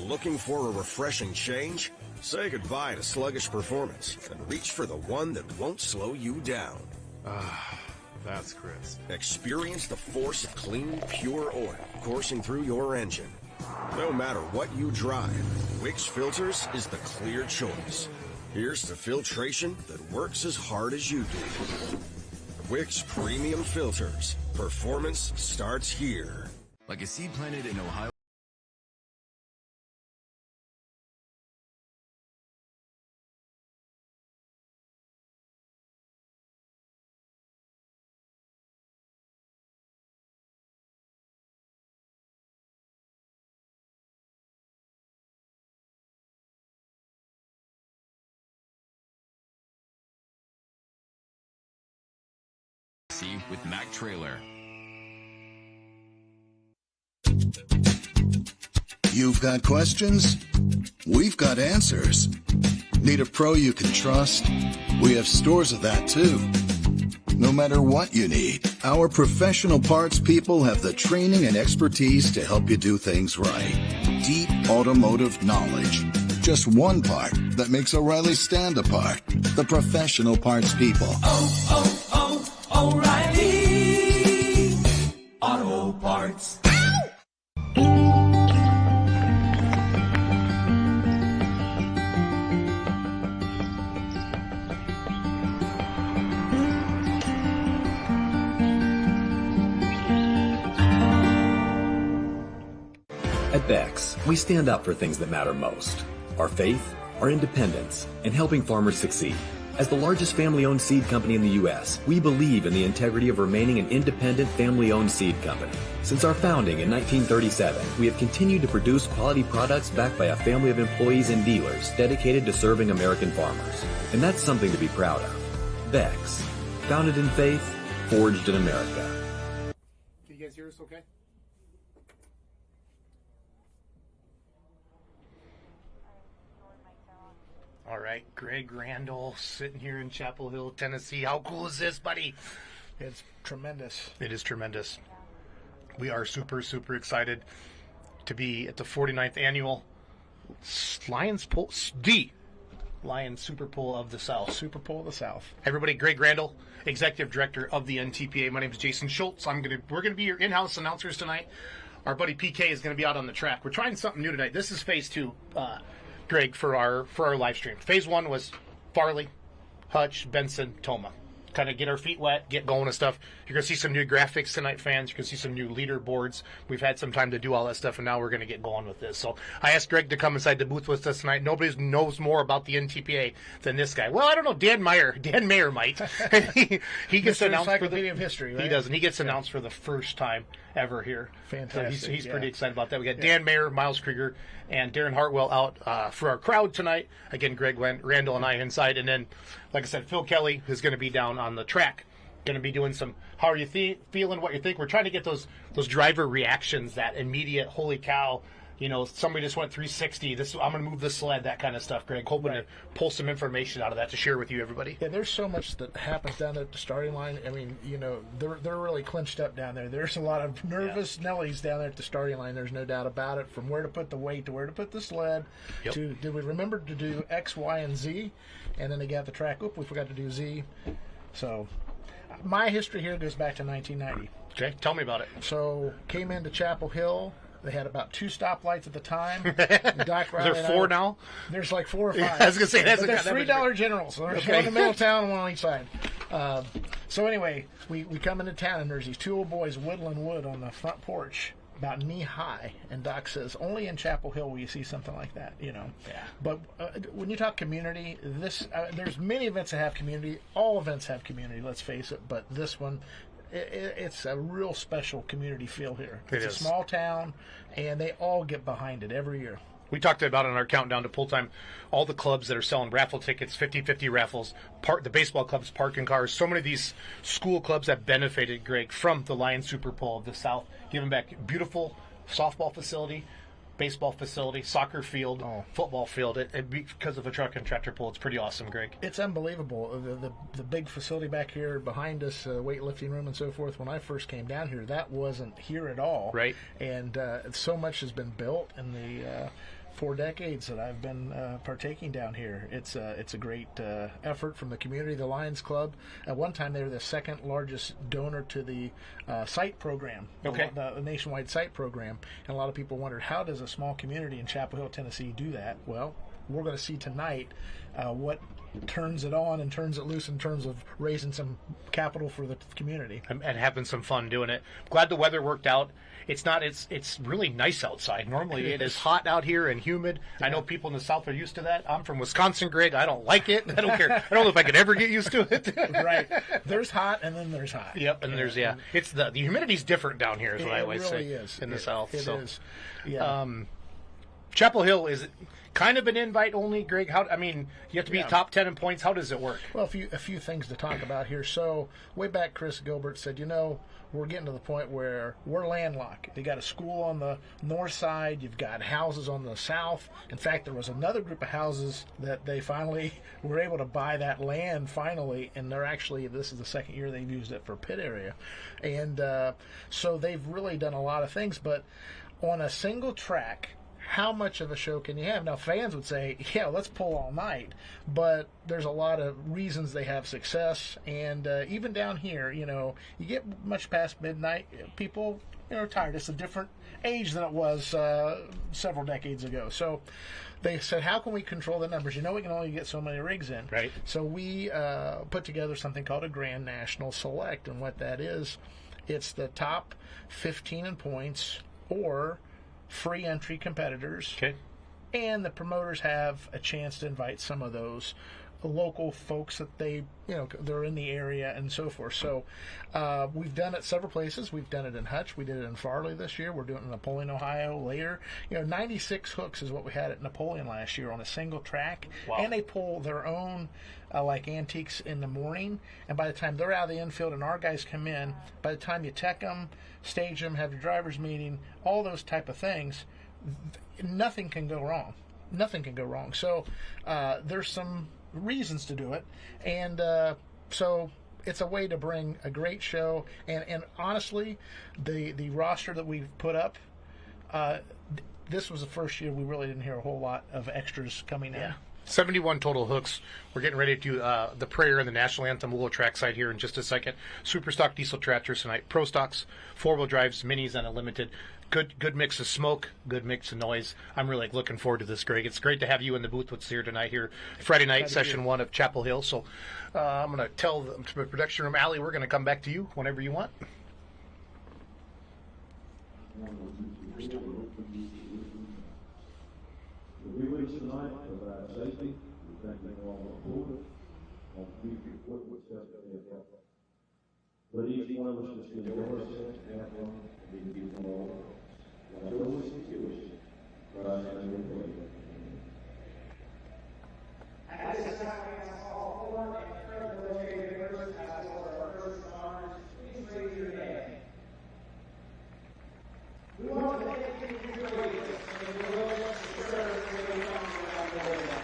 Looking for a refreshing change? Say goodbye to sluggish performance and reach for the one that won't slow you down. That's crisp. Experience the force of clean, pure oil coursing through your engine. No matter what you drive, Wix Filters is the clear choice. Here's to filtration that works as hard as you do. Wix Premium Filters. Performance starts here. Like a seed planted in Ohio. With Mac Trailer. You've got questions? We've got answers. Need a pro you can trust? We have stores of that too. No matter what you need, our professional parts people have the training and expertise to help you do things right. Deep automotive knowledge. Just one part that makes O'Reilly stand apart. The professional parts people. O'Reilly Auto Parts. At Beck's, we stand up for things that matter most. Our faith, our independence, and helping farmers succeed. As the largest family-owned seed company in the U.S., we believe in the integrity of remaining an independent family-owned seed company. Since our founding in 1937, we have continued to produce quality products backed by a family of employees and dealers dedicated to serving American farmers. And that's something to be proud of. Beck's, founded in faith, forged in America. Can you guys hear us okay? All right, Greg Randall sitting here in Chapel Hill, Tennessee. How cool is this, buddy? It's tremendous. It is tremendous. We are super, super excited to be at the 49th annual Lions Pull, the Lions Super Pull of the South. Super Pull of the South. Everybody, Greg Randall, Executive Director of the NTPA. My name is Jason Schultz. We're gonna be your in-house announcers tonight. Our buddy PK is going to be out on the track. We're trying something new tonight. This is phase 2, Greg, for our live stream. Phase 1 was Farley, Hutch, Benson, Toma. Kind of get our feet wet, get going and stuff. You're going to see some new graphics tonight, fans. You're going to see some new leaderboards. We've had some time to do all that stuff, and now we're going to get going with this. So I asked Greg to come inside the booth with us tonight. Nobody knows more about the NTPA than this guy. Well, I don't know. Dan Mayer might. he gets announced for the of history, right? He does, and he gets announced for the first time ever here. Fantastic. So he's pretty excited about that. We got Dan Mayer, Miles Krieger, and Darren Hartwell out for our crowd tonight. Again, Greg Randall and I inside, and then, like I said, Phil Kelly is going to be down on the track. Going to be doing some, how are you feeling, what you think. We're trying to get those driver reactions, that immediate, holy cow, somebody just went 360, I'm going to move this sled, that kind of stuff, Greg. Hoping to pull some information out of that to share with you, everybody. Yeah, there's so much that happens down at the starting line. I mean, they're really clinched up down there. There's a lot of nervous Nellies down there at the starting line. There's no doubt about it. From where to put the weight to where to put the sled to, did we remember to do X, Y, and Z? And then they got the track. We forgot to do Z. So my history here goes back to 1990. Okay, tell me about it. So came into Chapel Hill. They had about 2 stoplights at the time. Is there 4 now? There's like 4 or 5. Yeah, I was going to say, there's $3 generals. So there's one in the middle of town and one on each side. So anyway, we come into town, and there's these 2 old boys whittling wood on the front porch, about knee high. And Doc says, only in Chapel Hill will you see something like that, Yeah. But when you talk community, there's many events that have community. All events have community, let's face it. But this one, it's a real special community feel here. It's a small town, and they all get behind it every year. We talked about in our countdown to pull time, all the clubs that are selling raffle tickets, 50-50 raffles, the baseball clubs, parking cars. So many of these school clubs have benefited, Greg, from the Lions Super Bowl of the South, giving back beautiful softball facility, baseball facility, soccer field, football field. Because of a truck and tractor pull, it's pretty awesome, Greg. It's unbelievable. The big facility back here behind us, weightlifting room and so forth, when I first came down here, that wasn't here at all. Right. And so much has been built in the 4 decades that I've been partaking down here. It's a great effort from the community. The Lions Club, at one time, they were the 2nd largest donor to the site program, the nationwide site program. And a lot of people wondered, how does a small community in Chapel Hill, Tennessee do that? Well, we're going to see tonight what turns it on and turns it loose in terms of raising some capital for the community. And having some fun doing it. Glad the weather worked out. It's really nice outside. Normally it is hot out here and humid. Yeah. I know people in the South are used to that. I'm from Wisconsin, Greg. I don't like it. I don't care. I don't know if I could ever get used to it. Right. There's hot and then there's hot. Yep, and there's, it's the humidity's different down here is what I always say. It really is. In the South. It is. Yeah. Chapel Hill is kind of an invite only, Greg. You have to be top 10 in points. How does it work? Well, a few things to talk about here. So way back, Chris Gilbert said, we're getting to the point where we're landlocked. They got a school on the north side. You've got houses on the south. In fact, there was another group of houses that they finally were able to buy that land finally, and this is the 2nd year they've used it for pit area. And so they've really done a lot of things, but on a single track, how much of a show can you have? Now, fans would say, yeah, let's pull all night. But there's a lot of reasons they have success. And even down here, you get much past midnight, people are tired. It's a different age than it was several decades ago. So they said, how can we control the numbers? We can only get so many rigs in. Right. So we put together something called a Grand National Select. And what that is, it's the top 15 in points or free entry competitors. Okay. And the promoters have a chance to invite some of those local folks that they're in the area and so forth. So we've done it several places. We've done it in Hutch. We did it in Farley this year. We're doing it in Napoleon, Ohio later. 96 hooks is what we had at Napoleon last year on a single track. Wow. And they pull their own like antiques in the morning. And by the time they're out of the infield and our guys come in, by the time you tech them, stage them, have your driver's meeting, all those type of things, nothing can go wrong. Nothing can go wrong. So there's some reasons to do it. And so it's a way to bring a great show. And honestly, the roster that we've put up, this was the first year we really didn't hear a whole lot of extras coming in. 71 total hooks. We're getting ready to do the prayer and the national anthem. We'll go trackside here in just a second. Superstock diesel tractors tonight. Pro stocks, 4-wheel drives, minis, and unlimited. Good mix of smoke, good mix of noise. I'm really looking forward to this, Greg. It's great to have you in the booth with us here tonight, here Friday night, session 1 of Chapel Hill. So I'm going to tell the production room, Allie, we're going to come back to you whenever you want. We reached tonight about safety. We thank you all for it. On future equipment stuff that they have. Let each one of us just enjoy ourselves and have fun and be people all. Like those situations, Christ and your prayer. At this time, we ask all former and current military members, as well as our first responders, please raise your hand. We want to thank you for your greatness and your willingness to serve your country around the world.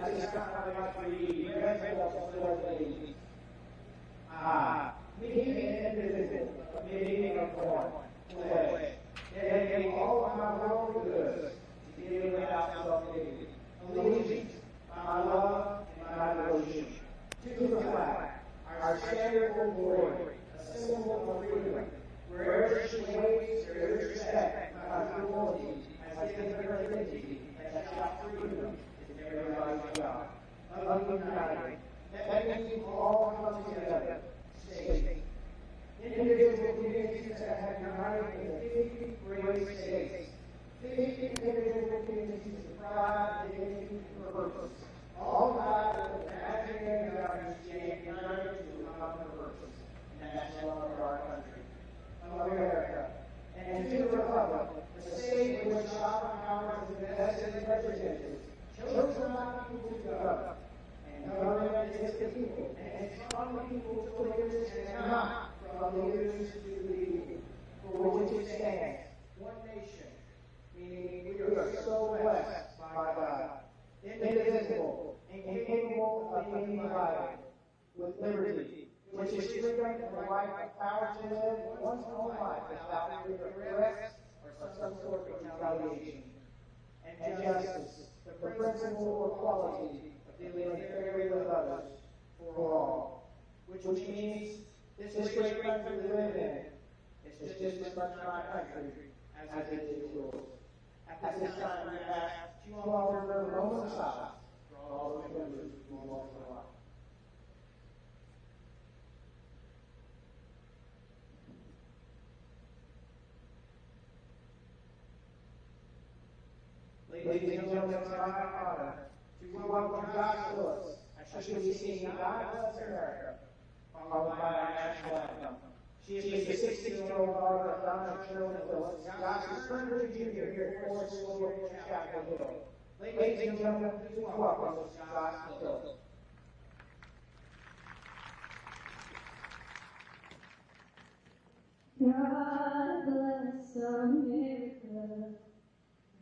At this time, I'd like to read the President's Pledge. I, being an individual, being a born, pledge, dedicating all of my worldly goods to give without self-pity, allegiance, my love, and my devotion to the flag, our standard of glory, a symbol of freedom. Wherever she waits, there is respect, not cruelty, as given her dignity, that shall freedom is everybody's God. United, that we all come together, safe. Individual communities that have united in 50 great states, 50 individual communities of pride, dignity, and purpose, all guided with the imaginary values united to a common purpose, and that's the love of our country, America, and to the republic, the state in which sovereign powers invested in representatives, chosen by people to govern, and government is the people, and it's from the people to leaders and not from the leaders to the people, for which it stands, one nation, meaning we are so blessed by God, indivisible, and incapable of being divided, with liberty, which is freedom and the right of power to live one's own life without fear of arrest or some sort of retaliation, and justice, the principle of equality of dealing fairly with others for all, which means this great country we live in is just as much my country as it is yours. At this time, we ask you all to remember Roman silence for all those members who lost their life. Ladies and gentlemen, it's my honor to welcome Josh Lewis, as she will be singing God Bless America, followed by our national anthem. She is the 16-year-old daughter of Donna and Shirley Lewis. Josh is currently a junior here at Forest School in Chapel Hill. Ladies and gentlemen, please welcome Josh Lewis. God bless America,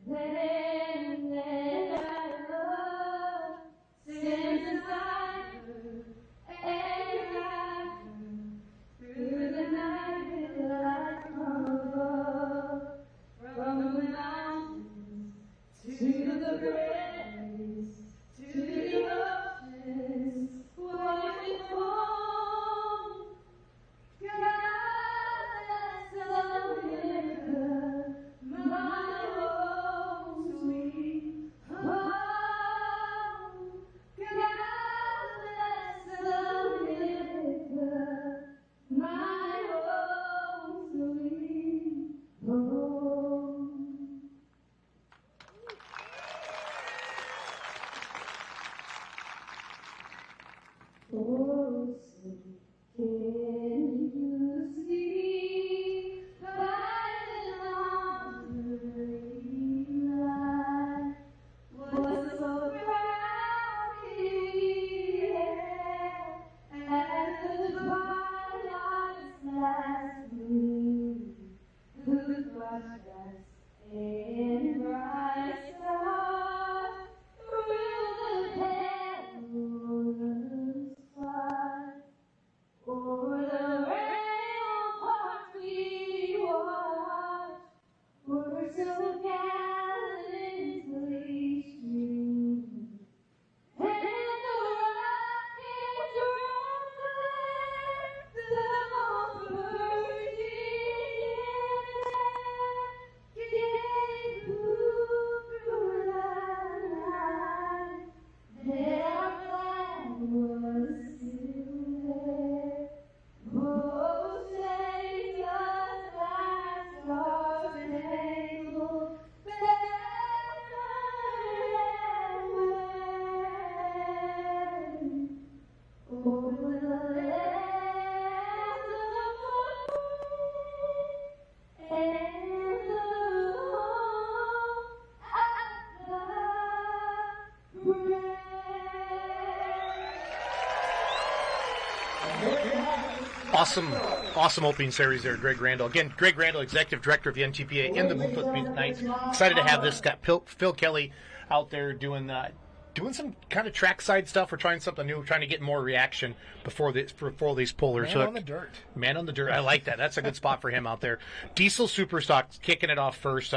land that I love, since I heard and I through the night with light from above, from the mountains to the prairies, to the oceans, washing home. God bless America, my home sweet home. God bless America, my home sweet home. Oh, can you see by the wandering light what so proudly at the twilight's last gleam, who flushed us in bright stars through the Awesome opening series there, Greg Randall. Again, Greg Randall, Executive Director of the NTPA in the booth with me tonight. Excited to have this. Got Phil Kelly out there doing some kind of trackside stuff. We're trying something new. We're trying to get more reaction before these pullers. Man on the dirt. Man on the dirt. I like that. That's a good spot for him out there. Diesel Superstock kicking it off first.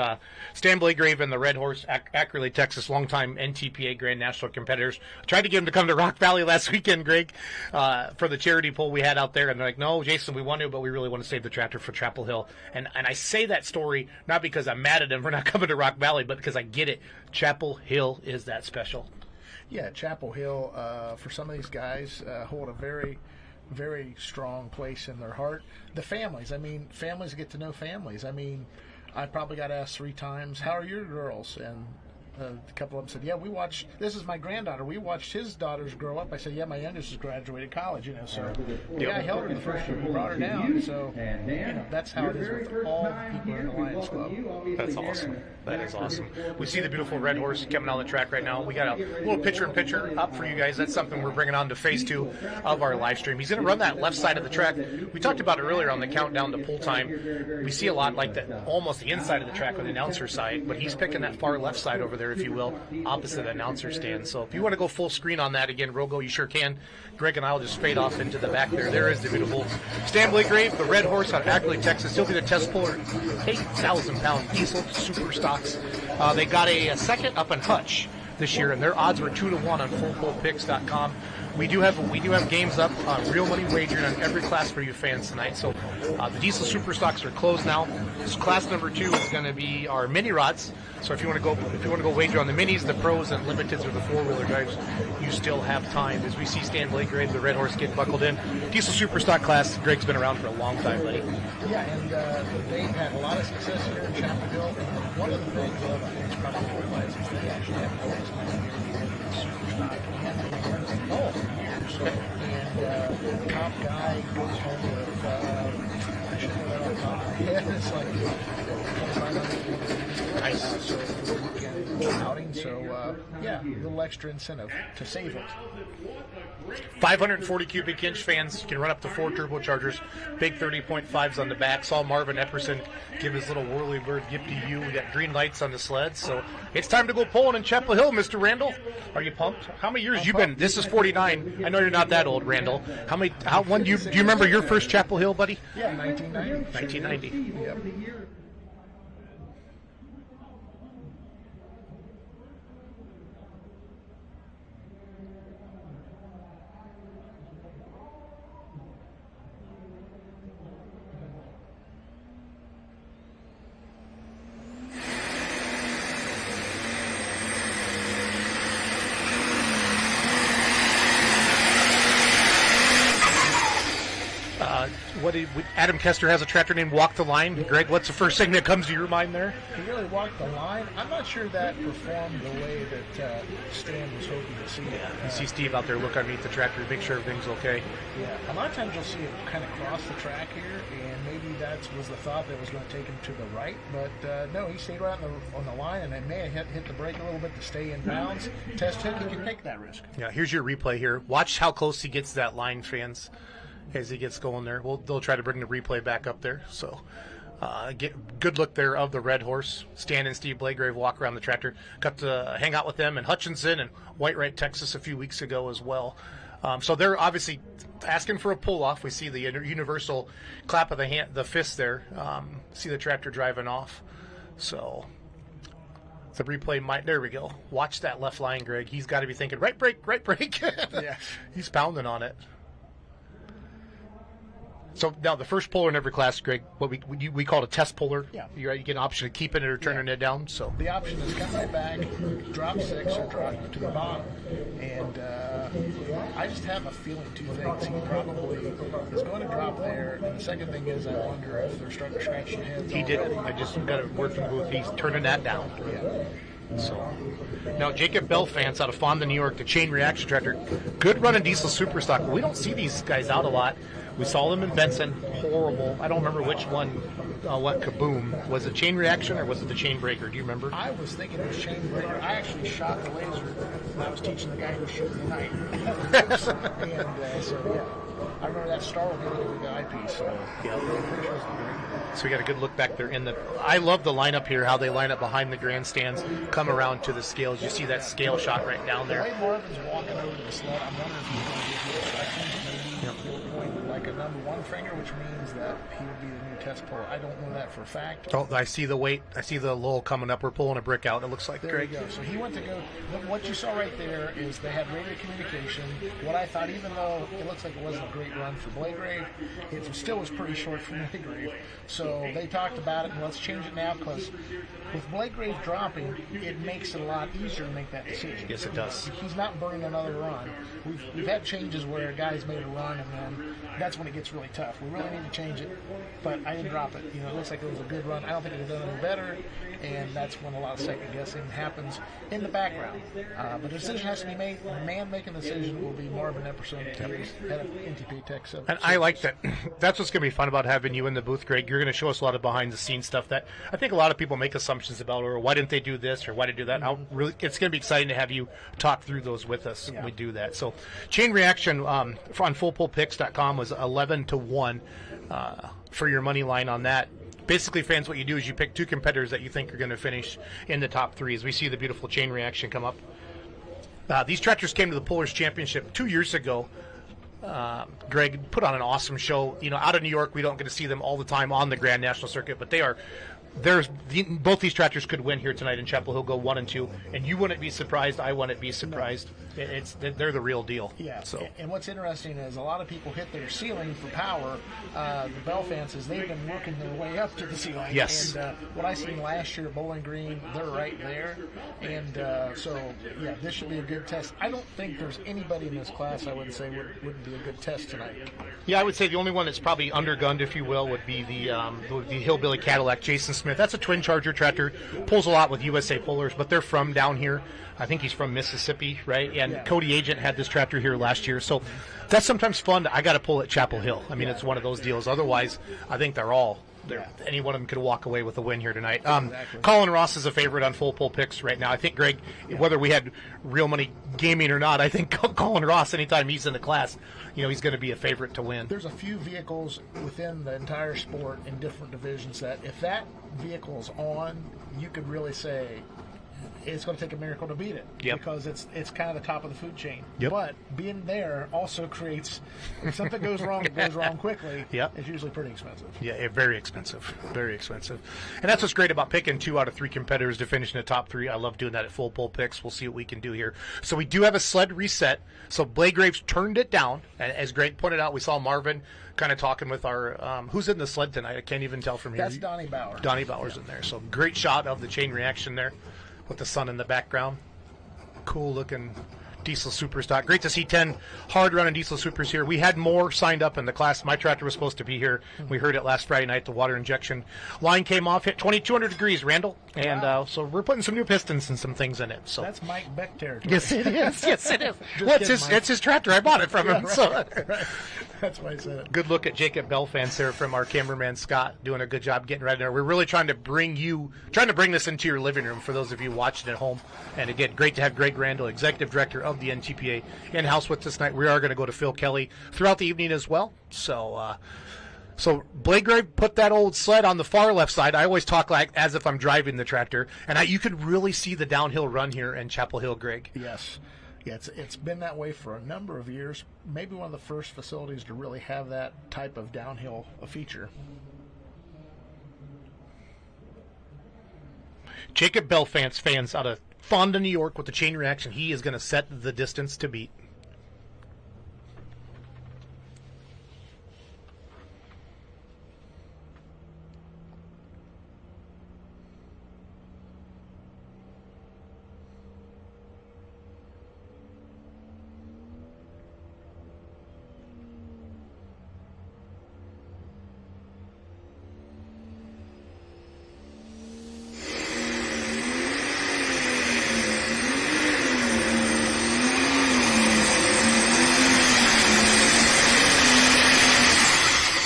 Stan Blagrave and the Red Horse, Accurately, Texas, longtime NTPA Grand National competitors. I tried to get them to come to Rock Valley last weekend, Greg, for the charity pull we had out there. And they're like, no, Jason, we want to, but we really want to save the tractor for Chapel Hill. And I say that story not because I'm mad at them for not coming to Rock Valley, but because I get it. Chapel Hill is that special. Yeah, Chapel Hill, for some of these guys, hold a very, very strong place in their heart. The families, families get to know families. I probably got asked 3 times, how are your girls? And a couple of them said, yeah, we watched, this is my granddaughter, we watched his daughters grow up. I said, yeah, my youngest has graduated college, so the guy held her the first year, we brought her down, so that's how it is with all the people in the Lions Club. That's awesome. That is awesome. We see the beautiful Red Horse coming on the track right now. We got a little picture-in-picture up for you guys. That's something we're bringing on to phase 2 of our live stream. He's going to run that left side of the track. We talked about it earlier on the countdown to pull time. We see a lot like that, almost the inside of the track on the announcer side, but he's picking that far left side over there, if you will, opposite the announcer stand. So if you want to go full screen on that again, Rogo, you sure can. Greg and I will just fade off into the back there. There is the beautiful Stan Blagrave, the Red Horse out of Ackley, Texas. He'll be the test puller, 8,000-pound diesel super stocks. They got a second up in Hutch this year, and their odds were 2-1 on fullpullpicks.com. We do have games up on real money wagering on every class for you fans tonight. So the diesel super stocks are closed now. So class number 2 is going to be our mini rods. So if you want to go wager on the minis, the pros, and limiteds, or the 4-wheeler drives, you still have time. As we see Stan Blagrave, the Red Horse, get buckled in. Diesel super stock class, Greg's been around for a long time, buddy. Yeah, and they've had a lot of success here in Chapel Hill. And one of the things that I think is probably realized is they actually have always been super stock. And the top guy goes home with, I should know that on top of my head, it's like nice. So weekend outing, so yeah, a little extra incentive to save it. 540 cubic inch fans, you can run up to 4 turbochargers, big 30.5s on the back. Saw Marvin Epperson give his little whirly bird gift to you. We got green lights on the sleds, so it's time to go pulling in Chapel Hill, Mr. Randall. Are you pumped? How many years you been? This is 49. I know you're not that old, Randall. When do you remember your first Chapel Hill, buddy? Yeah, 1990. 1990. Yep. Adam Kester has a tractor named Walk the Line. Greg, what's the first thing that comes to your mind there? He really walked the line. I'm not sure that performed the way that Stan was hoping to see it. You see Steve out there look underneath the tractor to make sure everything's okay. Yeah, a lot of times you'll see it kind of cross the track here, and maybe that was the thought that was going to take him to the right, but no, he stayed right on the line, and it may have hit the brake a little bit to stay in bounds. Test hook, he can take that risk. Yeah, here's your replay here. Watch how close he gets to that line, fans. As he gets going there, they'll try to bring the replay back up there. So, get good look there of the Red Horse. Stan and Steve Blagrave walk around the tractor. Got to hang out with them in Hutchinson and Whitewright, Texas, a few weeks ago as well. So they're obviously asking for a pull off. We see the universal clap of the fist there. See the tractor driving off. So the replay might. There we go. Watch that left line, Greg. He's got to be thinking right brake, right brake. Yeah, he's pounding on it. So now the first puller in every class, Greg, what we call it a test puller. Yeah. You get an option of keeping it or turning it down. So the option is come right back, drop 6 or drop to the bottom. And I just have a feeling 2 things. He probably is going to drop there. And the second thing is I wonder if they're starting to scratch their heads. He did. I just got a word from the booth. He's turning that down. Yeah. So now Jacob Belfance out of Fonda, New York, the chain reaction tractor. Good running diesel super stock. We don't see these guys out a lot. We saw them in Benson. Horrible. I don't remember which one went kaboom. Was it chain reaction or was it the chain breaker? Do you remember? I was thinking it was chain breaker. I actually shot the laser when I was teaching the guy who was shooting the night. And so, yeah. I remember that startled me with the eyepiece. So, yeah. So we got a good look back there in the. I love the lineup here, how they line up behind the grandstands, come around to the scales. You see that scale shot right down there. The way Marvin's walking over to the sled, I'm wondering if he's going to give you instructions. Maybe he'll point like a number one finger, which means that he would be the new test puller. I don't know that for a fact. Oh, I see the weight. I see the lull coming up. We're pulling a brick out. It looks like there Greg. You go. So he went to go. What you saw right there is they had radio communication. What I thought, even though it looks like it wasn't a great run for Blagrave, it still was pretty short for Blagrave. So they talked about it, and let's change it now because with Blagrave dropping, it makes it a lot easier to make that decision. Yes, it does. He's not burning another run. We've had changes where a guy's made a run, and then that's when it gets really tough. We really need to change it, but I didn't drop it. It looks like it was a good run. I don't think it would have done any better, and that's when a lot of second guessing happens in the background. But the decision has to be made. The man making the decision will be Marvin Epperson, head of NTPA Tech. And I like that. That's what's going to be fun about having you in the booth, Greg. You're going to show us a lot of behind-the-scenes stuff that I think a lot of people make assumptions about, or why didn't they do this, or why did they do that. It's going to be exciting to have you talk through those with us when we do that. So, chain reaction on fullpullpicks.com was 11-1 for your money line on that. Basically, fans, what you do is you pick two competitors that you think are going to finish in the top three. As we see the beautiful chain reaction come up. These tractors came to the Pullers Championship 2 years ago. Greg put on an awesome show. Out of New York, we don't get to see them all the time on the Grand National Circuit, but they are. Both these tractors could win here tonight in Chapel Hill, go 1 and 2, and you wouldn't be surprised. I wouldn't be surprised. No. They're the real deal. Yeah. So. And what's interesting is a lot of people hit their ceiling for power. The Bell fans is they've been working their way up to the ceiling. Yes. And what I seen last year at Bowling Green, they're right there. And this should be a good test. I don't think there's anybody in this class I would say wouldn't be a good test tonight. Yeah, I would say the only one that's probably undergunned, if you will, would be the Hillbilly Cadillac, Jason Smith. That's a twin charger tractor. Pulls a lot with USA Pullers, but they're from down here. I think he's from Mississippi, right? And Cody Agent had this tractor here last year. So that's sometimes fun. I got to pull at Chapel Hill. I mean, it's one of those deals. Otherwise, I think they're all there. Any one of them could walk away with a win here tonight. Exactly. Colin Ross is a favorite on Full Pull Picks right now. I think, Greg, whether we had real money gaming or not, I think Colin Ross, anytime he's in the class, he's going to be a favorite to win. There's a few vehicles within the entire sport in different divisions that if that vehicle's on, you could really say it's going to take a miracle to beat it. Yep. Because it's kind of the top of the food chain. Yep. But being there also creates, if something goes wrong, it goes wrong quickly. Yep. It's usually pretty expensive. Yeah, very expensive. Very expensive. And that's what's great about picking 2 out of 3 competitors to finish in the top 3. I love doing that at Full Pull Picks. We'll see what we can do here. So we do have a sled reset. So Blagraves turned it down. And as Greg pointed out, we saw Marvin kind of talking with our who's in the sled tonight. I can't even tell from here. That's Donnie Bauer. Donnie Bauer's in there. So great shot of the chain reaction there with the sun in the background. Cool looking diesel superstock. Great to see 10 hard running diesel supers here. We had more signed up in the class. My tractor was supposed to be here. We heard it last Friday night. The water injection line came off, hit 2,200 degrees, Randall. And so we're putting some new pistons and some things in it. So that's Mike Beck territory. Yes, it is. Yes, it is. Well, it's his tractor. I bought it from him. Right, so right. That's why I said it. Good look at Jacob Bell fans there from our cameraman Scott, doing a good job getting right there. We're really trying to bring this into your living room for those of you watching at home. And again, great to have Greg Randall, Executive Director of the NTPA, in-house with us tonight. We are going to go to Phil Kelly throughout the evening as well. So Blagrave put that old sled on the far left side. I always talk like as if I'm driving the tractor. And you could really see the downhill run here in Chapel Hill, Greg. Yes. Yeah, it's been that way for a number of years. Maybe one of the first facilities to really have that type of downhill feature. Jacob Bell fans out of Fonda, New York with the chain reaction. He is going to set the distance to beat.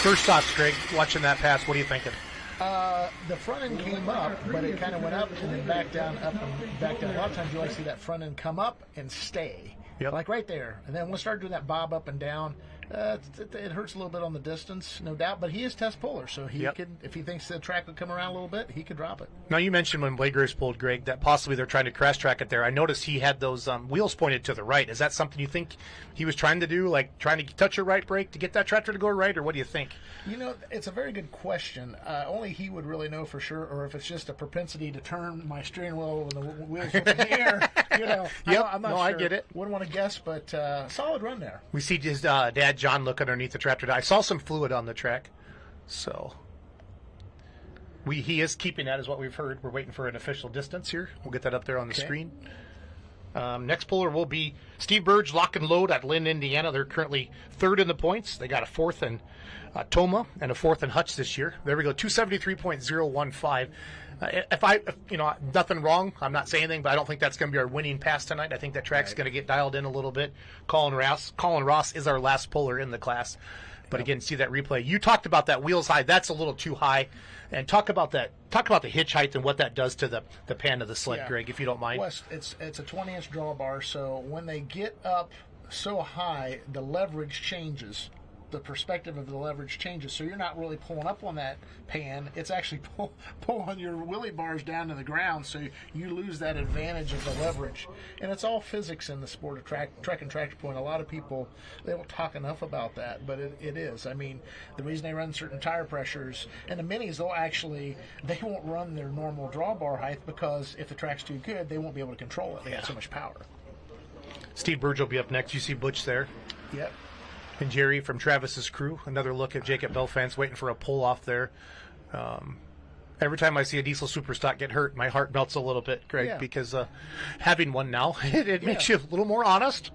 First thoughts, Greg, watching that pass, what are you thinking? The front end came up, but it kind of went up and then back down, up and back down. A lot of times you always see that front end come up and stay. Yep. Like right there. And then when we start doing that bob up and down, it hurts a little bit on the distance, no doubt. But he is test puller, so he could, if he thinks the track would come around a little bit, he could drop it. Now, you mentioned when Blake Grace pulled, Greg, that possibly they're trying to crash track it there. I noticed he had those wheels pointed to the right. Is that something you think he was trying to do, like trying to touch a right brake to get that tractor to go right, or what do you think? You know, it's a very good question. Only he would really know for sure, or if it's just a propensity to turn my steering wheel when the wheels are in the air. You know, I'm not sure. I get it. Wouldn't want to guess, but solid run there. We see his dad, John, look underneath the tractor. I saw some fluid on the track, so he is keeping that, is what we've heard. We're waiting for an official distance here. We'll get that up there on the screen. Next puller will be Steve Burge, Lock and Load at Lynn, Indiana. They're currently third in the points. They got a fourth in Toma and a fourth in Hutch this year. There we go, 273.015. Nothing wrong. I'm not saying anything, but I don't think that's going to be our winning pass tonight. I think that track's going to get dialed in a little bit. Colin Ross is our last puller in the class. But again, see that replay. You talked about that wheels high. That's a little too high. And talk about that. Talk about the hitch height and what that does to the pan of the sled, Greg, if you don't mind. Well, it's a 20-inch drawbar, so when they get up so high, the leverage changes. The perspective of the leverage changes, so you're not really pulling up on that pan. It's actually pulling your wheelie bars down to the ground, so you lose that advantage of the leverage. And it's all physics in the sport of track and tractor point. A lot of people, they don't talk enough about that, but it is. I mean, the reason they run certain tire pressures, and the minis, they won't run their normal drawbar height, because if the track's too good, they won't be able to control it. They got so much power. Steve Burge will be up next. You see Butch there. Yep. And Jerry from Travis's crew. Another look at Jacob Belfance waiting for a pull off there. Every time I see a diesel superstock get hurt, my heart melts a little bit, Greg, because having one now, it makes you a little more honest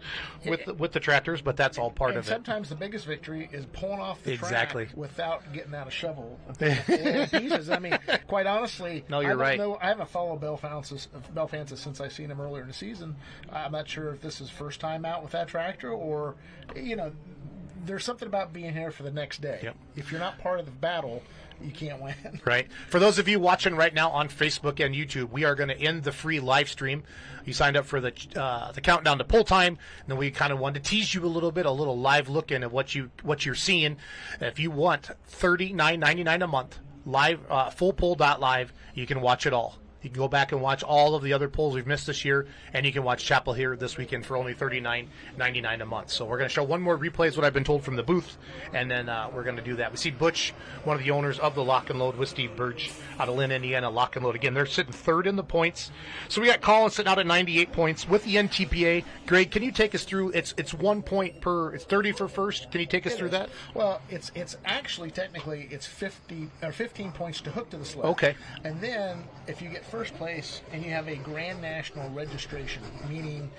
with the tractors, but that's all part of it. Sometimes the biggest victory is pulling off the Exactly. track without getting out a shovel in pieces. I mean, quite honestly, no, you're right. I haven't followed Belfance since I've seen him earlier in the season. I'm not sure if this is first time out with that tractor, or, there's something about being here for the next day. Yep. If you're not part of the battle, you can't win. Right. For those of you watching right now on Facebook and YouTube, we are going to end the free live stream. You signed up for the countdown to pull time, and then we kind of wanted to tease you a little live look in of what you're seeing. If you want $39.99 a month, live fullpull.live, you can watch it all. You can go back and watch all of the other polls we've missed this year, and you can watch Chapel here this weekend for only $39.99 a month. So we're going to show one more replay, is what I've been told from the booth, and then we're going to do that. We see Butch, one of the owners of the Lock and Load, with Steve Burge out of Lynn, Indiana. Lock and Load. Again, they're sitting third in the points. So we got Colin sitting out at 98 points with the NTPA. Greg, can you take us through? It's 1 point per. It's 30 for first. Can you take us through that? Well, it's actually technically it's 15 points to hook to the sled. Okay. And then if you get first place and you have a Grand National registration, meaning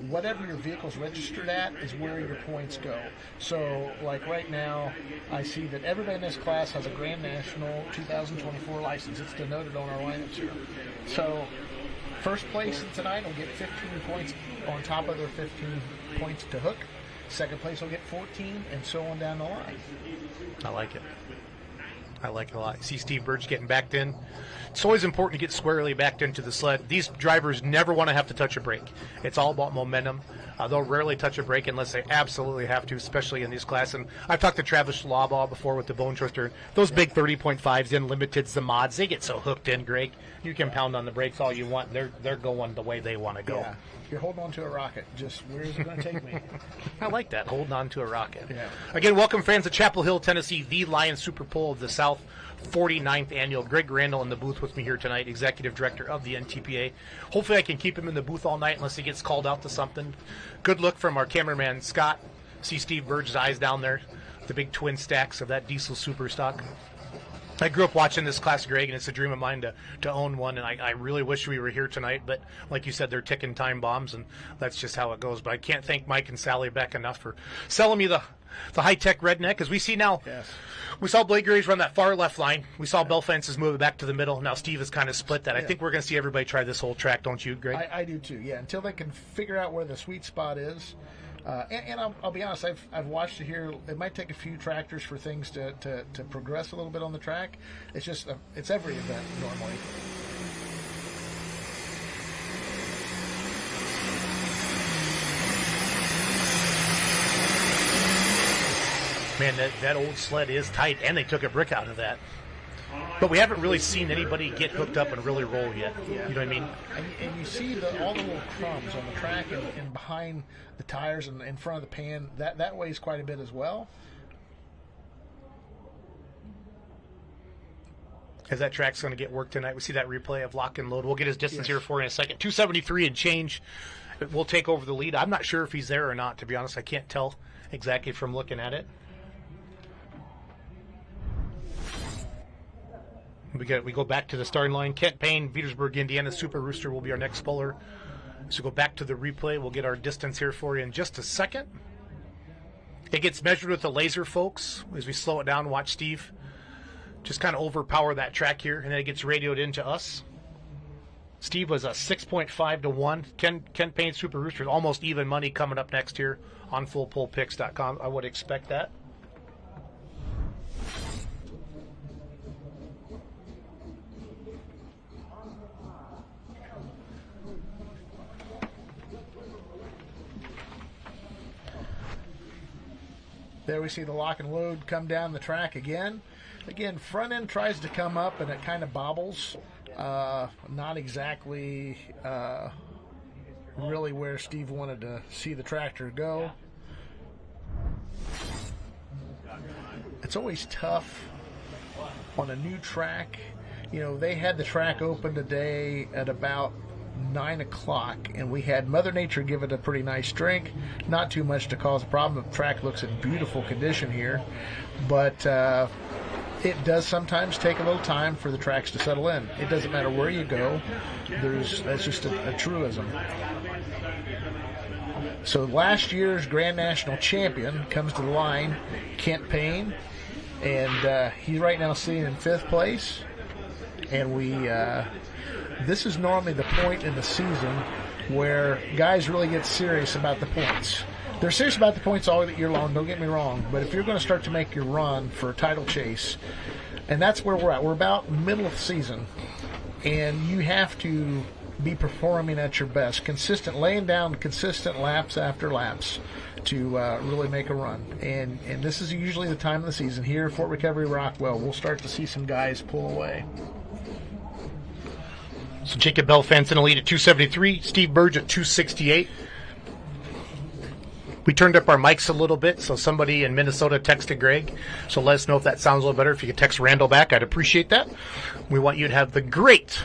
whatever your vehicle's registered at is where your points go. So, like right now, I see that everybody in this class has a Grand National 2024 license. It's denoted on our lineups here. So, first place tonight will get 15 points on top of their 15 points to hook. Second place will get 14, and so on down the line. I like it. I like it a lot. You see Steve Burge getting backed in. It's always important to get squarely backed into the sled. These drivers never want to have to touch a brake. It's all about momentum. They'll rarely touch a brake unless they absolutely have to, especially in these classes. And I've talked to Travis Schlabaugh before with the Bone Twister. Those big 30.5s, Unlimiteds, the mods, they get so hooked in, Greg. You can pound on the brakes all you want. They're going the way they want to go. Yeah. You're holding on to a rocket. Just where is it going to take me? I like that, holding on to a rocket. Yeah. Again, welcome fans of Chapel Hill, Tennessee, the Lion Super Bowl of the South, 49th annual. Greg Randall in the booth with me here tonight, Executive Director of the NTPA. Hopefully I can keep him in the booth all night unless he gets called out to something. Good look from our cameraman, Scott. See Steve Burge's eyes down there, the big twin stacks of that diesel super stock. I grew up watching this class, Greg, and it's a dream of mine to own one, and I really wish we were here tonight, but like you said, they're ticking time bombs, and that's just how it goes. But I can't thank Mike and Sally Beck enough for selling me the the high-tech redneck, as we see now. Yes. We saw Blake Graves run that far left line. We saw Bell Fences move it back to the middle. Now Steve has kind of split that. I think we're going to see everybody try this whole track, don't you, Greg? I do too, yeah. Until they can figure out where the sweet spot is. And I'll be honest, I've watched it here. It might take a few tractors for things to progress a little bit on the track. It's just, it's every event normally. Man, that old sled is tight, and they took a brick out of that. But we haven't really seen anybody get hooked up and really roll yet. Yeah. You know what I mean? And you see all the little crumbs on the track and behind the tires and in front of the pan. That weighs quite a bit as well. As that track's going to get worked tonight, we see that replay of lock and load. We'll get his distance here for you in a second. 273 and change. We'll take over the lead. I'm not sure if he's there or not, to be honest. I can't tell exactly from looking at it. We go back to the starting line. Kent Payne, Petersburg, Indiana. Super Rooster will be our next puller. So go back to the replay. We'll get our distance here for you in just a second. It gets measured with the laser, folks. As we slow it down, watch Steve just kind of overpower that track here, and then it gets radioed into us. Steve was a 6.5 to 1. Kent Payne, Super Rooster, almost even money coming up next here on fullpullpicks.com. I would expect that. There we see the lock and load come down the track again. Again, front end tries to come up and it kind of bobbles. Not exactly really where Steve wanted to see the tractor go. It's always tough on a new track. You know, they had the track open today at about 9 o'clock, and we had Mother Nature give it a pretty nice drink. Not too much to cause a problem. The track looks in beautiful condition here, but it does sometimes take a little time for the tracks to settle in. It doesn't matter where you go. That's just a truism. So last year's Grand National Champion comes to the line, Kent Payne, and he's right now sitting in 5th place. And this is normally the point in the season where guys really get serious about the points. They're serious about the points all year long, don't get me wrong, but if you're going to start to make your run for a title chase, and that's where we're at. We're about middle of the season, and you have to be performing at your best, laying down consistent laps after laps to really make a run. And this is usually the time of the season. Here at Fort Recovery Rockwell, we'll start to see some guys pull away. So Jacob Belfance in the lead at 273. Steve Burge at 268. We turned up our mics a little bit, so somebody in Minnesota texted Greg. So let us know if that sounds a little better. If you could text Randall back, I'd appreciate that. We want you to have the great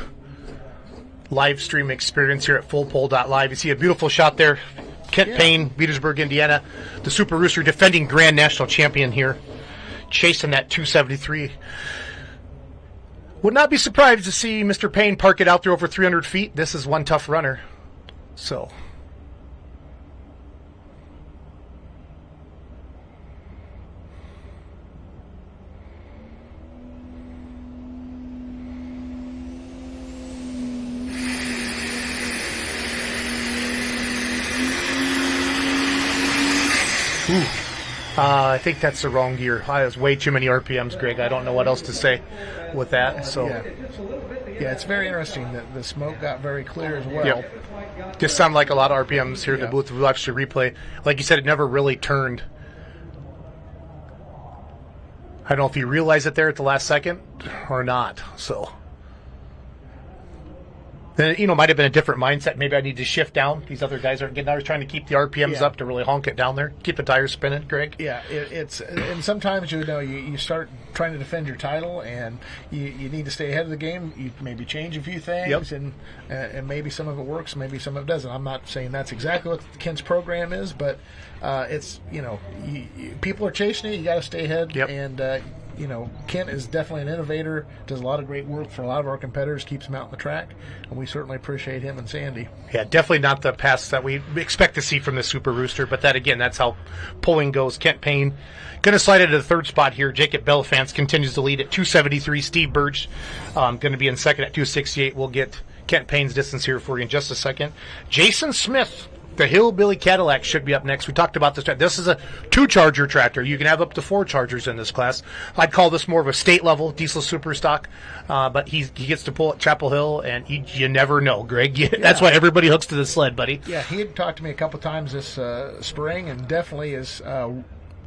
live stream experience here at fullpull.live. You see a beautiful shot there. Kent Payne, Petersburg, Indiana. The Super Rooster, defending Grand National Champion here, chasing that 273. Would not be surprised to see Mr. Payne park it out there over 300 feet. This is one tough runner. So. I think that's the wrong gear. I was way too many RPMs, Greg. I don't know what else to say with that. So, yeah, it's very interesting that the smoke got very clear as well. Yep. Just sound like a lot of RPMs here at the booth. We watched the replay. Like you said, it never really turned. I don't know if you realized it there at the last second or not. So. Then, might have been a different mindset. Maybe I need to shift down. These other guys aren't getting. I was trying to keep the RPMs up to really honk it down there. Keep the tires spinning, Greg. Yeah, and sometimes you start trying to defend your title, and you need to stay ahead of the game. You maybe change a few things, and maybe some of it works, maybe some of it doesn't. I'm not saying that's exactly what Kent's program is, but it's people are chasing it. You got to stay ahead, and Kent is definitely an innovator, does a lot of great work for a lot of our competitors, keeps them out on the track, and we certainly appreciate him and Sandy. Yeah, definitely not the pass that we expect to see from the Super Rooster, but that's how pulling goes. Kent Payne going to slide into the third spot here. Jacob Belfance continues to lead at 273. Steve Birch going to be in second at 268. We'll get Kent Payne's distance here for you in just a second. Jason Smith, the Hillbilly Cadillac, should be up next. We talked about this. This is a 2-charger tractor. You can have up to 4 chargers in this class. I'd call this more of a state-level diesel super stock, but he gets to pull at Chapel Hill, and you never know, Greg. That's why everybody hooks to the sled, buddy. Yeah, he had talked to me a couple times this spring, and definitely is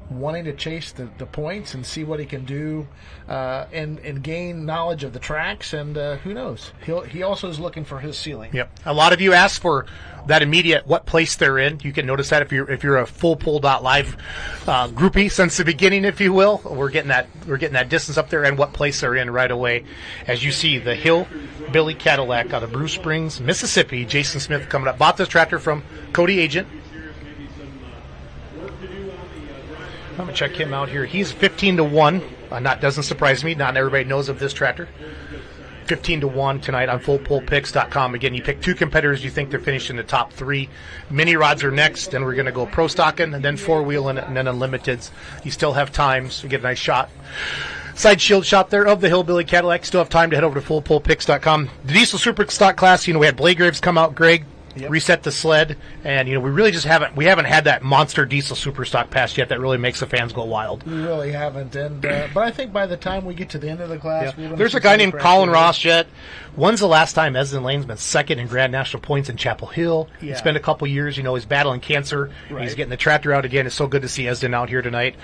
wanting to chase the points and see what he can do and gain knowledge of the tracks, and who knows. He also is looking for his ceiling. Yep. A lot of you asked for that immediate what place they're in. You can notice that if you're a full pull.live groupie since the beginning, if you will. We're getting that distance up there and what place they're in right away. As you see, the Hillbilly Cadillac out of Bruce Springs, Mississippi. Jason Smith coming up. Bought this tractor from Cody Agent. I'm going to check him out here. He's 15-1. Doesn't surprise me. Not everybody knows of this tractor. 15-1 tonight on fullpullpicks.com. Again, you pick 2 competitors you think they're finished in the top 3. Mini rods are next, then we're going to go pro stocking, and then 4-wheeling, and then unlimiteds. You still have time, so you get a nice shot. Side shield shot there of the Hillbilly Cadillac. Still have time to head over to fullpullpicks.com. The diesel super stock class, we had Blake Graves come out, Greg. Yep. Reset the sled, and we really just haven't had that monster diesel super stock pass yet that really makes the fans go wild. We really haven't, and but I think by the time we get to the end of the class, there's a guy named Colin Ross yet. When's the last time Esden Lane's been second in Grand National points in Chapel Hill? Yeah. It's been a couple years. He's battling cancer. Right. He's getting the tractor out again. It's so good to see Esden out here tonight.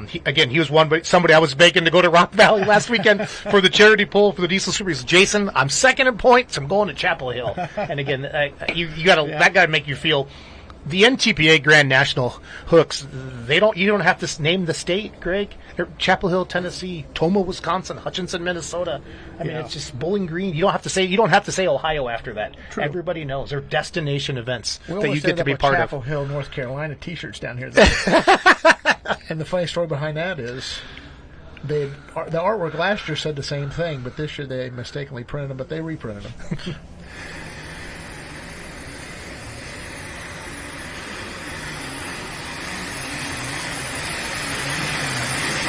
He was one, but somebody I was begging to go to Rock Valley last weekend for the charity pull for the diesel super. He said, Jason, I'm second in points. I'm going to Chapel Hill. And again, you got to that got to make you feel. The NTPA Grand National hooks, you don't have to name the state, Greg. Chapel Hill, Tennessee, Tomah, Wisconsin, Hutchinson, Minnesota. I mean, it's just Bowling Green. You don't have to say Ohio after that. True. Everybody knows they're destination events that you get to be part of. Chapel Hill, North Carolina T-shirts down here. And the funny story behind that is the artwork last year said the same thing, but this year they mistakenly printed them, but they reprinted them.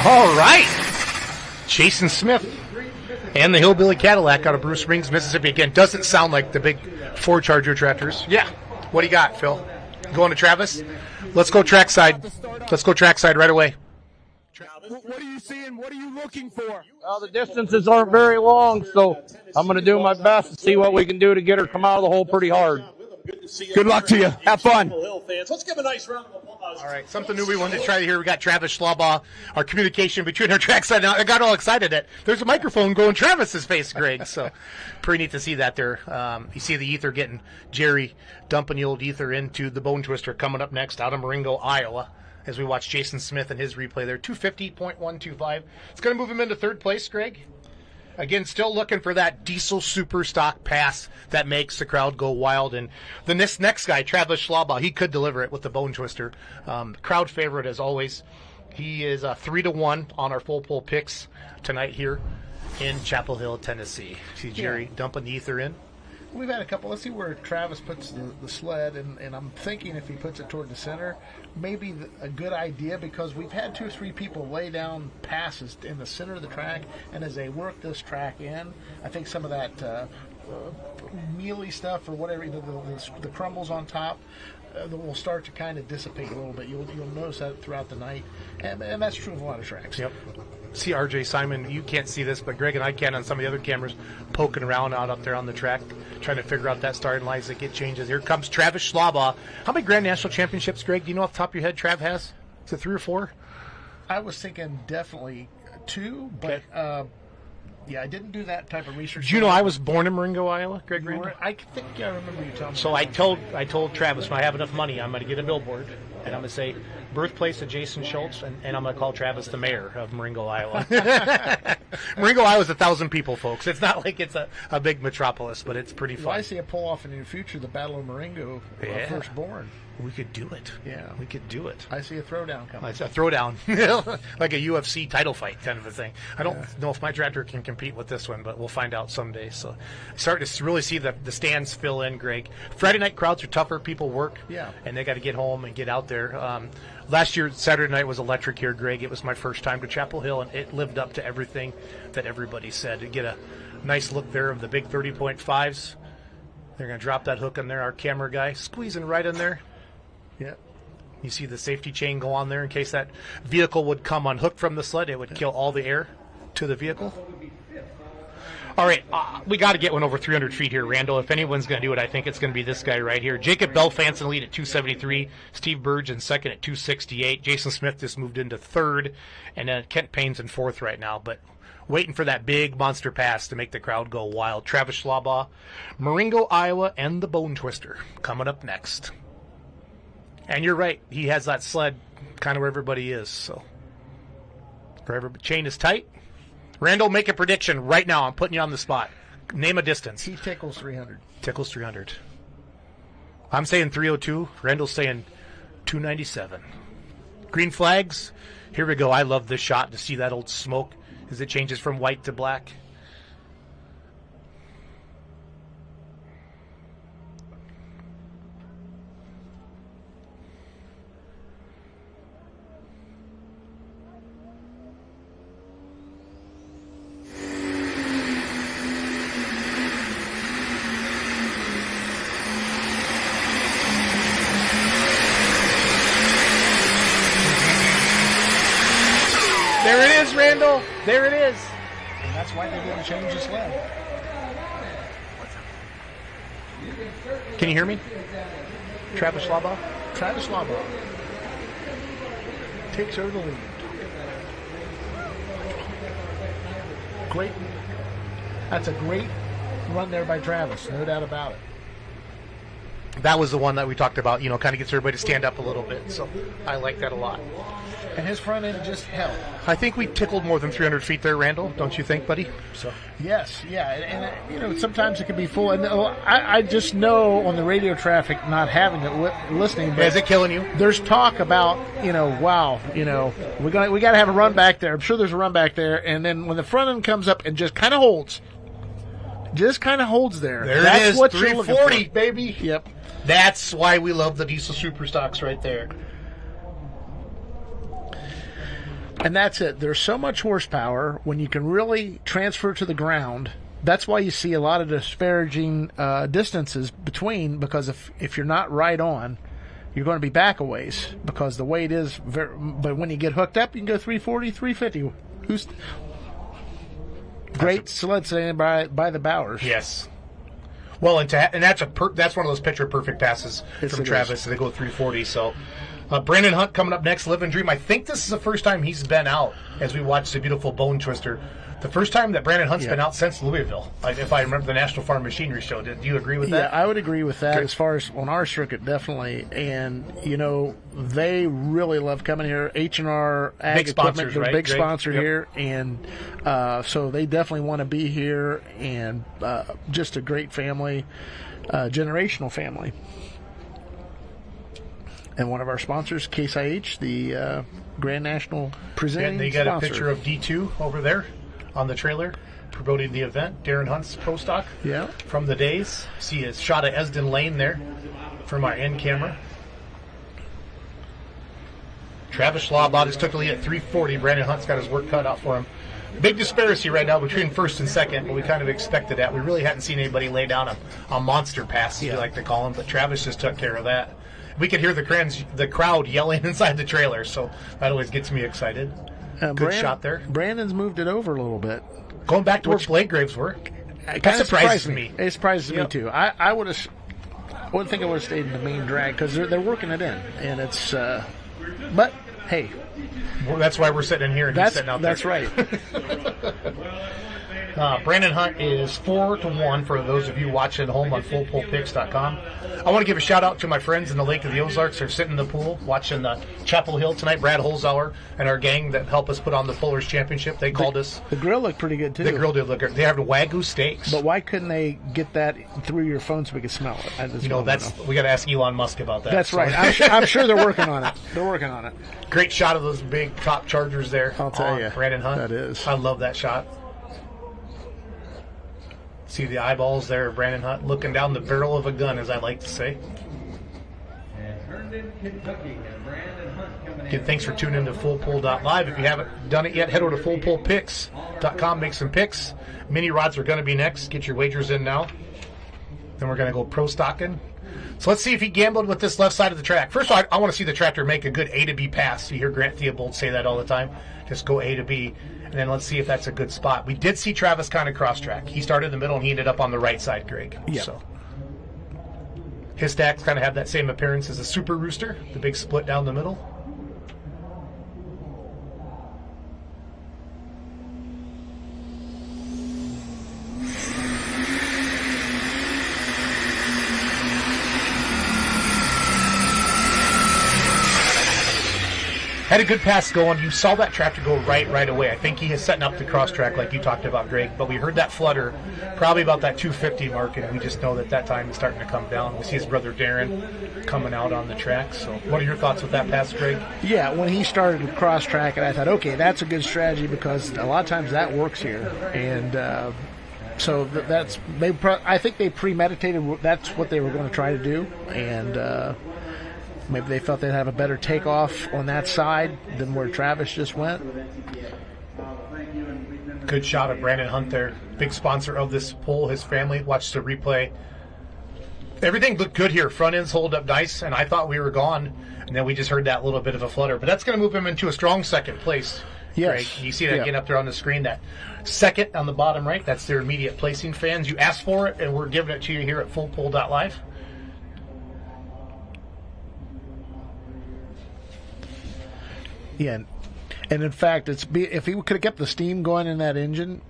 All right. Jason Smith and the Hillbilly Cadillac out of Bruce Springs, Mississippi. Again, doesn't sound like the big 4-charger tractors. Yeah. What do you got, Phil? Going to Travis? Let's go trackside. Let's go trackside right away. What are you seeing? What are you looking for? Well, the distances aren't very long, so I'm going to do my best to see what we can do to get her come out of the hole pretty hard. Good luck to you. Have fun. Let's give a nice round of applause. All right, something new we wanted to try here. We got Travis Schlaubaugh, our communication between our trackside. Now I got all excited that there's a microphone going Travis's face, Greg. So pretty neat to see that there. You see the ether getting Jerry dumping the old ether into the Bone Twister coming up next out of Marengo, Iowa. As we watch Jason Smith and his replay there, 250.125. It's going to move him into third place, Greg. Again, still looking for that diesel super stock pass that makes the crowd go wild. And the next guy, Travis Schlaubaugh, he could deliver it with the Bone Twister. Crowd favorite as always. He is 3-1 on our full pull picks tonight here in Chapel Hill, Tennessee. See Jerry dumping the ether in. We've had a couple. Let's see where Travis puts the sled, and I'm thinking if he puts it toward the center, maybe a good idea, because we've had 2 or 3 people lay down passes in the center of the track, and as they work this track in, I think some of that mealy stuff or whatever, the crumbles on top, will start to kind of dissipate a little bit. You'll notice that throughout the night, and that's true of a lot of tracks. Yep. See RJ Simon, you can't see this, but Greg and I can on some of the other cameras, poking around out up there on the track, trying to figure out that starting lines that get changes. Here comes Travis Schlaubaugh. How many Grand National Championships, Greg, do you know off the top of your head Trav has? Is it 3 or 4? I was thinking definitely 2, but Yeah, I didn't do that type of research. Do you know I was born in Marengo, Iowa, Greg Randall? I think I remember you telling me. So I told Travis, when I have enough money, I'm going to get a billboard, and I'm going to say, birthplace of Jason Schultz, and I'm going to call Travis the mayor of Marengo, Iowa. Marengo, Iowa is 1,000 people, folks. It's not like it's a big metropolis, but it's pretty fun. Well, I see a pull-off in the future, the Battle of Marengo, firstborn. We could do it. Yeah. We could do it. I see a throwdown coming. It's a throwdown. Like a UFC title fight kind of a thing. I don't know if my tractor can compete with this one, but we'll find out someday. So starting to really see the stands fill in, Greg. Friday night crowds are tougher. People work. Yeah. And they got to get home and get out there. Last year, Saturday night was electric here, Greg. It was my first time to Chapel Hill, and it lived up to everything that everybody said. To get a nice look there of the big 30.5s. They're going to drop that hook in there. Our camera guy squeezing right in there. Yeah. You see the safety chain go on there in case that vehicle would come unhooked from the sled. It would kill all the air to the vehicle. All right, we got to get one over 300 feet here, Randall. If anyone's going to do it, I think it's going to be this guy right here. Jacob Belfance in lead at 273. Steve Burge in second at 268. Jason Smith just moved into third. And then Kent Payne's in fourth right now. But waiting for that big monster pass to make the crowd go wild. Travis Schlabaugh, Marengo, Iowa, and the Bone Twister coming up next. And you're right. He has that sled kind of where everybody is. So, chain is tight. Randall, make a prediction right now. I'm putting you on the spot. Name a distance. He tickles 300. Tickles 300. I'm saying 302. Randall's saying 297. Green flags. Here we go. I love this shot to see that old smoke as it changes from white to black. There it is, Randall. There it is. And that's why they didn't change the sled. Can you hear me? Travis Schlabaugh? Travis Schlabaugh takes over the lead. Great. That's a great run there by Travis, no doubt about it. That was the one that we talked about, kind of gets everybody to stand up a little bit. So I like that a lot. And his front end just held. I think we tickled more than 300 feet there, Randall. Don't you think, buddy? So yes, yeah. And sometimes it can be full. And I just know on the radio traffic, not having it listening. But is it killing you? There's talk about, wow, we got to have a run back there. I'm sure there's a run back there. And then when the front end comes up and just kind of holds. Just kind of holds there. That's it is. What 340, baby. Yep. That's why we love the diesel superstocks right there. And that's it. There's so much horsepower when you can really transfer to the ground. That's why you see a lot of disparaging distances between, because if you're not right on, you're going to be back a ways because the weight is very. But when you get hooked up, you can go 340, 350. Great sled setting by the Bowers. Yes. Well, and that's that's one of those picture perfect passes from Travis. So they go 340. So Brandon Hunt coming up next. Live and Dream. I think this is the first time he's been out as we watch the beautiful Bone Twister. The first time that Brandon Hunt's been out since Louisville, if I remember the National Farm Machinery Show. Do you agree with that? Yeah, I would agree with that. Good. As far as on our circuit, definitely. And they really love coming here. H&R Ag big Equipment, sponsors, right? Big sponsor here, and so they definitely want to be here. And just a great family, generational family. And one of our sponsors, Case IH, the Grand National presenting and they got sponsor. A picture of D2 over there on the trailer promoting the event. Darren Hunt's Pro Stock from the days. See a shot of Esden Lane there from our end camera. Travis Schlabaugh just took the lead at 340. Brandon Hunt's got his work cut out for him. Big disparity right now between first and second, but we kind of expected that. We really hadn't seen anybody lay down a monster pass, as we like to call him, but Travis just took care of that. We could hear the crowd yelling inside the trailer, so that always gets me excited. Good shot there. Brandon's moved it over a little bit. Going back to where Blake Graves were. That surprises me. It surprises me, too. I wouldn't think I would have stayed in the main drag because they're working it in. And it's, but, hey. Well, that's why we're sitting in here and he's sitting out there. That's right. Brandon Hunt is 4-1 for those of you watching at home on fullpoolpicks.com. I want to give a shout out to my friends in the Lake of the Ozarks. They're sitting in the pool watching Chapel Hill tonight. Brad Holzauer and our gang that help us put on the Pullers Championship. They called us. The grill looked pretty good too. The grill did look good. They have Wagyu steaks. But why couldn't they get that through your phone so we could smell it? We got to ask Elon Musk about that. That's right. I'm sure they're working on it. They're working on it. Great shot of those big top chargers there. I'll tell you, Brandon Hunt. That is. I love that shot. See the eyeballs there of Brandon Hunt looking down the barrel of a gun, as I like to say. Again, thanks for tuning in to fullpool.live. If you haven't done it yet, head over to fullpoolpicks.com, make some picks. Mini rods are going to be next. Get your wagers in now. Then we're going to go pro stocking. So let's see if he gambled with this left side of the track. First of all, I want to see the tractor make a good A to B pass. You hear Grant Theobald say that all the time. Just go A to B. And then let's see if that's a good spot. We did see Travis kind of cross track. He started in the middle and he ended up on the right side, Greg. Yeah. So his stacks kind of have that same appearance as a Super Rooster, the big split down the middle. Had a good pass going. You saw that tractor go right away. I think he is setting up the cross track like you talked about, Greg. But we heard that flutter probably about that 250 mark, and we just know that time is starting to come down. We see his brother Darren coming out on the track. So what are your thoughts with that pass, Greg? Yeah, when he started to cross track, and I thought, okay, that's a good strategy because a lot of times that works here. And so I think they premeditated that's what they were going to try to do. And maybe they felt they'd have a better takeoff on that side than where Travis just went. Good shot of Brandon Hunt there. Big sponsor of this poll. His family watched the replay. Everything looked good here. Front ends hold up nice, and I thought we were gone. And then we just heard that little bit of a flutter. But that's going to move him into a strong second place. Yes. Greg. You see that again up there on the screen. That second on the bottom right, that's their immediate placing fans. You asked for it, and we're giving it to you here at fullpool.live. Yeah, and in fact, if he could have kept the steam going in that engine,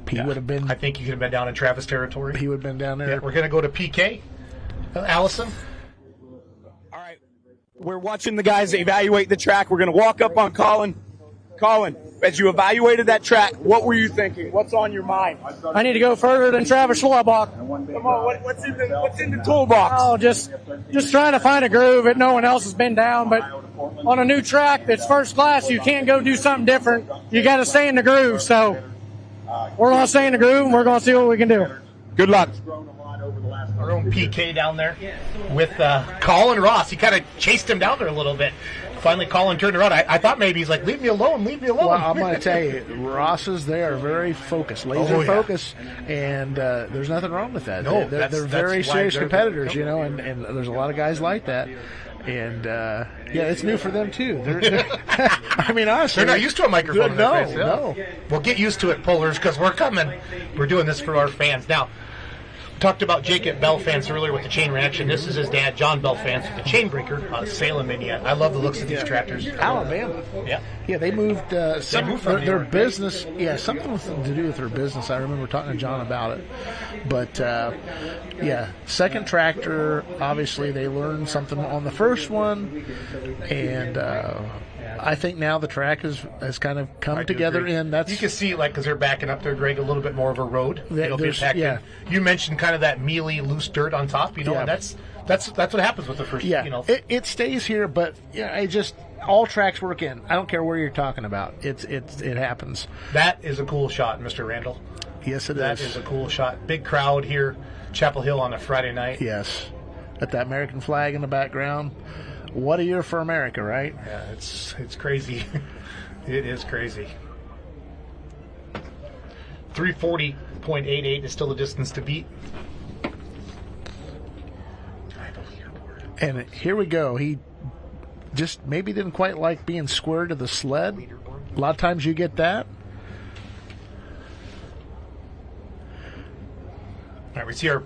he would have been. I think he could have been down in Travis territory. He would have been down there. Yeah, we're going to go to PK. Allison? All right. We're watching the guys evaluate the track. We're going to walk up on Colin. Colin, as you evaluated that track, what were you thinking? What's on your mind? I need to go further than Travis Schlabach. Come on, what's in the toolbox? Oh, just trying to find a groove that no one else has been down. But on a new track that's first class, you can't go do something different. You got to stay in the groove. So we're going to stay in the groove, and we're going to see what we can do. Good luck. Our own PK down there with Colin Ross. He kind of chased him down there a little bit. Finally, Colin turned around. I thought maybe he's like, leave me alone. Well, I'm going to tell you, Rosses, they are very focused, laser focused, and there's nothing wrong with that. No, they're very serious competitors, and there's a lot of guys like that. And, it's new for them, too. I mean, honestly. They're not used to a microphone in their face. No. We'll get used to it, Pullers, because we're coming. We're doing this for our fans. Now, talked about Jacob Belfance earlier with the chain reaction. This is his dad, John Belfance, with the Chainbreaker out of Salem, Indiana. I love the looks of these tractors. Alabama. Yeah. Yeah, they moved, from their business. Yeah, something to do with their business. I remember talking to John about it. But, second tractor, obviously they learned something on the first one. And I think now the track has kind of come together. And that's, you can see, because they're backing up there, Greg, a little bit more of a road. It'll be impacted. Yeah. You mentioned kind of that mealy, loose dirt on top. And that's what happens with the first. Yeah, it stays here, but all tracks work in. I don't care where you're talking about. It happens. That is a cool shot, Mr. Randall. Yes, it is. That is a cool shot. Big crowd here, Chapel Hill on a Friday night. Yes, at that American flag in the background. What a year for America, right? Yeah, it's crazy. It is crazy. 340.88 is still the distance to beat. And here we go. He just maybe didn't quite like being square to the sled. A lot of times you get that. All right, we see our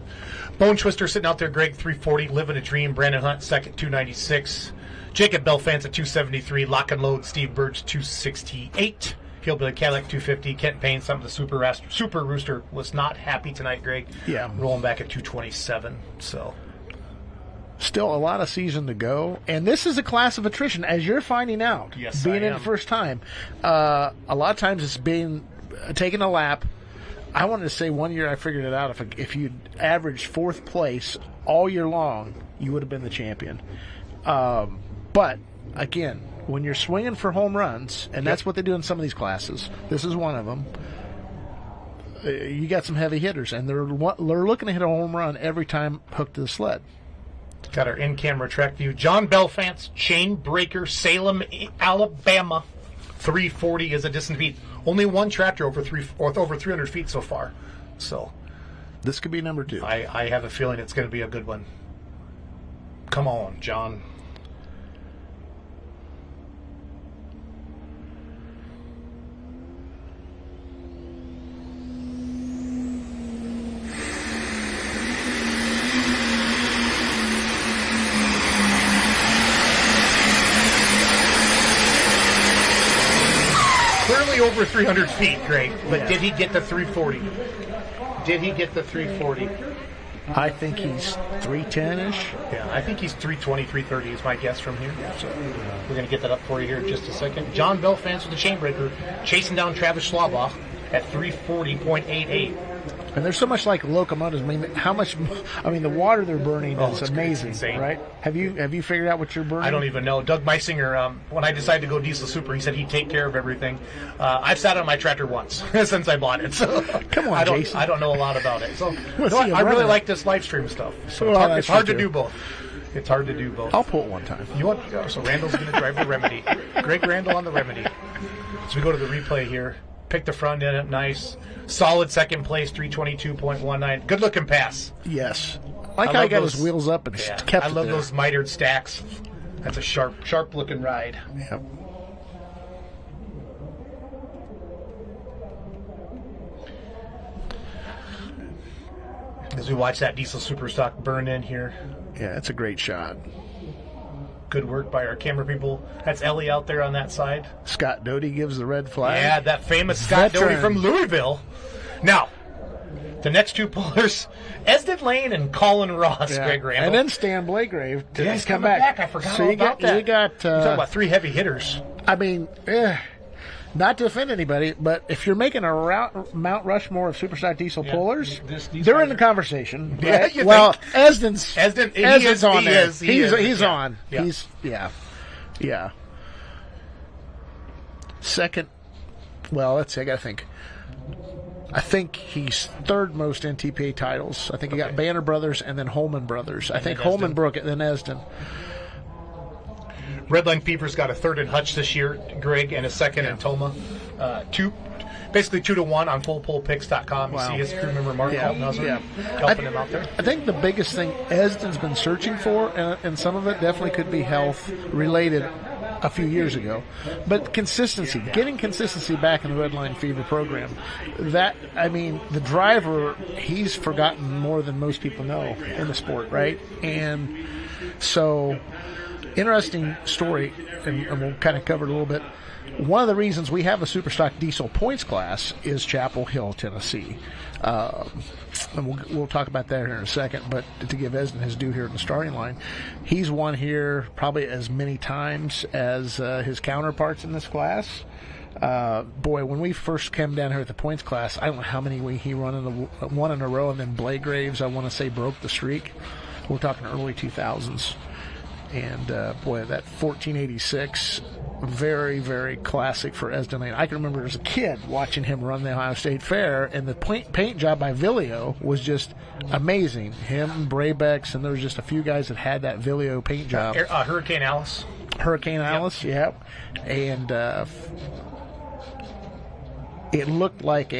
Bone Twister sitting out there, Greg, 340, Living a Dream, Brandon Hunt, second, 296. Jacob Belfance at 273, Lock and Load, Steve Birch, 268. Hillbilly Cadillac 250. Kent Payne, some of the Super Rooster was not happy tonight, Greg. Yeah. Rolling back at 227. So. Still a lot of season to go, and this is a class of attrition, as you're finding out. Yes, being I in am. the first time, a lot of times it's being taking a lap. I wanted to say one year I figured it out. If you'd averaged fourth place all year long, you would have been the champion. But again, when you're swinging for home runs, and that's what they do in some of these classes, this is one of them. You got some heavy hitters, and they're looking to hit a home run every time hooked to the sled. Got our in-camera track view. John Belfance, Chain Breaker, Salem, Alabama. 340 is a distance feet. Only one tractor over 300 feet so far. So this could be number 2. I have a feeling it's going to be a good one. Come on, John. Clearly over 300 feet, Greg, but did he get the 340? Did he get the 340? I think he's 310-ish. Yeah, I think he's 320, 330 is my guess from here. So we're going to get that up for you here in just a second. John Belfance with the Chainbreaker chasing down Travis Schlabach at 340.88. And there's so much like locomotives. I mean, the water they're burning is amazing, insane. Right? Have you figured out what you're burning? I don't even know. Doug Meisinger, when I decided to go diesel super, he said he'd take care of everything. I've sat on my tractor once since I bought it. So come on, Jason. I don't know a lot about it. So Well, I really like this live stream stuff. So it's hard to do both. It's hard to do both. I'll pull it one time. You want? So Randall's going to drive the Remedy. Greg Randall on the Remedy. So we go to the replay here. Pick the front end up nice. Solid second place, 322.19. Good looking pass. Yes. Like how he got his wheels up and kept I it love there. those mitered stacks. That's a sharp looking ride. Yep. As we watch that diesel superstock burn in here. Yeah, it's a great shot. Good work by our camera people. That's Ellie out there on that side. Scott Doty gives the red flag. Yeah, that famous Scott Doty from Louisville. Now, the next two pullers, Esden Lane and Colin Ross, Yeah. Greg Randall. And then Stan Blagrave. Yeah, he's come coming back. I forgot So all you got, about that. You got, You're talking about three heavy hitters. I mean, not to offend anybody, but if you're making a Mount Rushmore of Superstock diesel pullers, they're in the conversation. Yeah, right? you well, think? Esden's on there. He's Yeah. on. Yeah. Yeah. Second, well, let's see, I got to think. I think he's third most NTPA titles. I think he got Banner Brothers and then Holman Brothers. I think Holman broke it, then Esden. Redline Fever's got a third in Hutch this year, Greg, and a second in Toma. Basically 2-1 on fullpullpicks.com. You see his crew member Mark Altnuzzer helping him out there. I think the biggest thing Esden's been searching for, and some of it definitely could be health related a few years ago, but consistency, getting consistency back in the Redline Fever program. That, I mean, the driver, he's forgotten more than most people know in the sport, right? And so, interesting story, and we'll kind of cover it a little bit. One of the reasons we have a Superstock diesel points class is Chapel Hill, Tennessee. And we'll talk about that here in a second, but to give Esden his due here in the starting line, he's won here probably as many times as his counterparts in this class. Boy, when we first came down here at the points class, I don't know how many he won in a row, and then Blagraves, I want to say, broke the streak. We're talking early 2000s. And, boy, that 1486, very, very classic for Esden Lane. I can remember as a kid watching him run the Ohio State Fair, and the paint job by Villio was just amazing. Him and Brabex, and there was just a few guys that had that Villio paint job. Hurricane Alice. Yep. And it looked like a